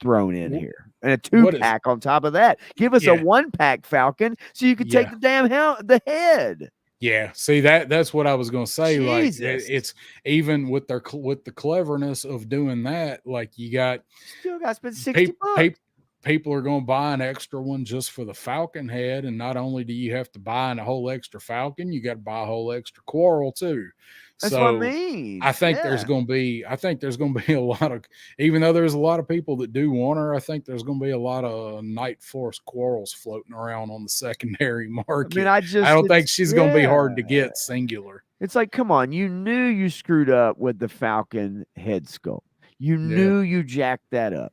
thrown in here. And a 2-pack on top of that. Give us a 1-pack Falcon so you can take the damn the head. Yeah, see that's what I was going to say. Jesus. Like it's even with the cleverness of doing that, like you got still got to spend $60. People are going to buy an extra one just for the Falcon head. And not only do you have to buy a whole extra Falcon, you got to buy a whole extra Quarrel too. That's what I mean. I think there's going to be a lot of, even though there's a lot of people that do want her, I think there's going to be a lot of Night Force Quarrels floating around on the secondary market. I don't think she's going to be hard to get singular. It's like, come on, you knew you screwed up with the Falcon head sculpt. You knew you jacked that up.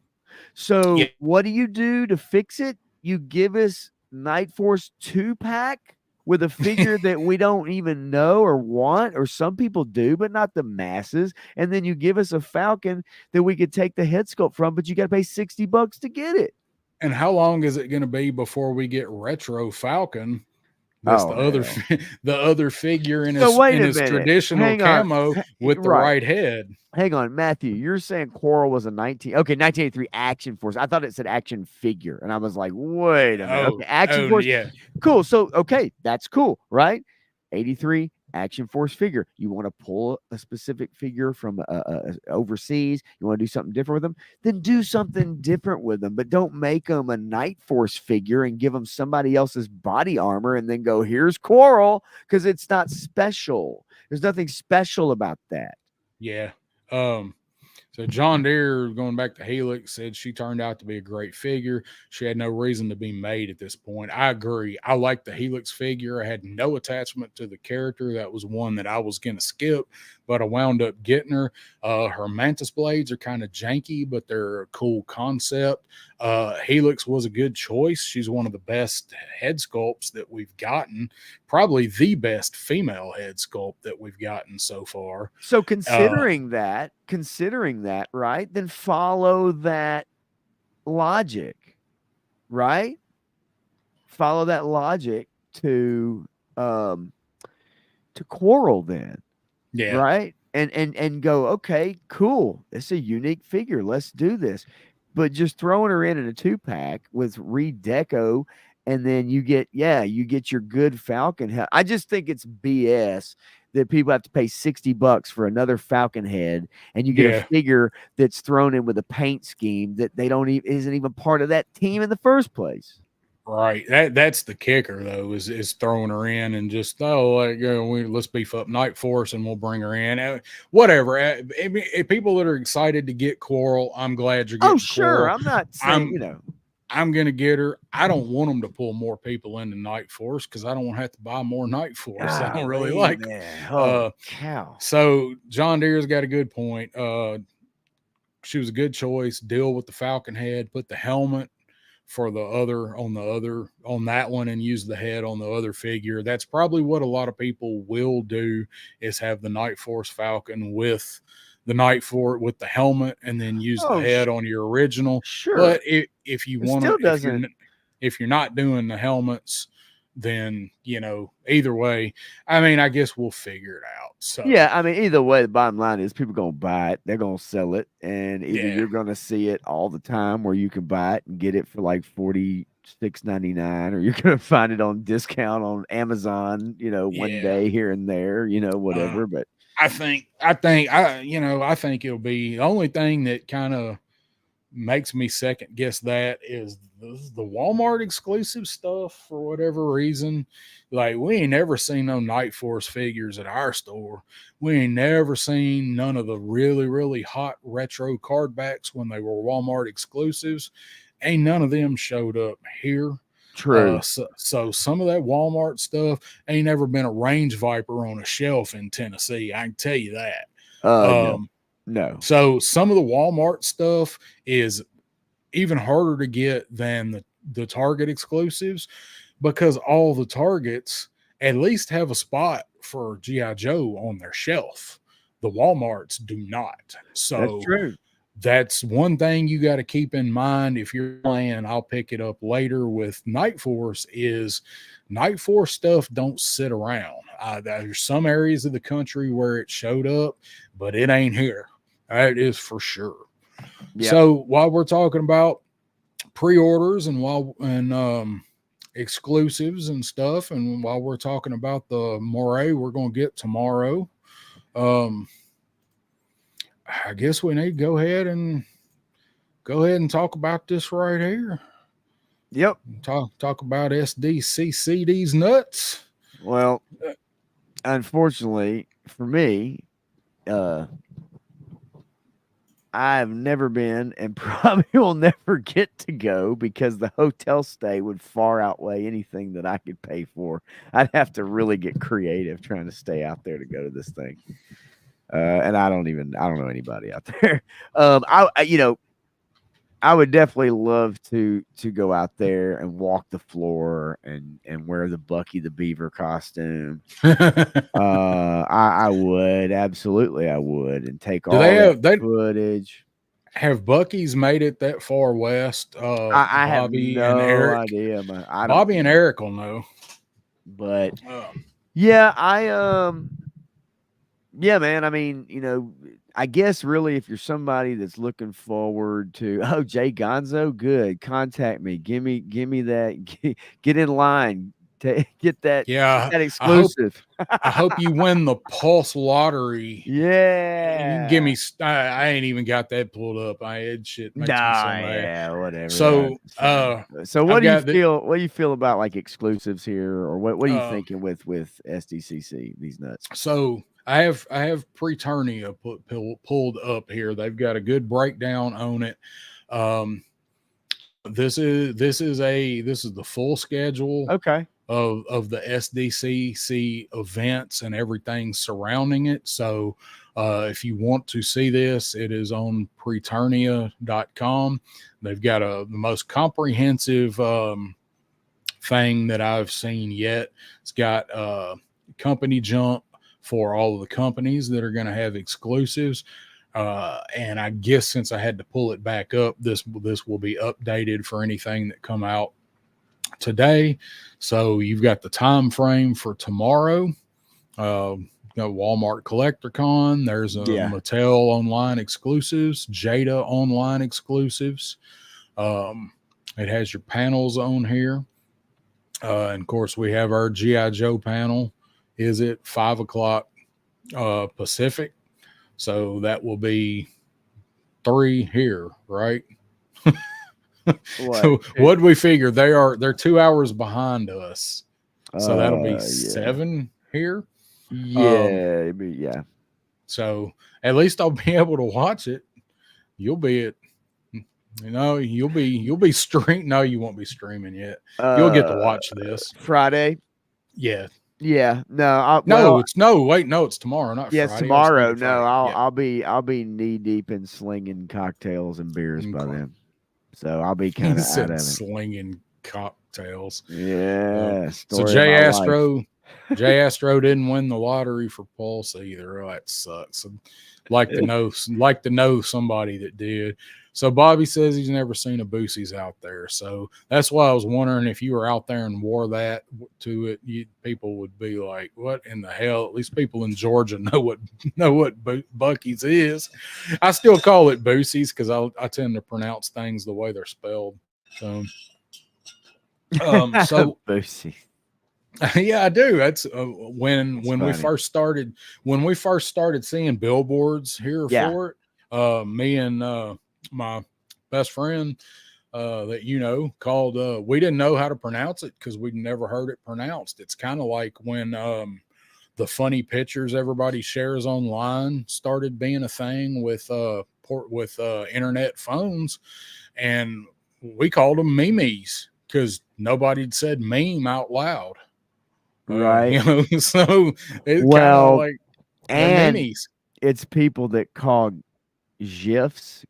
So what do you do to fix it? You give us Night Force 2-pack with a figure that we don't even know or want, or some people do, but not the masses. And then you give us a Falcon that we could take the head sculpt from, but you got to pay $60 to get it. And how long is it going to be before we get retro Falcon That's Oh, the other hell. the other figure in So his wait in a his minute. traditional Hang on. camo with the Right. right head. Hang on, Matthew. You're saying Coral was a 1983 Action Force. I thought it said action figure, and I was like, wait a minute. Okay, Action Force. Yeah. Cool. So okay, that's cool, right? 83 Action Force figure. You want to pull a specific figure from overseas, you want to do something different with them, then do something different with them, but don't make them a Night Force figure and give them somebody else's body armor and then go, here's Coral, because it's not special. There's nothing special about that. Yeah. So John Deere, going back to Helix, said she turned out to be a great figure. She had no reason to be made at this point. I agree. I like the Helix figure. I had no attachment to the character. That was one that I was going to skip, but I wound up getting her. Her mantis blades are kind of janky, but they're a cool concept. Helix was a good choice. She's one of the best head sculpts that we've gotten. Probably the best female head sculpt that we've gotten so far. So considering that, right, then follow that logic, right? Follow that logic to Coral then. Yeah. Right? And go, okay, cool. It's a unique figure. Let's do this. But just throwing her in a 2-pack with redeco, and then you get your good Falcon head. I just think it's BS that people have to pay $60 for another Falcon head, and you get a figure that's thrown in with a paint scheme that they don't even isn't even part of that team in the first place. Right. That's the kicker though, is throwing her in and just let's beef up Night Force and we'll bring her in. Whatever. If people that are excited to get Coral, I'm glad you're getting sure. Coral. I'm not saying I'm gonna get her. I don't want them to pull more people into Night Force because I don't want to have to buy more Night Force. I don't really like. Cow. So John Deere's got a good point. She was a good choice. Deal with the Falcon head. Put the helmet for the other on that one and use the head on the other figure. That's probably what a lot of people will do, is have the Night Force Falcon with the Night Force with the helmet and then use the head on your original. Sure. But if you want to, if you're not doing the helmets, then either way, I mean, I guess we'll figure it out. So yeah, I mean, either way, the bottom line is people gonna buy it, they're gonna sell it, and either you're gonna see it all the time where you can buy it and get it for like $46.99, or you're gonna find it on discount on Amazon, one day here and there, whatever. But I think it'll be the only thing that kind of makes me second guess that is the Walmart exclusive stuff. For whatever reason, like, we ain't never seen no Night Force figures at our store. We ain't never seen none of the really, really hot retro card backs when they were Walmart exclusives. Ain't none of them showed up here. True. So some of that Walmart stuff ain't never been a Range Viper on a shelf in Tennessee. I can tell you that. No. So some of the Walmart stuff is even harder to get than the Target exclusives, because all the Targets at least have a spot for G.I. Joe on their shelf. The Walmarts do not. So that's true. That's one thing you got to keep in mind if you're playing. I'll pick it up later with Night Force. Is Night Force stuff don't sit around. There's some areas of the country where it showed up, but it ain't here. That is for sure. Yep. So while we're talking about pre-orders and exclusives and stuff, and while we're talking about the moray we're going to get tomorrow, I guess we need to go ahead and talk about this right here. Yep. Talk about SDCC, these nuts. Well, unfortunately for me, I've never been and probably will never get to go because the hotel stay would far outweigh anything that I could pay for. I'd have to really get creative trying to stay out there to go to this thing. And I don't know anybody out there. I would definitely love to go out there and walk the floor and wear the Bucky the Beaver costume. I would, absolutely, I would, and take all that footage. Have Bucky's made it that far west? I have no idea. Bobby and Eric will know. But yeah, yeah, man. I mean, I guess really if you're somebody that's looking forward to, oh, Jay Gonzo, good. Contact me. Give me that. Get in line. Get that I hope exclusive. I hope you win the Pulse lottery. Yeah. You give me. I ain't even got that pulled up. It makes me so mad. Yeah, whatever. So, so what I've do you feel? What do you feel about like exclusives here, or what are you thinking with SDCC? These nuts. So I have Preternia pulled up here. They've got a good breakdown on it. This is the full schedule. Okay. Of the SDCC events and everything surrounding it. So if you want to see this, it is on preternia.com. They've got the most comprehensive thing that I've seen yet. It's got company jump for all of the companies that are going to have exclusives. And I guess since I had to pull it back up, this will be updated for anything that come out today. So you've got the time frame for tomorrow. Got Walmart CollectorCon. There's a Mattel online exclusives, Jada online exclusives. It has your panels on here. And of course we have our G.I. Joe panel is at 5:00 Pacific. So that will be 3 here, right? So what we figure they're 2 hours behind us, so that'll be 7 here. Yeah. So at least I'll be able to watch it. You'll be streaming. No, you won't be streaming yet. You'll get to watch this Friday. Yeah. No. It's tomorrow, not Friday. It's tomorrow. No, I'll be knee deep in slinging cocktails and beers by then. So I'll be kind of out of it. Slinging cocktails. Yeah. So Jay Astro didn't win the lottery for Pulse either. Oh, that sucks. I'd like to know somebody that did. So Bobby says he's never seen a Boosie's out there. So that's why I was wondering if you were out there and wore that to it, people would be like, "What in the hell?" At least people in Georgia know what Buc-ee's is. I still call it Boosie's because I tend to pronounce things the way they're spelled. So Boosie. Yeah, I do. That's when we first started seeing billboards here for it. Me and my best friend that called we didn't know how to pronounce it because we'd never heard it pronounced. It's kind of like when the funny pictures everybody shares online started being a thing with internet phones, and we called them memes because nobody'd said meme out loud. Right. So it's kind of like memes. It's people that call GIFs.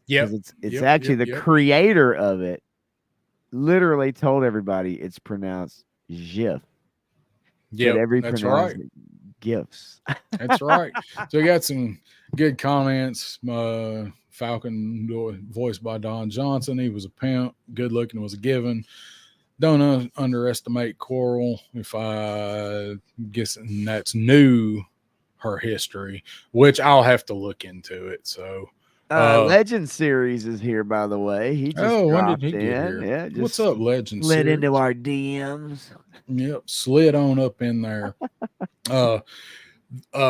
Yeah, it's actually the creator of it literally told everybody it's pronounced GIF. Yeah, that's right. GIFs. That's right. So we got some good comments. Falcon, voiced by Don Johnson. He was a pimp. Good looking was a given. Don't underestimate Coral. If I guess that's new, her history, which I'll have to look into it. So Legend Series is here, by the way. He just when did he get here? Yeah, what's up, Legend Slid Series? into our DMs. Yep, slid on up in there.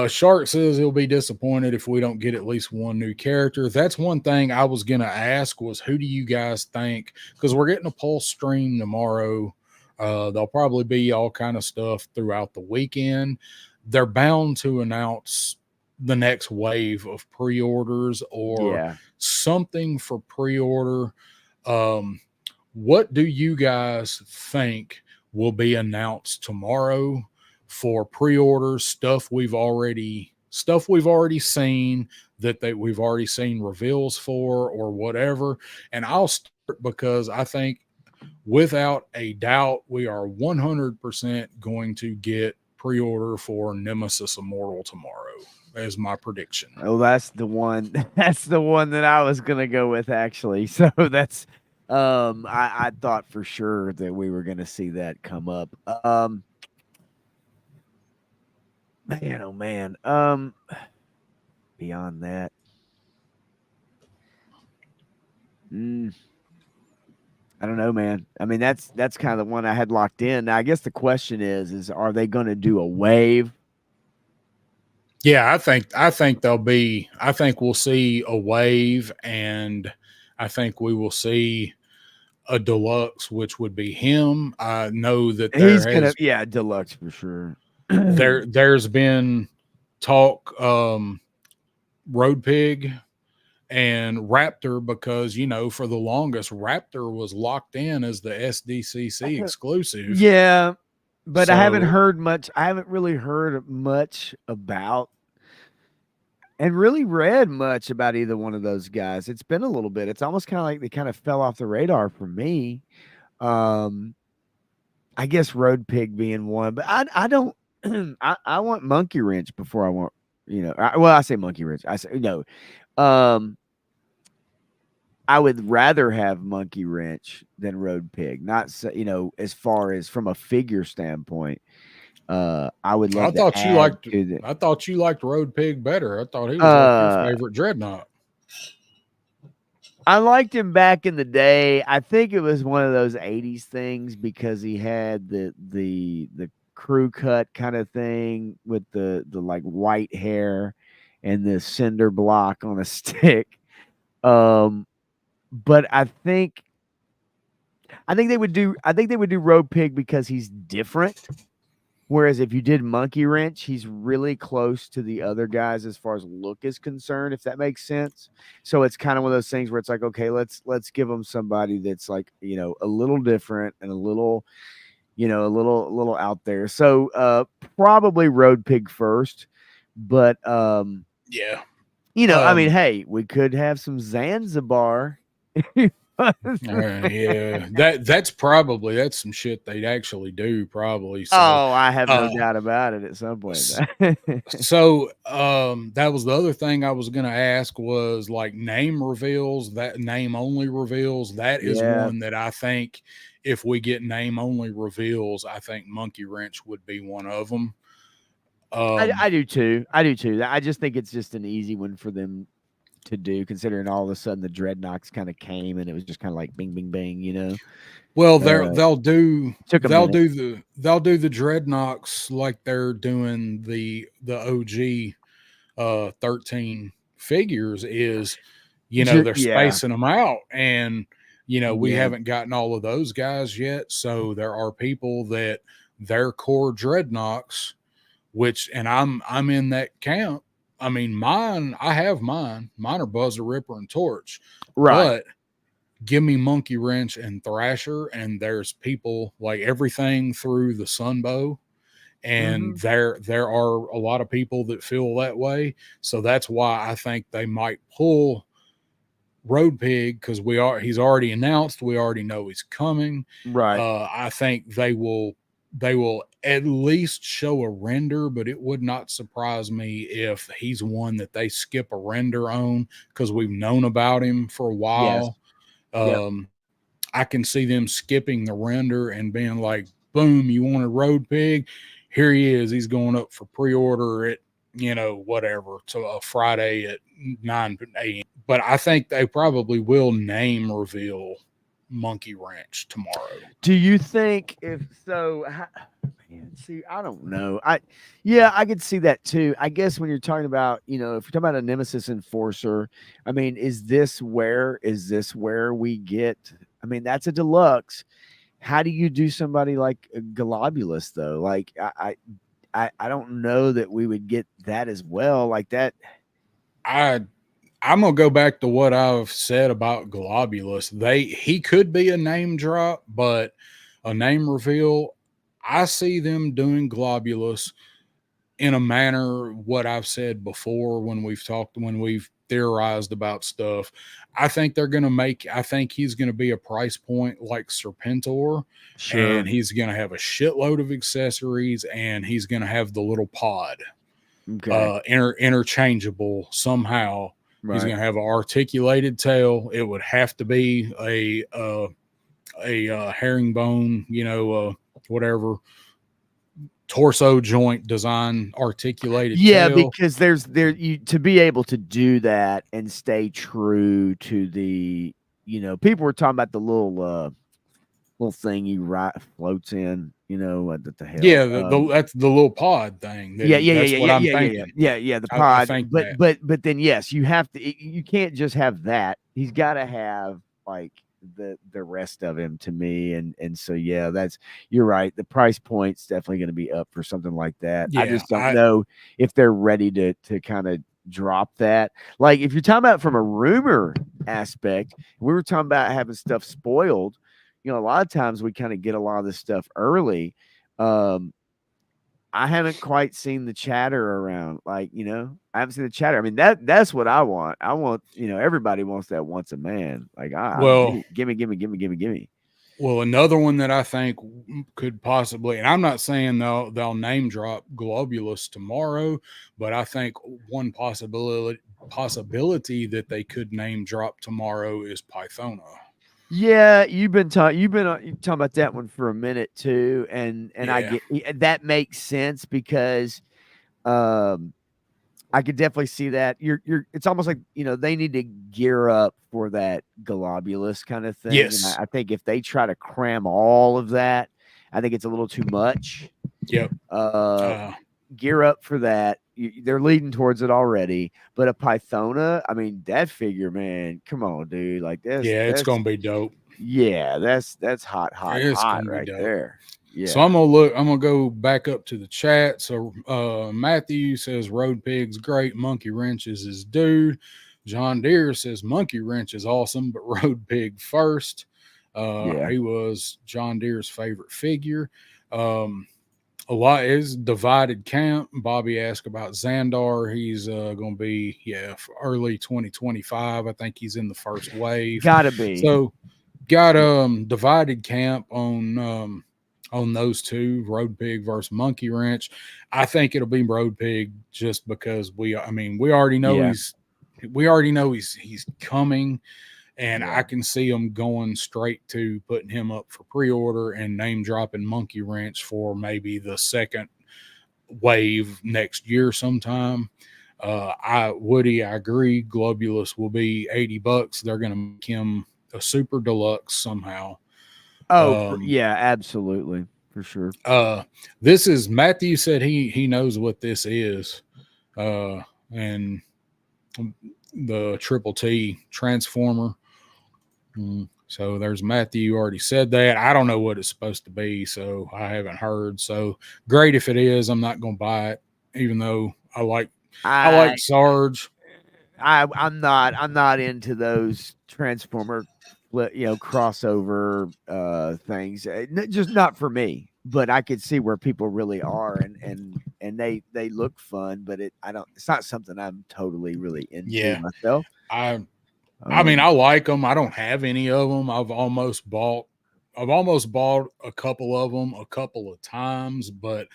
Shark says he'll be disappointed if we don't get at least one new character. That's one thing I was gonna ask was who do you guys think? Because we're getting a Pulse stream tomorrow. There'll probably be all kind of stuff throughout the weekend. They're bound to announce the next wave of pre-orders or something for pre-order. What do you guys think will be announced tomorrow for pre-orders? Stuff we've already seen we've already seen reveals for or whatever. And I'll start because I think without a doubt we are 100% going to get pre-order for Nemesis Immortal tomorrow as my prediction. Oh, that's the one that I was gonna go with actually. So that's I thought for sure that we were going to see that come up. Man, oh man. Beyond that, I don't know, man. I mean, that's kind of the one I had locked in. Now, I guess the question is are they going to do a wave? Yeah, I think there'll be. I think we'll see a wave, and I think we will see a deluxe, which would be him. I know that He's gonna, yeah, deluxe for sure. there's been talk, Road Pig and Raptor, because for the longest Raptor was locked in as the SDCC exclusive. Yeah, but I haven't So- heard much. I haven't really heard much about and really read much about either one of those guys. It's been a little bit. It's almost kind of like they kind of fell off the radar for me. I guess Road Pig being one, but I don't. I want Monkey Wrench before I want, I say Monkey Wrench. I say no. I would rather have Monkey Wrench than Road Pig. Not so, as far as from a figure standpoint. I would love. I thought you liked Road Pig better. I thought he was like your favorite Dreadnought. I liked him back in the day. I think it was one of those 80s things because he had the crew cut kind of thing with the like white hair and the cinder block on a stick. But I think they would do Road Pig because he's different. Whereas if you did Monkey Wrench, he's really close to the other guys as far as look is concerned, if that makes sense. So it's kind of one of those things where it's like, okay, let's give them somebody that's like, a little different and a little out there. So probably Road Pig first, but yeah. I mean, hey, we could have some Zanzibar. Yeah, that's some shit they'd actually do probably. So, I have no doubt about it at some point. So that was the other thing I was going to ask was like name reveals, that name only reveals. That is one that I think if we get name only reveals, I think Monkey Wrench would be one of them. I do too. I just think it's just an easy one for them to do, considering all of a sudden the Dreadnoks kind of came and it was just kind of like bing, bing, bing, Well, they'll do the minute. Dreadnoks like they're doing the OG 13 figures is, they're spacing them out, and we haven't gotten all of those guys yet. So there are people that their core Dreadnoks, and I'm in that camp. I mean, I have mine. Mine are Buzzer, Ripper, and Torch. Right. But give me Monkey Wrench and Thrasher, and there's people like everything through the Sunbow. And there are a lot of people that feel that way. So that's why I think they might pull Road Pig, because he's already announced. We already know he's coming. Right. I think they will at least show a render, but it would not surprise me if he's one that they skip a render on, because we've known about him for a while. Yes. I can see them skipping the render and being like, boom, you want a Road Pig? Here he is. He's going up for pre-order at, whatever, to a Friday at 9 a.m. But I think they probably will name reveal Monkey Wrench tomorrow. Do you think if so? See, I don't know. I could see that too. I guess when you're talking about, if you're talking about a Nemesis Enforcer, I mean, is this where we get? I mean, that's a deluxe. How do you do somebody like Globulus though? Like, I don't know that we would get that as well. Like that. I'm gonna go back to what I've said about Globulus. He could be a name drop, but a name reveal, I see them doing Globulus in a manner what I've said before when we've theorized about stuff. I think he's gonna be a price point like Serpentor, and he's gonna have a shitload of accessories, and he's gonna have the little pod. Okay. Interchangeable somehow He's going to have an articulated tail. It would have to be a herringbone, whatever torso joint design articulated tail. Because to be able to do that and stay true to the, people were talking about the little thing you floats in, what the hell? Yeah, that's the little pod thing. Yeah, the pod. I think but then yes, you have to. You can't just have that. He's got to have like the rest of him to me, and so yeah, you're right. The price point's definitely going to be up for something like that. Yeah, I just don't know if they're ready to kind of drop that. Like if you're talking about from a rumor aspect, we were talking about having stuff spoiled. A lot of times we kind of get a lot of this stuff early. I haven't quite seen the chatter around, I haven't seen the chatter. I mean, that's what I want. I want, everybody wants that once a man. Like, give me. Well, another one that I think could possibly, and I'm not saying they'll name drop Globulus tomorrow, but I think one possibility that they could name drop tomorrow is Pythona. Yeah, you've been talking about that one for a minute too, and Yeah. I get that makes sense because I could definitely see that. It's almost like they need to gear up for that Globulus kind of thing. Yes, and I think if they try to cram all of that, I think it's a little too much. Yep. Gear up for that. They're leading towards it already, but a Pythona, I mean, that figure, man, come on, dude. Like that's it's gonna be dope. Yeah, that's hot right there. Yeah. So I'm gonna go back up to the chat. So Matthew says Road Pig's great, Monkey Wrench is his dude. John Deere says Monkey Wrench is awesome, but Road Pig first. He was John Deere's favorite figure. A lot is divided camp. Bobby asked about Xandar. He's going to be, early 2025. I think he's in the first wave. Gotta be. So got divided camp on those two, Road Pig versus Monkey Wrench. I think it'll be Road Pig just because we already know he's coming. And I can see them going straight to putting him up for pre-order and name dropping Monkey Wrench for maybe the second wave next year sometime. Woody, I agree. Globulus will be $80. They're going to make him a super deluxe somehow. Oh, yeah, absolutely. For sure. This is Matthew said he knows what this is. And the Triple T Transformer. So there's Matthew. You already said that. I don't know what it's supposed to be, so I haven't heard. So great if it is. I'm not going to buy it, even though I like Sarge. I'm not into those Transformer, crossover things. Just not for me. But I could see where people really are, and they look fun. But it's not something I'm totally really into myself. I mean, I like them. I don't have any of them. I've almost bought a couple of them a couple of times, but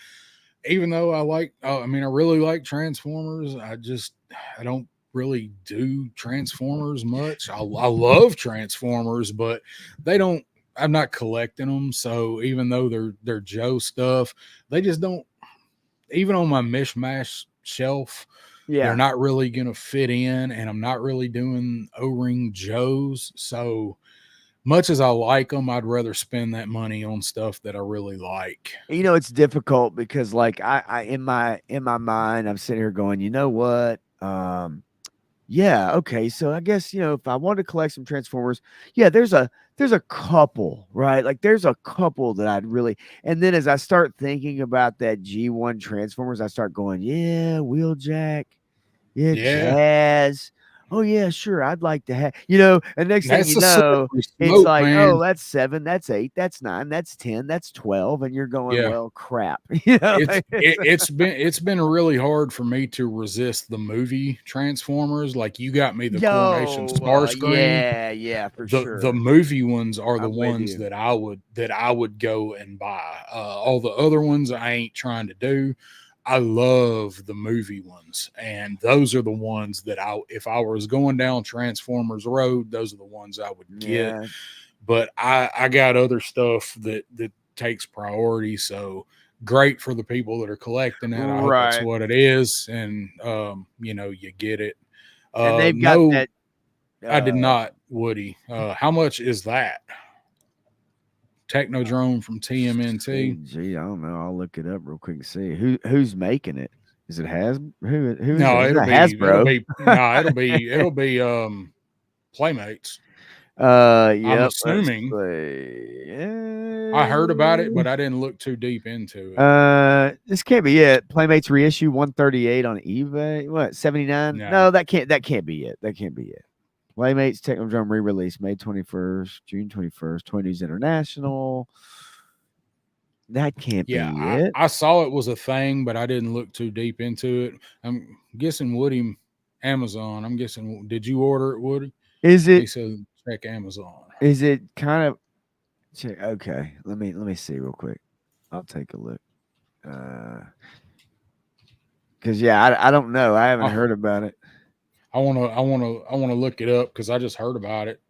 even though I really like Transformers, I don't really do Transformers much. I love Transformers, but I'm not collecting them. So even though they're Joe stuff, they just don't, even on my mishmash shelf, they're not really going to fit in, and I'm not really doing O-ring Joes. So much as I like them, I'd rather spend that money on stuff that I really like. It's difficult because like I in my mind, I'm sitting here going, you know what? Okay. So I guess, if I want to collect some Transformers, there's a couple, right? Like there's a couple that I'd really, and then as I start thinking about that G1 Transformers, I start going, Wheeljack, Jazz. Oh yeah, sure. I'd like to have, and next thing you know, it's like, man. Oh, that's 7, that's 8, that's 9, that's 10, that's 12. And you're going, well, crap. It's been really hard for me to resist the movie Transformers. Like you got me the Coronation Starscream. Yeah, for sure. The movie ones are the ones that I would go and buy. All the other ones I ain't trying to do. I love the movie ones, and those are the ones that if I was going down Transformers Road, those are the ones I would get. Yeah. But I got other stuff that takes priority. So great for the people that are collecting it. I hope that's Right. what it is, and you know, you get it. And they've got No, that. I did not, Woody. How much is that? Technodrome from TMNT. Gee, I don't know. I'll look it up real quick and see who's making it. Is it Hasbro? Who's No, it? it'll be Hasbro. it'll be Playmates. Yeah. I'm assuming. I heard about it, but I didn't look too deep into it. This can't be it. Playmates reissue 138 on eBay. What, 79? No, that can't be it. That can't be it. Playmates Technodrome re-release May 21st, June 21st, Toy News International. That can't be it. I saw it was a thing, but I didn't look too deep into it. I'm guessing Woody, Amazon. I'm guessing, did you order it, Woody? Is it? He said check Amazon. Is it kind of? Okay, let me see real quick. I'll take a look. Because I don't know. I haven't heard about it. I wanna look it up because I just heard about it.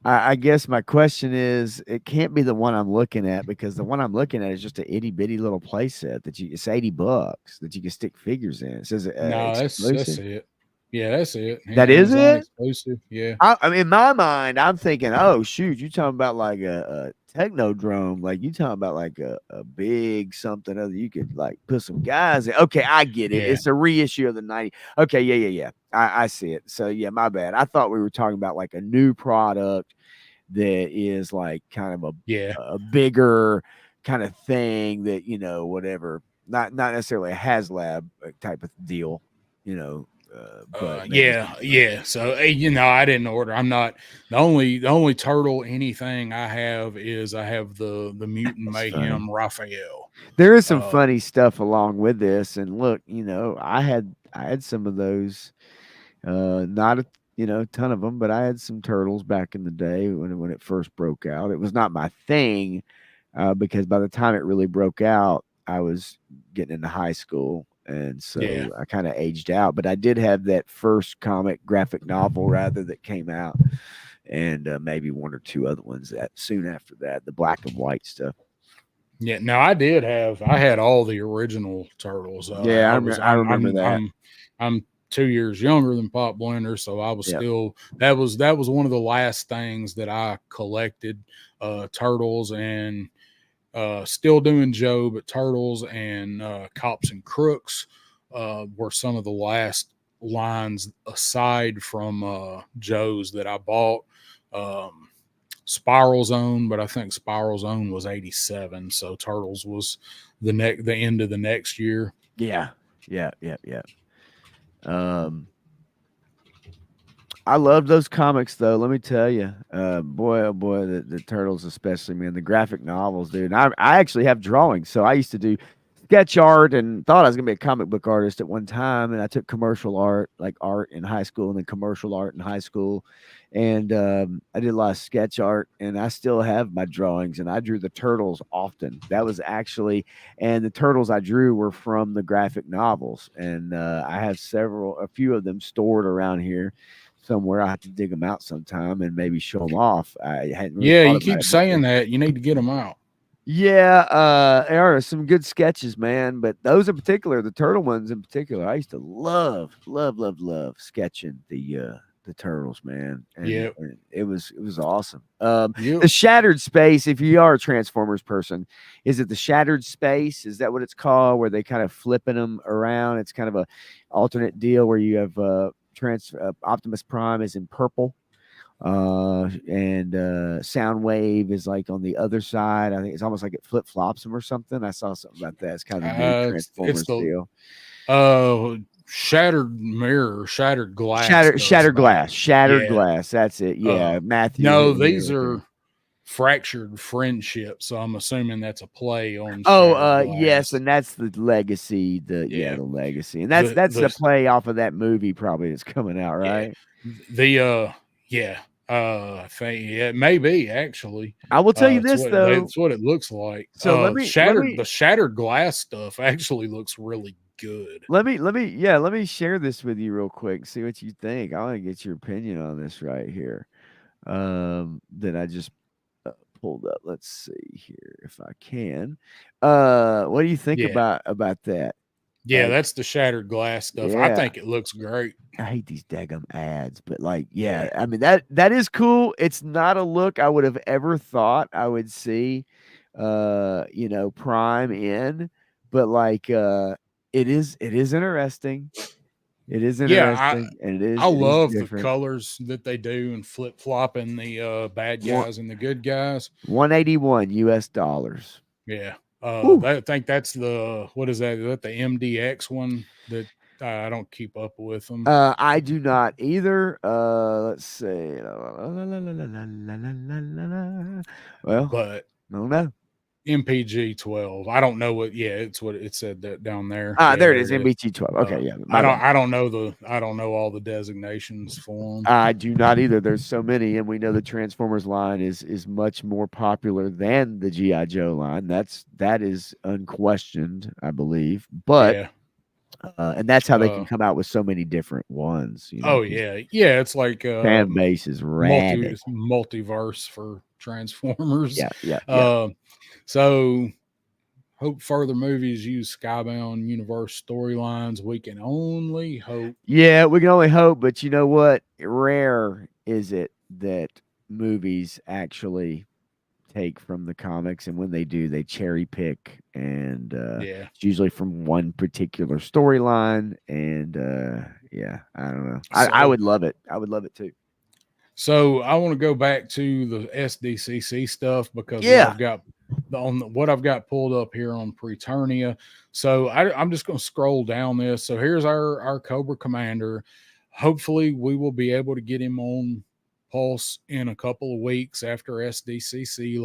I guess my question is, it can't be the one I'm looking at, because the one I'm looking at is just a itty bitty little play set it's $80 that you can stick figures in. It says no, that's it. Yeah, that's it. That is it. Exclusive. Yeah. I mean, in my mind, I'm thinking, oh shoot, you talking about like a Technodrome, like you talking about like a big something other you could like put some guys in. Okay, I get it. Yeah. It's a reissue of the 90. Okay, yeah. I see it. So yeah, my bad. I thought we were talking about like a new product that is like kind of a bigger kind of thing that, you know, whatever, not necessarily a HasLab type of deal, you know. But yeah. So you know, I didn't order. I'm not the only turtle anything I have the Mutant Mayhem funny. Raphael. There is some funny stuff along with this, and look, you know, I had some of those, not a ton of them, but I had some turtles back in the day when it first broke out. It was not my thing, because by the time it really broke out, I was getting into high school. And so I kind of aged out, but I did have that first graphic novel rather that came out, and maybe one or two other ones that soon after that, the black and white stuff. Yeah, no, I had all the original turtles. I remember that. I'm 2 years younger than Pop Blender, so I was still that was one of the last things that I collected, turtles, and still doing Joe, but turtles and Cops and Crooks were some of the last lines aside from Joe's that I bought. Spiral Zone, but I think Spiral Zone was 87, so Turtles was the end of the next year. Yeah. I love those comics, though. Let me tell you, boy, oh boy, the Turtles, especially, man, the graphic novels, dude. I actually have drawings, so I used to do sketch art and thought I was gonna be a comic book artist at one time, and I took commercial art, like art in high school, and then commercial art in high school, and I did a lot of sketch art, and I still have my drawings, and I drew the Turtles often. That was actually, and the Turtles I drew were from the graphic novels, and I have a few of them stored around here somewhere. I have to dig them out sometime and maybe show them off. I hadn't really you keep saying that. You need to get them out. Yeah, there are some good sketches, man. But those in particular, the turtle ones in particular, I used to love sketching the turtles, man. And it was awesome. The Shattered Space, if you are a Transformers person, is it the Shattered Space? Is that what it's called? Where they kind of flipping them around? It's kind of a alternate deal where you have Optimus Prime is in purple, and Soundwave is like on the other side. I think it's almost like it flip flops them or something. I saw something about that. It's kind of a new Transformers deal. Shattered mirror, shattered glass, shattered glass. That's it. Yeah, Matthew. No, these are fractured friendship. So I'm assuming that's a play on. Yes, and that's the legacy. The legacy, and that's the play off of that movie probably that's coming out, right? I think it may be actually. I will tell you It's this though. That's what it looks like. So The shattered glass stuff actually looks really good. let me share this with you real quick. See what you think. I want to get your opinion on this right here. That I just pulled up. Let's see here if I can. What do you think Yeah. about that? Yeah, that's the shattered glass stuff. I Yeah. think it looks great. I hate these daggum ads, but like, yeah, I mean that is cool. It's not a look I would have ever thought I would see Prime in, but like it is interesting. It is interesting, and I it is love the different. colors that they do and flip flopping the bad guys and the good guys. $181 US. Yeah. Woo. I think that's what is that? Is that the MDX one that I don't keep up with them? I do not either. Let's see. Well, but I don't know. MPG 12. I don't know what. Yeah, it's what it said that down there. There it is. MPG 12. Okay, yeah. I don't know all the designations for them. I do not either. There's so many, and we know the Transformers line is much more popular than the G.I. Joe line. That is unquestioned, I believe. But yeah. And that's how they can come out with so many different ones. Oh yeah, it's like fan base is rabid. Multiverse for Transformers. Yeah. So hope further movies use Skybound universe storylines. We can only hope. Yeah, we can only hope. But you know what? Rare is it that movies actually take from the comics, and when they do, they cherry pick, and it's usually from one particular storyline. And I don't know. I would love it. I would love it too. So I want to go back to the SDCC stuff because what I've got pulled up here on Preternia. So I'm just going to scroll down this. So here's our Cobra Commander. Hopefully we will be able to get him on Pulse in a couple of weeks after SDCC,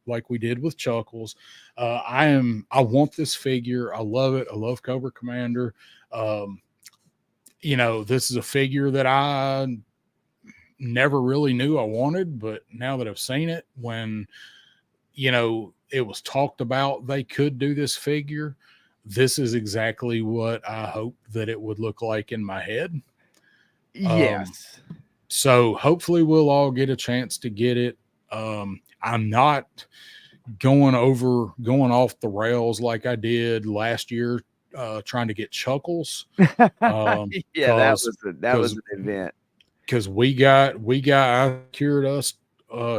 like we did with Chuckles. I want this figure. I love it. I love Cobra Commander. This is a figure that I never really knew I wanted, but now that I've seen it, when it was talked about they could do this figure, this is exactly what I hoped that it would look like in my head. Yes. So hopefully we'll all get a chance to get it. I'm not going off the rails like I did last year, trying to get Chuckles. That was an event. Because I secured us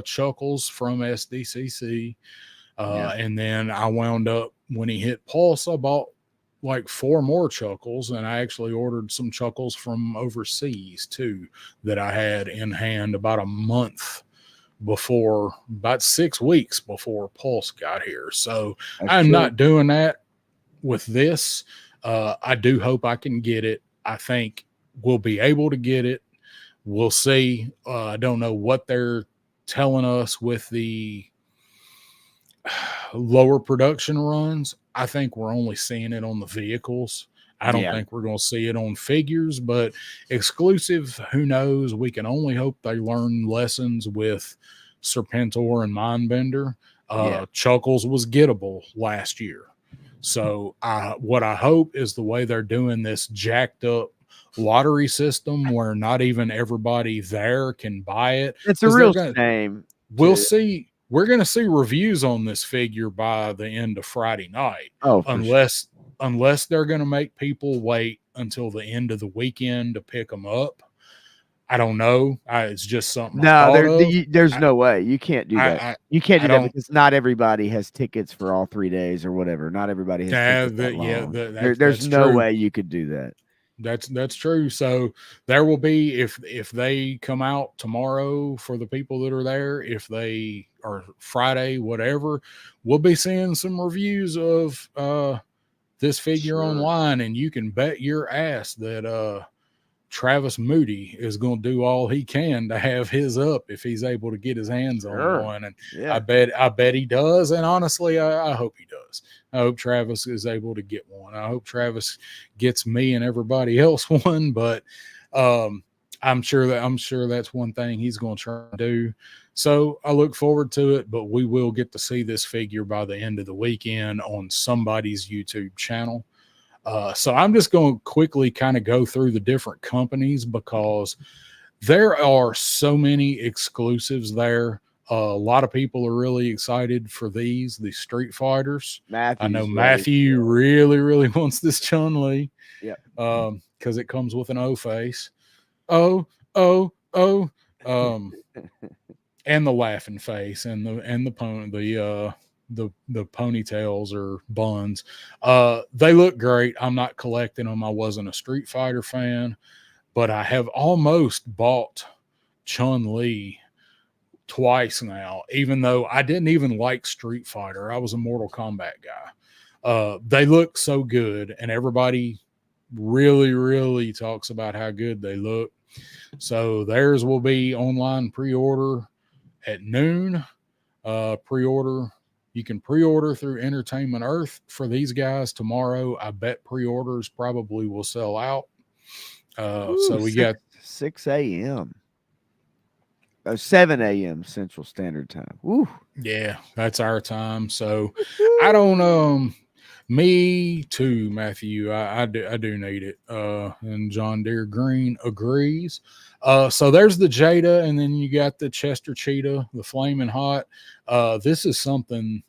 Chuckles from SDCC. And then I wound up, when he hit Pulse, I bought like 4 more Chuckles, and I actually ordered some Chuckles from overseas too that I had in hand about 6 weeks before Pulse got here. So I'm not doing that with this. I do hope I can get it. I think we'll be able to get it. We'll see. I don't know what they're telling us with the lower production runs. I think we're only seeing it on the vehicles. I don't think we're going to see it on figures, but exclusive, who knows? We can only hope they learn lessons with Serpentor and Mindbender. Chuckles was gettable last year. So what I hope is the way they're doing this jacked up lottery system where not even everybody there can buy it. It's a real shame. We'll see. We're going to see reviews on this figure by the end of Friday night. Unless they're going to make people wait until the end of the weekend to pick them up. I don't know. It's just something. There's no way. You can't do that. You can't do that because not everybody has tickets for all 3 days or whatever. Not everybody has tickets. There's no way you could do that. That's true. So there will be, if they come out tomorrow for the people that are there, if they are Friday, whatever, we'll be seeing some reviews of this figure online, and you can bet your ass that Travis Moody is going to do all he can to have his up if he's able to get his hands on one. And I bet he does. And honestly, I hope he does. I hope Travis is able to get one. I hope Travis gets me and everybody else one. But I'm sure that's one thing he's going to try to do. So I look forward to it, but we will get to see this figure by the end of the weekend on somebody's YouTube channel. So I'm just going to quickly kind of go through the different companies because there are so many exclusives there. A lot of people are really excited for the Street Fighters. I know Matthew really, really wants this Chun-Li. Yep. Because it comes with an O face. Oh. And the laughing face and the ponytails or buns. They look great. I'm not collecting them. I wasn't a Street Fighter fan, but I have almost bought Chun-Li twice now, even though I didn't even like Street Fighter. I was a Mortal Kombat guy. They look so good, and everybody really, really talks about how good they look. So theirs will be online pre-order at noon. You can pre-order through Entertainment Earth for these guys tomorrow. I bet pre-orders probably will sell out. So we got 6 a.m. 7 a.m. Central Standard Time. Woo. Yeah, that's our time. So I don't me too, Matthew. I do need it. And John Deere Green agrees. So there's the Jada, and then you got the Chester Cheetah, the Flaming Hot. This is something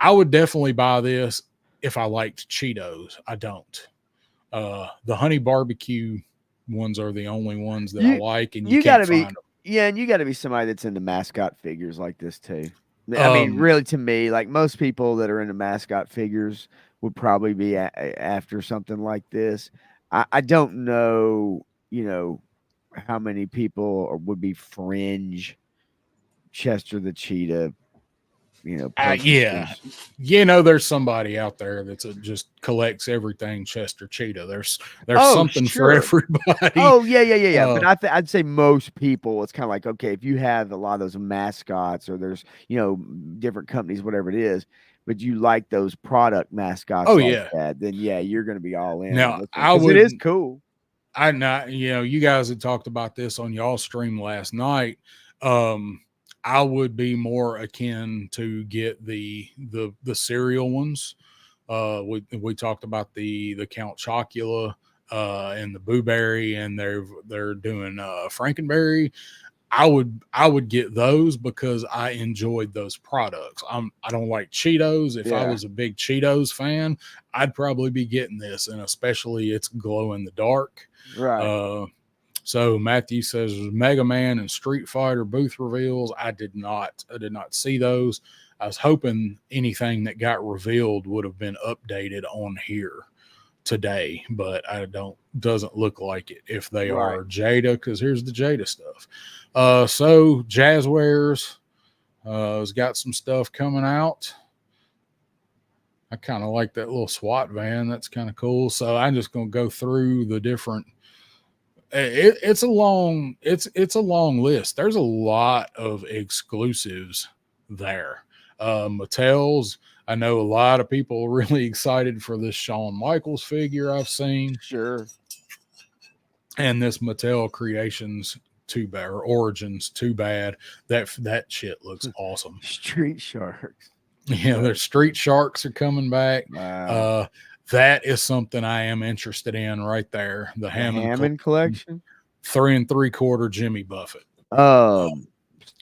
I would definitely buy this if I liked Cheetos. I don't. The honey barbecue ones are the only ones that I like, and you can't find them. Yeah, and you got to be somebody that's into mascot figures like this too. I mean, really, to me, like most people that are into mascot figures would probably be after something like this. I don't know, how many people would be fringe Chester the Cheetah, yeah, there's somebody out there that's just collects everything Chester Cheetah. There's something for everybody. Oh yeah. But I'd say most people, it's kind of like, okay, if you have a lot of those mascots or there's different companies, whatever it is, but you like those product mascots, that, then yeah, you're going to be all in. Now it is cool. You guys had talked about this on y'all stream last night. I would be more akin to get the cereal ones. We talked about the Count Chocula and the Boo Berry, and they're doing Frankenberry. I would get those because I enjoyed those products. I don't like Cheetos. If I was a big Cheetos fan, I'd probably be getting this, and especially it's glow in the dark. Right. So Matthew says Mega Man and Street Fighter booth reveals. I did not see those. I was hoping anything that got revealed would have been updated on here today, but doesn't look like it if they are Jada, because here's the Jada stuff. So Jazzwares has got some stuff coming out. I kind of like that little SWAT van. That's kind of cool. So I'm just going to go through the different. It's a long list. There's a lot of exclusives there. Mattel's. I know a lot of people are really excited for this Shawn Michaels figure I've seen. Sure. And this Mattel Creations or Origins Too Bad. That shit looks awesome. Street Sharks. Yeah, their Street Sharks are coming back. Wow. That is something I am interested in right there. The Hammond collection, 3 3/4 Jimmy Buffett.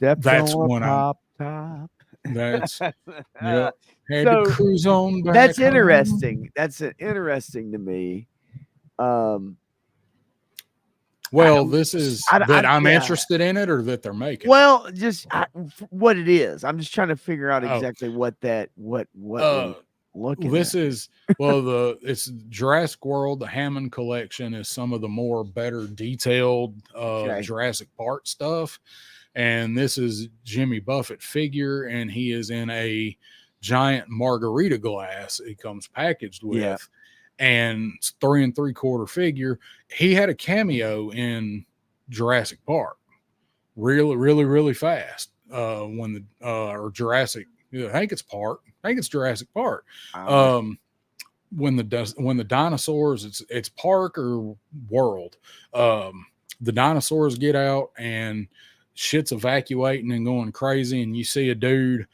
That's one top. That's yeah. Had to cruise on back. That's interesting. That's interesting to me. Well, this is I'm interested in it, or that they're making. Well, just what it is. I'm just trying to figure out exactly what looking this is it's Jurassic World. The Hammond collection is some of the better detailed Jurassic Park stuff, and this is Jimmy Buffett figure, and he is in a giant margarita glass it comes packaged with, and 3 3/4 figure. He had a cameo in Jurassic Park really, really, really fast when or Jurassic. I think it's Jurassic Park. when the dinosaurs, it's park or world, the dinosaurs get out and shit's evacuating and going crazy, and you see a dude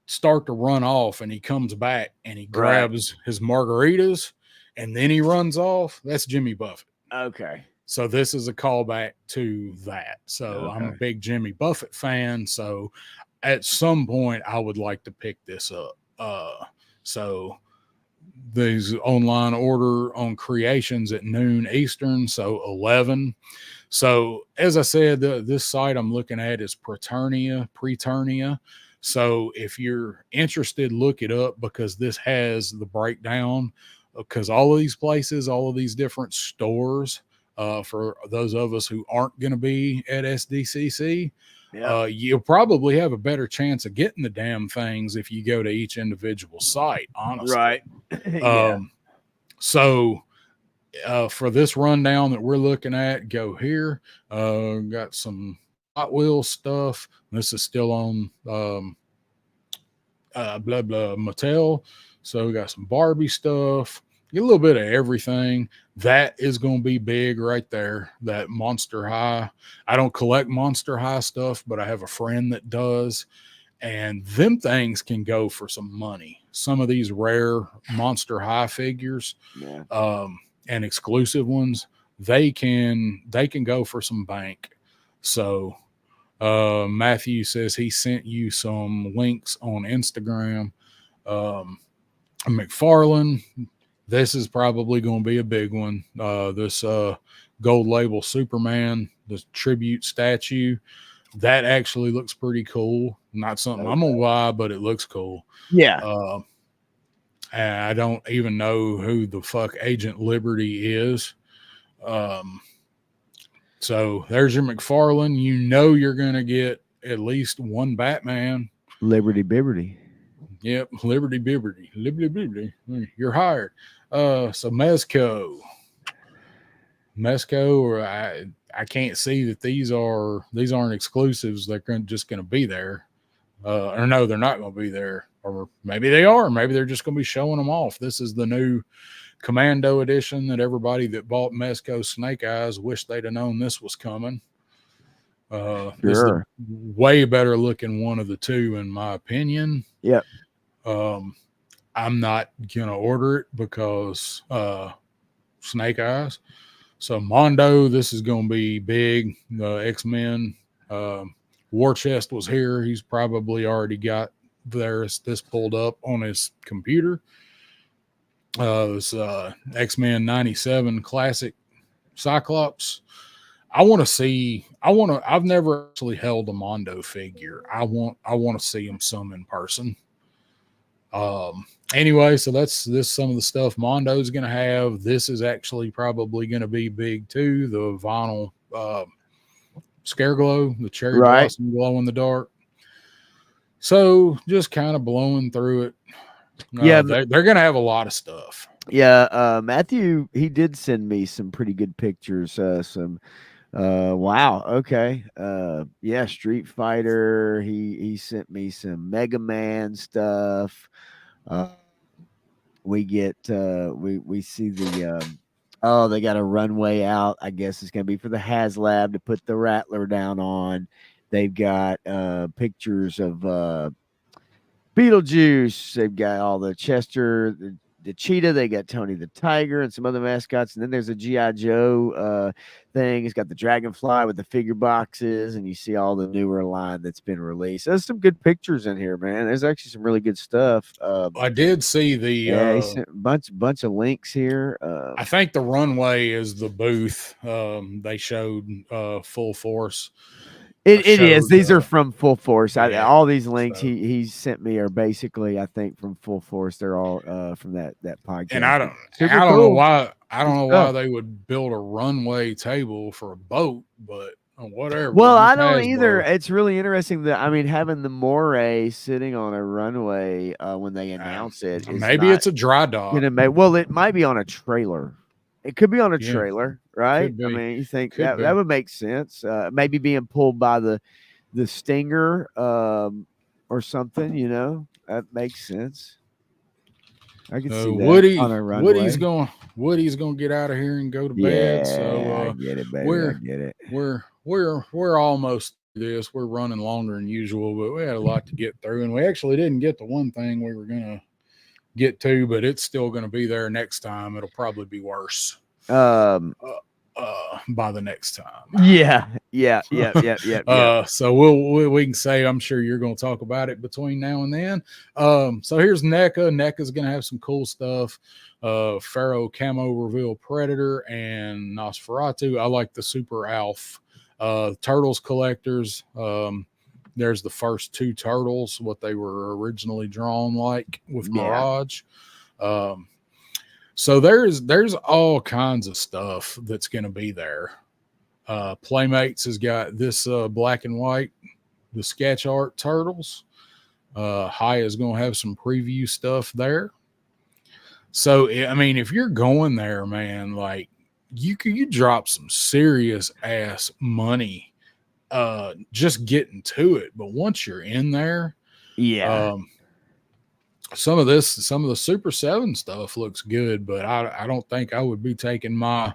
start to run off, and he comes back and he grabs his margaritas, and then he runs off. That's Jimmy Buffett. Okay. So this is a callback to that. So I'm a big Jimmy Buffett fan. So at some point I would like to pick this up. So these online order on Creations at noon Eastern, so 11. So as I said, this site I'm looking at is Preternia. So if you're interested, look it up, because this has the breakdown, because all of these places, all of these different stores, for those of us who aren't going to be at SDCC, you'll probably have a better chance of getting the damn things if you go to each individual site, honestly. Right. So for this rundown that we're looking at, go here. Got some Hot Wheels stuff. This is still on Mattel. So we got some Barbie stuff. Get a little bit of everything. That is going to be big right there. That Monster High. I don't collect Monster High stuff, but I have a friend that does. And them things can go for some money. Some of these rare Monster High figures, and exclusive ones, they can go for some bank. So Matthew says he sent you some links on Instagram. McFarlane, this is probably going to be a big one. This gold label Superman, the tribute statue, that actually looks pretty cool. Not something I'm gonna buy, but it looks cool. Yeah. And I don't even know who the fuck Agent Liberty is. So there's your McFarlane. You know you're gonna get at least one Batman. Liberty Bibberty. Yep, Liberty Bibberty. You're hired. So Mezco, or I can't see that these aren't exclusives. They're just going to be there. Or no, they're not going to be there. Or maybe they are. Maybe they're just going to be showing them off. This is the new Commando edition that everybody that bought Mezco Snake Eyes wished they'd have known this was coming. This is the way better looking one of the two, in my opinion. Yep. I'm not going to order it because Snake Eyes. So Mondo, this is going to be big. X-Men. War Chest was here. He's probably already got this pulled up on his computer. This X-Men 97 Classic Cyclops. I've never actually held a Mondo figure. I want to see him some in person. Anyway, so that's some of the stuff Mondo's going to have. This is actually probably going to be big too. The vinyl Scare Glow, the cherry blossom glow in the dark. So just kind of blowing through it. They're going to have a lot of stuff. Yeah, Matthew, he did send me some pretty good pictures. Wow. Okay. Street Fighter. He sent me some Mega Man stuff. We get we see the they got a runway out. I guess it's gonna be for the HasLab to put the Rattler down on. They've got pictures of Beetlejuice. They've got all the Chester, the cheetah. They got Tony the Tiger and some other mascots. And then there's a G.I. Joe thing. It's got the Dragonfly with the figure boxes, and you see all the newer line that's been released. There's some good pictures in here, man. There's actually some really good stuff. I did see he sent a bunch of links here. I think the runway is the booth. They showed Full Force. It is. These are from Full Force. All these links he sent me are basically, I think, from Full Force. They're all from that podcast. And I don't know why they would build a runway table for a boat, but whatever. Well, I don't either. It's really interesting that having the Moray sitting on a runway when they announce it. Maybe it's a dry dock. It might be on a trailer. It could be on a trailer, right? You think that would make sense. Maybe being pulled by the Stinger or something, that makes sense. I can see that on a Woody's runway. gonna get out of here and go to bed. Yeah, I So get it, baby. I we're get it. we're almost through this. We're running longer than usual, but we had a lot to get through, and we actually didn't get the one thing we were gonna get to, but it's still gonna be there next time. It'll probably be worse. By the next time. Yeah. So we can say, I'm sure you're going to talk about it between now and then. So here's NECA. NECA's going to have some cool stuff. Pharaoh Camo Reveal Predator and Nosferatu. I like the Super Alf. Turtles collectors. There's the first 2 turtles, what they were originally drawn like with Mirage. So there's all kinds of stuff that's going to be there. Playmates has got this black and white, the sketch art turtles. High is going to have some preview stuff there. So I mean, if you're going there, man, like you drop some serious ass money just getting to it. But once you're in there, some of the Super 7 stuff looks good, but I don't think I would be taking my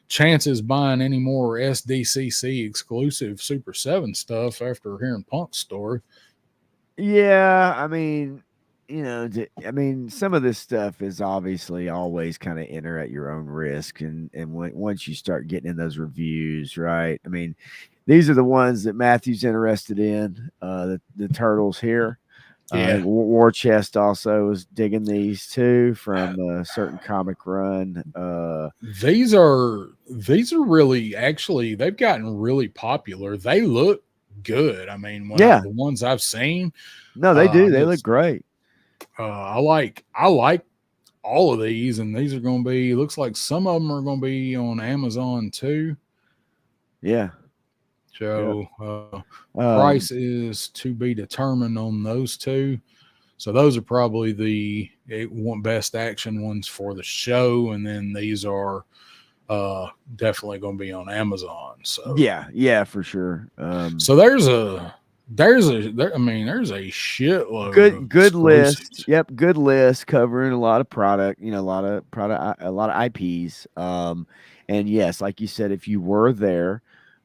chances buying any more SDCC exclusive Super 7 stuff after hearing Punk's story. Yeah, I mean, some of this stuff is obviously always kind of enter at your own risk, and once you start getting in those reviews, right? I mean, these are the ones that Matthew's interested in. The turtles here. War Chest also is digging these too from a certain comic run. These are really, actually, they've gotten really popular. They look good. I mean, the ones I've seen, no, they do. They look great. I like all of these, and these are going to be. Looks like some of them are going to be on Amazon too. Yeah. So price is to be determined on those 2. So those are probably the best action ones for the show, and then these are definitely going to be on Amazon. So yeah, for sure. So there's a shitload. Good list. Yep, good list covering a lot of product. A lot of IPs. And yes, like you said, if you were there,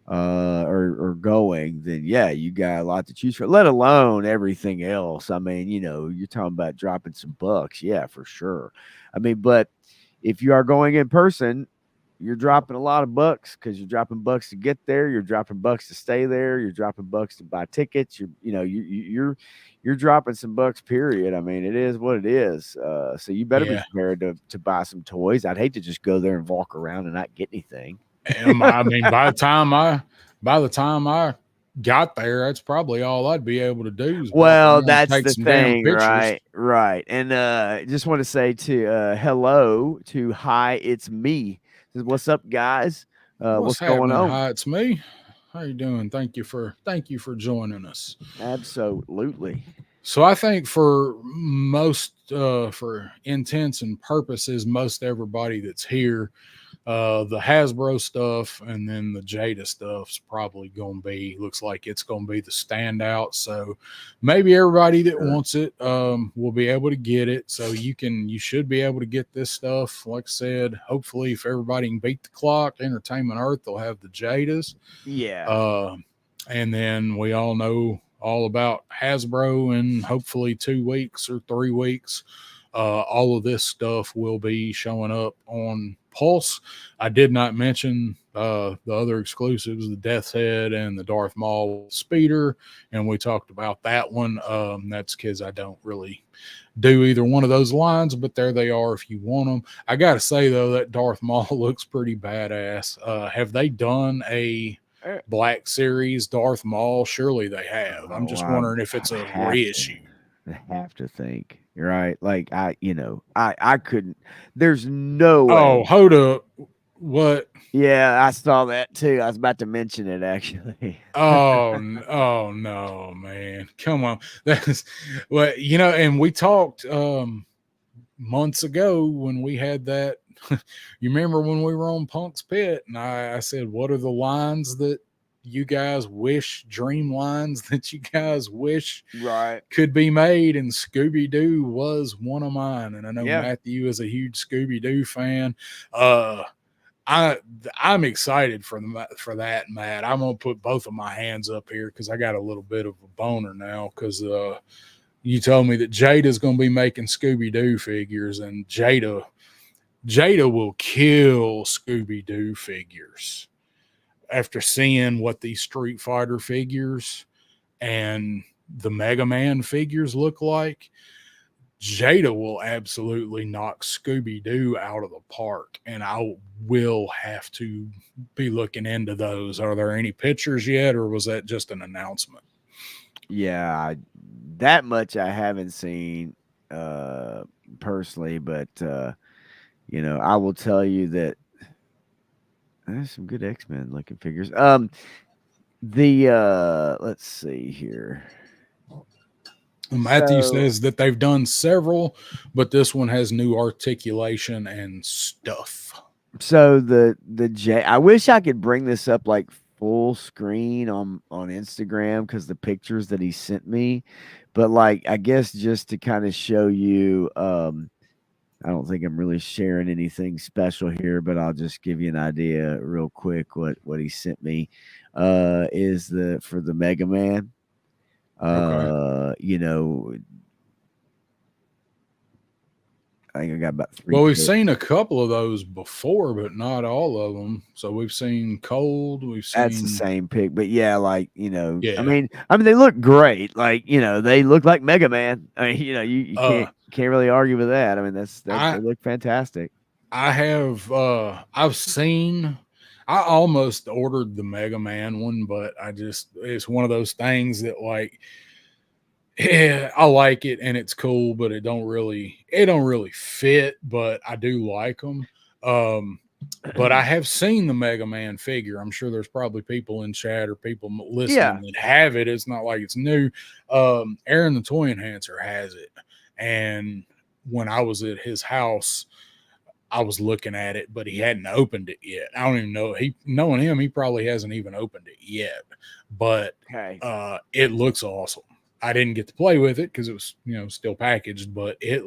or going, then you got a lot to choose from, let alone everything else. I mean, you're talking about dropping some bucks. Yeah, for sure. I mean, but if you are going in person, you're dropping a lot of bucks, because you're dropping bucks to get there. You're dropping bucks to stay there. You're dropping bucks to buy tickets. You're dropping some bucks, period. I mean, it is what it is. So you better be prepared to buy some toys. I'd hate to just go there and walk around and not get anything. I mean, by the time I got there, that's probably all I'd be able to do. That's the thing, right. And just want to say hello to Hi, it's me. Says, what's up, guys? What's going on? Hi, it's me. How you doing? Thank you for joining us. Absolutely. So I think for most, for intents and purposes, most everybody that's here, the Hasbro stuff and then the Jada stuff's probably going to be, looks like it's going to be the standout. So maybe everybody that wants it will be able to get it. So you should be able to get this stuff. Like I said, hopefully if everybody can beat the clock, Entertainment Earth, they'll have the Jadas. Yeah. And then we all know all about Hasbro, and hopefully 2 weeks or 3 weeks, all of this stuff will be showing up on Pulse. I did not mention the other exclusives, the Death's Head and the Darth Maul Speeder, and we talked about that one. That's because I don't really do either one of those lines, but there they are if you want them. I gotta say though, that Darth Maul looks pretty badass. Have they done a Black Series Darth Maul? Surely they have. I'm just wondering if it's a reissue. I have to think. Right, like I couldn't. There's no way. Oh, hold up! What? Yeah, I saw that too. I was about to mention it actually. Oh no, man! Come on, that's well, and we talked months ago when we had that. You remember when we were on Punk's Pit, and I said, "What are the lines that you guys wish, dream lines that you guys wish Right. could be made, and Scooby-Doo was one of mine. And I know Yeah. Matthew is a huge Scooby-Doo fan. I'm excited for that, Matt. I'm gonna put both of my hands up here because I got a little bit of a boner now because you told me that Jada's gonna be making Scooby-Doo figures, and Jada will kill Scooby-Doo figures after seeing what these Street Fighter figures and the Mega Man figures look like. Jada will absolutely knock Scooby-Doo out of the park, and I will have to be looking into those. Are there any pictures yet, or was that just an announcement? Yeah, that much I haven't seen personally, but I will tell you that there's some good X-Men looking figures. Let's see here. Matthew says that they've done several, but this one has new articulation and stuff. So I wish I could bring this up like full screen on Instagram because the pictures that he sent me, but like I guess just to kind of show you, I don't think I'm really sharing anything special here, but I'll just give you an idea real quick what he sent me. Is for the Mega Man. Okay. I think I got about 3. Well, we've seen a couple of those before, but not all of them. So we've seen Cold. That's the same pic, but yeah, like Yeah. I mean, they look great. Like they look like Mega Man. I mean, you can't really argue with that. I mean, they look fantastic. I've seen. I almost ordered the Mega Man one, but it's one of those things that like, yeah, I like it and it's cool, but it don't really fit, but I do like them. But I have seen the Mega Man figure. I'm sure there's probably people in chat or people listening that have it. It's not like it's new. Aaron the Toy Enhancer has it. And when I was at his house, I was looking at it, but he hadn't opened it yet. I don't even know. Knowing him, he probably hasn't even opened it yet. But it looks awesome. I didn't get to play with it because it was, still packaged, but it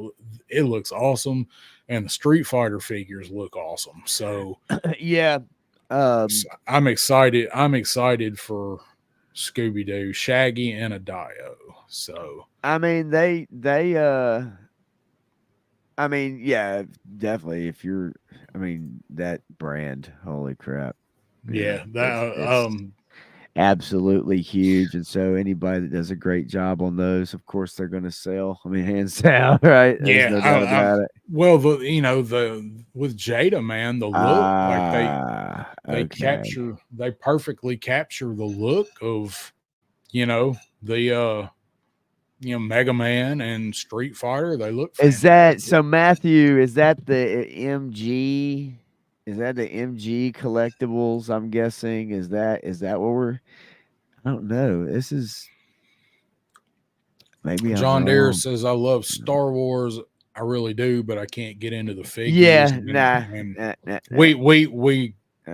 looks awesome, and the Street Fighter figures look awesome. So yeah, I'm excited. I'm excited for Scooby-Doo, Shaggy, and a Dio. So I mean, yeah, definitely. If you're, that brand, holy crap. Yeah, it's absolutely huge. And so anybody that does a great job on those, of course, they're going to sell. Hands down, right? There's no doubt about it. Well, with Jada, man, the look, like they perfectly capture the look of, the Mega Man and Street Fighter. They look fantastic. Is that so, Matthew? Is that the MG? Is that the MG collectibles? I'm guessing. Is that what we're? I don't know. This is maybe John Deere says, "I love Star Wars. I really do, but I can't get into the figures." Yeah,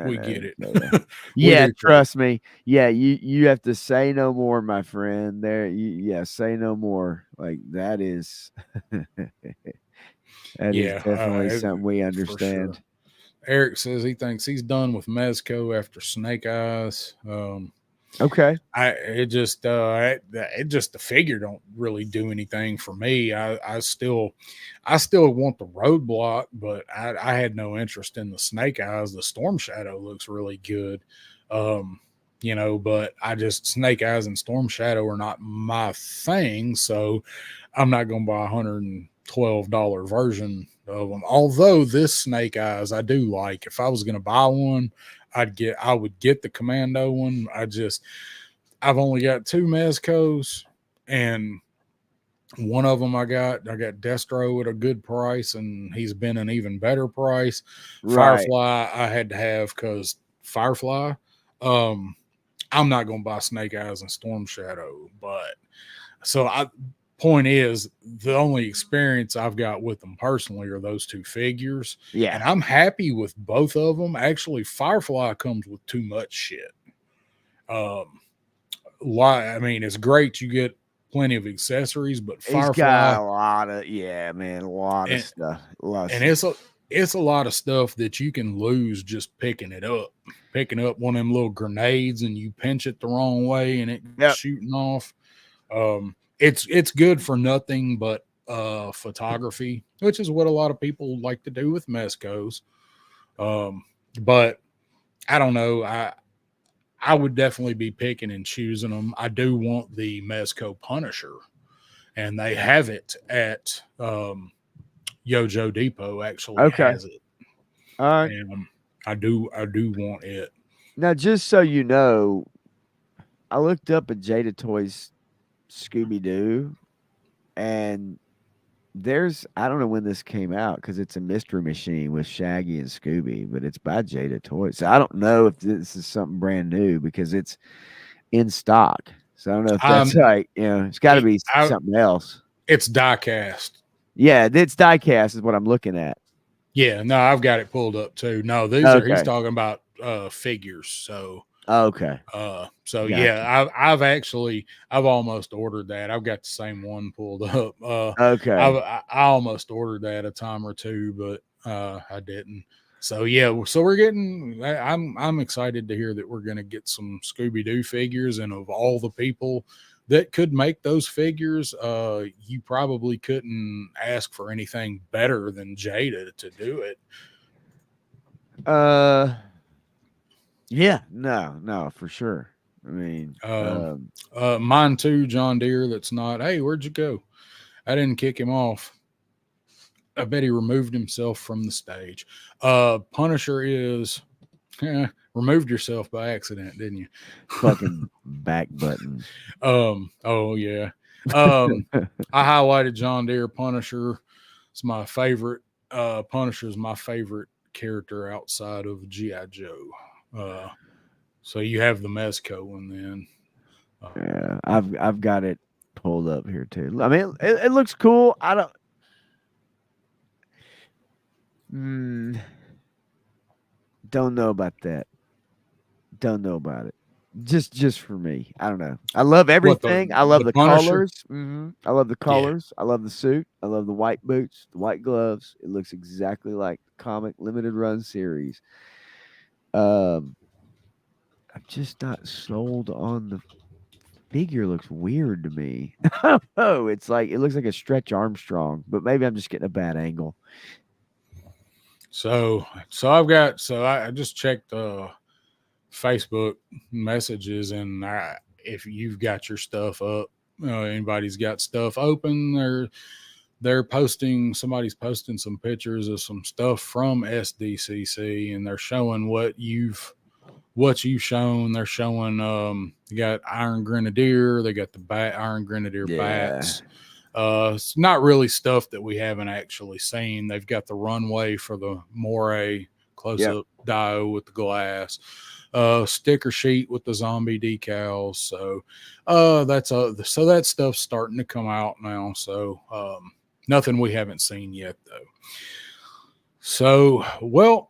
we get it. Yeah, trust me. Yeah, you have to say no more, my friend. Say no more. Like that is is definitely something we understand. Sure. Eric says he thinks he's done with Mezco after Snake Eyes. Okay. The figure don't really do anything for me. I still want the Roadblock, but I had no interest in the Snake Eyes. The Storm Shadow looks really good. But Snake Eyes and Storm Shadow are not my thing, so I'm not going to buy $112 version of them. Although this Snake Eyes I do like. If I was going to buy one, I would get the Commando one. I've only got 2 Mezcos, and one of them I got Destro at a good price, and he's been an even better price. Right. Firefly I had to have because Firefly. I'm not going to buy Snake Eyes and Storm Shadow, but point is, the only experience I've got with them personally are those 2 figures. Yeah. And I'm happy with both of them. Actually, Firefly comes with too much shit. I mean, it's great. You get plenty of accessories, but He's Firefly, got a lot of a lot of and, stuff. A lot of and stuff. it's a lot of stuff that you can lose just picking it up. Picking up one of them little grenades and you pinch it the wrong way and it shooting off. It's good for nothing but photography, which is what a lot of people like to do with Mescos. But I don't know. I would definitely be picking and choosing them. I do want the Mezco Punisher, and they have it at Yojo Depot. Actually, has it. All right. And I do want it. Now, just so you know, I looked up at Jada Toys Scooby Doo, and I don't know when this came out because it's a mystery machine with Shaggy and Scooby, but it's by Jada Toys. So I don't know if this is something brand new because it's in stock. So I don't know if that's it's got to be something else. It's die cast. Yeah, it's die cast is what I'm looking at. Yeah, no, I've got it pulled up too. No, he's talking about figures. So okay. So gotcha. Yeah, I've almost ordered that. I've got the same one pulled up. Okay. I almost ordered that a time or two, but I didn't. So yeah, so we're getting. I'm excited to hear that we're going to get some Scooby-Doo figures, and of all the people that could make those figures, you probably couldn't ask for anything better than Jada to do it. Yeah, no, for sure. I mean, mine too, John Deere. That's not. Hey, where'd you go? I didn't kick him off. I bet he removed himself from the stage. Punisher is removed yourself by accident, didn't you? Fucking back button. Oh yeah. I highlighted John Deere Punisher. It's my favorite. Punisher is my favorite character outside of G.I. Joe. So you have the Mezco one then. Yeah, I've got it pulled up here too. I mean, it looks cool. I don't know about that. Don't know about it. Just for me. I don't know. I love everything. I love the colors. I love the colors. Yeah. I love the suit. I love the white boots, the white gloves. It looks exactly like the comic limited run series. I'm just not sold on the figure. Looks weird to me. Oh, it looks like a Stretch Armstrong, but maybe I'm just getting a bad angle. So I just checked Facebook messages, and if you've got your stuff up, anybody's got stuff open, they're posting. Somebody's posting some pictures of some stuff from SDCC, and they're showing what you've shown. They're showing you got Iron Grenadier. They got the Iron Grenadier bats. It's not really stuff that we haven't actually seen. They've got the runway for the Moray close-up Dio with the glass, sticker sheet with the zombie decals. So so that stuff's starting to come out now. So nothing we haven't seen yet though. So we're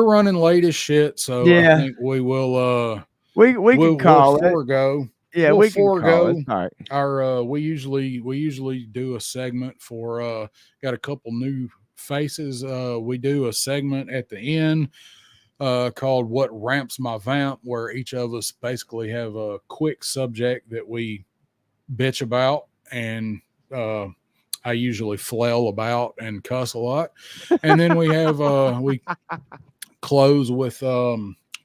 running late as shit. So I think we will we can call it. Forego. Yeah, we can forego our we usually do a segment for got a couple new faces. We do a segment at the end called What Ramps My Vamp, where each of us basically have a quick subject that we bitch about, and I usually flail about and cuss a lot. And then we have we close with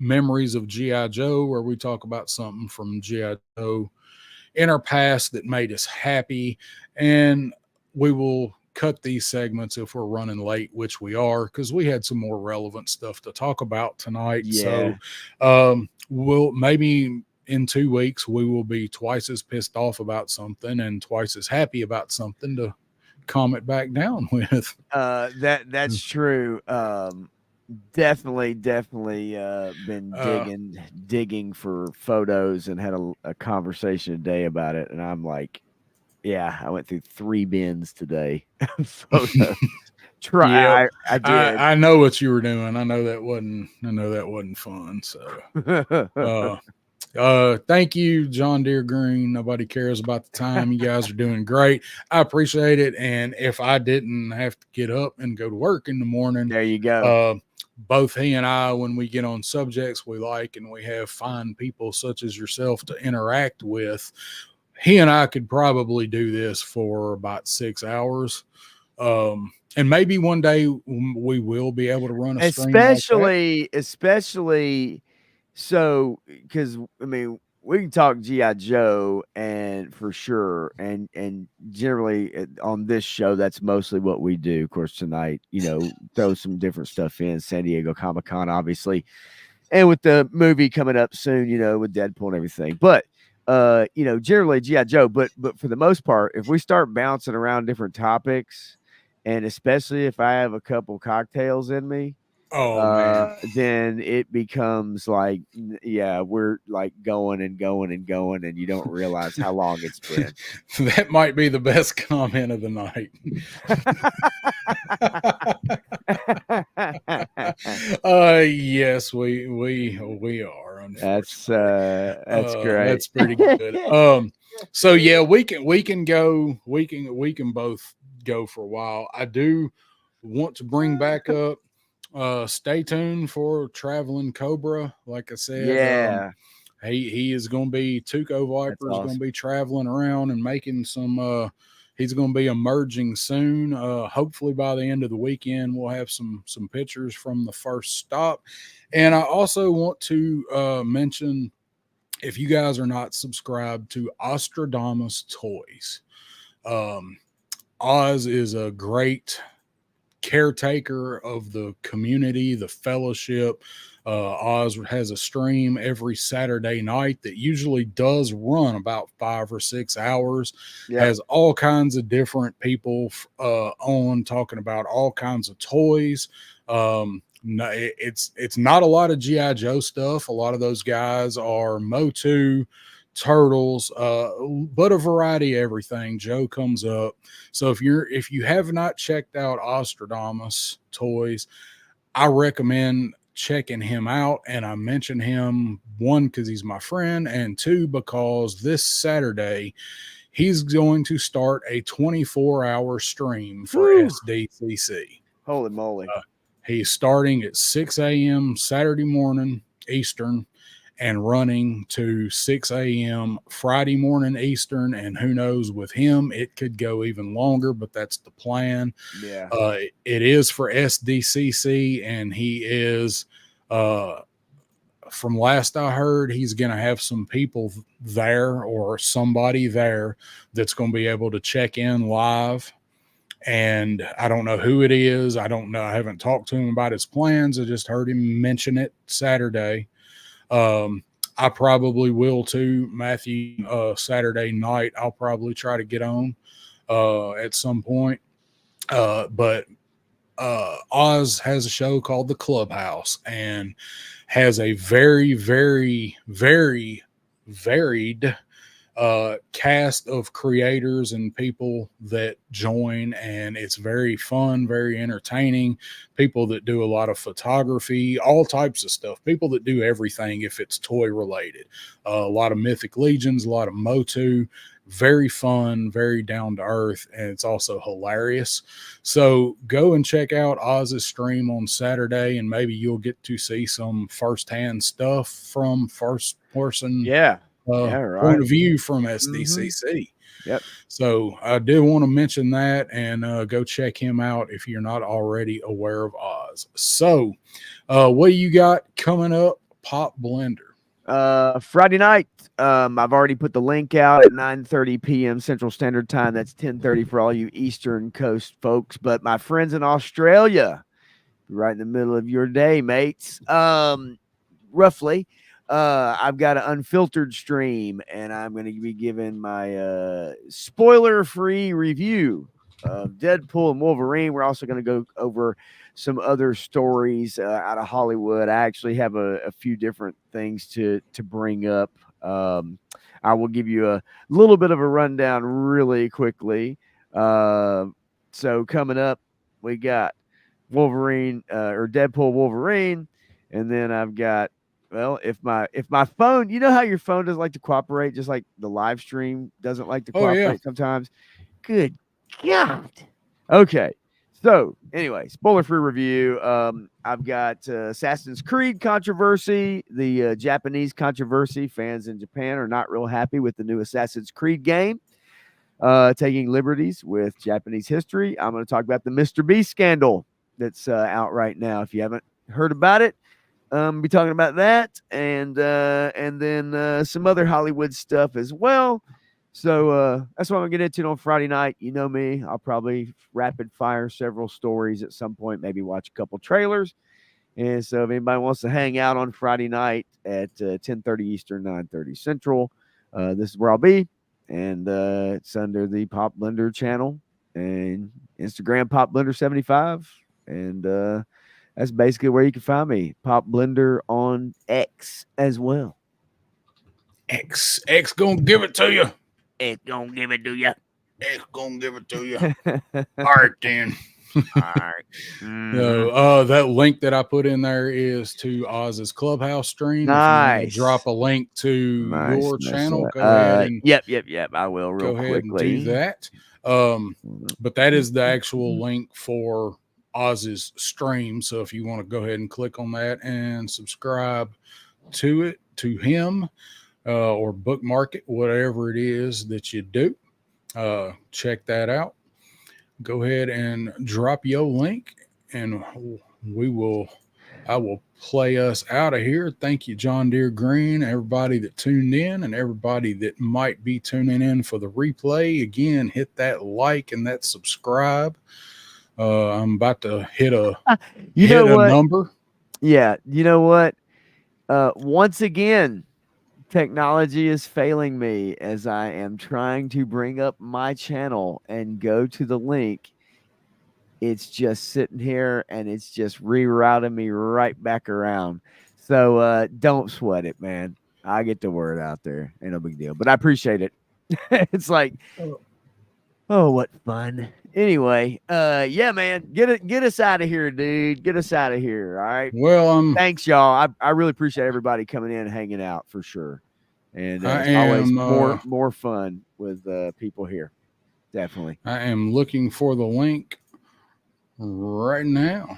memories of G.I. Joe, where we talk about something from G.I. Joe in our past that made us happy. And we will cut these segments if we're running late, which we are, because we had some more relevant stuff to talk about tonight. Yeah. So we'll maybe in 2 weeks we will be twice as pissed off about something and twice as happy about something to calm it back down with. That's true. Definitely been digging for photos and had a conversation today about it, and I'm like, yeah, I went through 3 bins today. Photos. I did. I know what you were doing. I know that wasn't fun. So Thank you, John Deere Green. Nobody cares about the time. You guys are doing great. I appreciate it. And if I didn't have to get up and go to work in the morning, There you go. Both he and I, when we get on subjects we like and we have fine people such as yourself to interact with, he and I could probably do this for about 6 hours. And maybe one day we will be able to run a stream like that. Especially so, because I mean, we can talk GI Joe, and for sure, and generally on this show, that's mostly what we do. Of course, tonight, throw some different stuff in San Diego Comic-Con, obviously, and with the movie coming up soon, with Deadpool and everything. But generally GI Joe. But for the most part, if we start bouncing around different topics, and especially if I have a couple cocktails in me, Man, then it becomes like, yeah, we're like going and going and going, and you don't realize how long it's been. That might be the best comment of the night. Yes, we are. That's great. That's pretty good. So yeah, we can both go for a while. I do want to bring back up. Stay tuned for Traveling Cobra. Like I said, Yeah. He is going to be Tuco Viper is going to be traveling around and making some. He's going to be emerging soon. Hopefully by the end of the weekend, we'll have some pictures from the first stop. And I also want to mention, if you guys are not subscribed to Ostradamus Toys, Oz is a great caretaker of the community, the fellowship. Oz has a stream every Saturday night that usually does run about 5 or 6 hours. Has all kinds of different people on talking about all kinds of toys. No, it's not a lot of GI Joe stuff. A lot of those guys are Motu, Turtles, but a variety of everything. Joe comes up. So if you have not checked out Ostradamus Toys, I recommend checking him out. And I mention him, one, because he's my friend, and two, because this Saturday he's going to start a 24-hour stream for SDCC. Holy moly. He's starting at 6 a.m. Saturday morning Eastern and running to 6 a.m. Friday morning Eastern. And who knows, with him, it could go even longer, but that's the plan. Yeah. It is for SDCC, and he is, from last I heard, he's going to have some people there or somebody there that's going to be able to check in live. And I don't know who it is. I don't know. I haven't talked to him about his plans. I just heard him mention it Saturday. I probably will too, Matthew. Saturday night, I'll probably try to get on at some point. But Oz has a show called The Clubhouse and has a very, very, very varied cast of creators and people that join, and it's very fun, very entertaining. People that do a lot of photography, all types of stuff, people that do everything if it's toy related. A lot of Mythic Legions, a lot of Motu. Very fun, very down to earth, and it's also hilarious. So go and check out Oz's stream on Saturday, and maybe you'll get to see some firsthand stuff from first person point of view from SDCC. Mm-hmm. Yep. So I did want to mention that, and go check him out if you're not already aware of Oz. So what you got coming up, Pop Blender? Friday night, I've already put the link out at 9:30 p.m. Central Standard Time. That's 10:30 for all you Eastern Coast folks. But my friends in Australia, right in the middle of your day, mates. Roughly, I've got an unfiltered stream, and I'm going to be giving my spoiler-free review of Deadpool and Wolverine. We're also going to go over some other stories out of Hollywood. I actually have a few different things to bring up. I will give you a little bit of a rundown really quickly. So coming up, we got Wolverine or Deadpool Wolverine, and then I've got Well, if my phone, you know how your phone doesn't like to cooperate, just like the live stream doesn't like to Oh, yeah. cooperate sometimes. Good God. Okay. So anyway, spoiler-free review. I've got Assassin's Creed controversy, the Japanese controversy. Fans in Japan are not real happy with the new Assassin's Creed game, taking liberties with Japanese history. I'm going to talk about the Mr. Beast scandal that's out right now. If you haven't heard about it, be talking about that, and then some other Hollywood stuff as well. So that's what I'm gonna get into on Friday night. You know me, I'll probably rapid fire several stories at some point, maybe watch a couple trailers. And so if anybody wants to hang out on Friday night at 10:30 Eastern, 9:30 Central, this is where I'll be. And it's under the Pop Blender channel and Instagram Pop Blender 75. And that's basically where you can find me. Pop Blender on X as well. X gonna give it to you. X gonna give it to you. X gonna give it to you. All right, then. All right. So, that link that I put in there is to Oz's Clubhouse stream. Nice. If you want to drop a link to your channel, go ahead and Yep. I will real go ahead quickly. and do that. But that is the actual link for Oz's stream. So if you want to go ahead and click on that and subscribe to him, or bookmark it, whatever it is that you do, check that out. Go ahead and drop your link, and I will play us out of here. Thank you, John Deere Green, everybody that tuned in, and everybody that might be tuning in for the replay. Again, hit that like and that subscribe. I'm about to hit a number. Yeah, you know what? Once again, technology is failing me as I am trying to bring up my channel and go to the link. It's just sitting here and it's just rerouting me right back around. So don't sweat it, man. I get the word out there. Ain't no big deal, but I appreciate it. It's like, oh, what fun. Anyway, yeah, man, get us out of here, dude. Get us out of here. All right. Well, thanks, y'all. I really appreciate everybody coming in and hanging out for sure. And it's always more fun with people here. Definitely. I am looking for the link right now.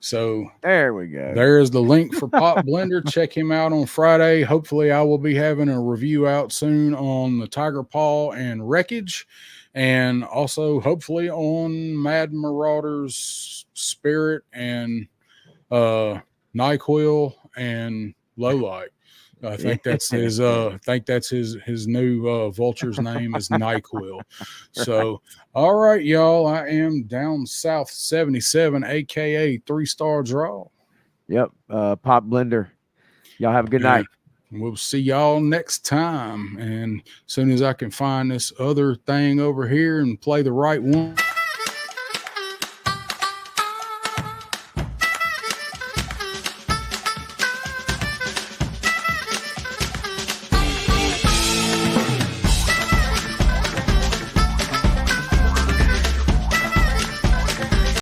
So there we go. There's the link for Pop Blender. Check him out on Friday. Hopefully I will be having a review out soon on the Tiger Paw and Wreckage, and also hopefully on Mad Marauder's Spirit and NyQuil and Lowlight. I think that's his his new Vulture's name is NyQuil. So, all right, y'all. I am Down South 77, aka 3-Star Draw. Yep. Pop Blender. Y'all have a good night. We'll see y'all next time. And as soon as I can find this other thing over here and play the right one.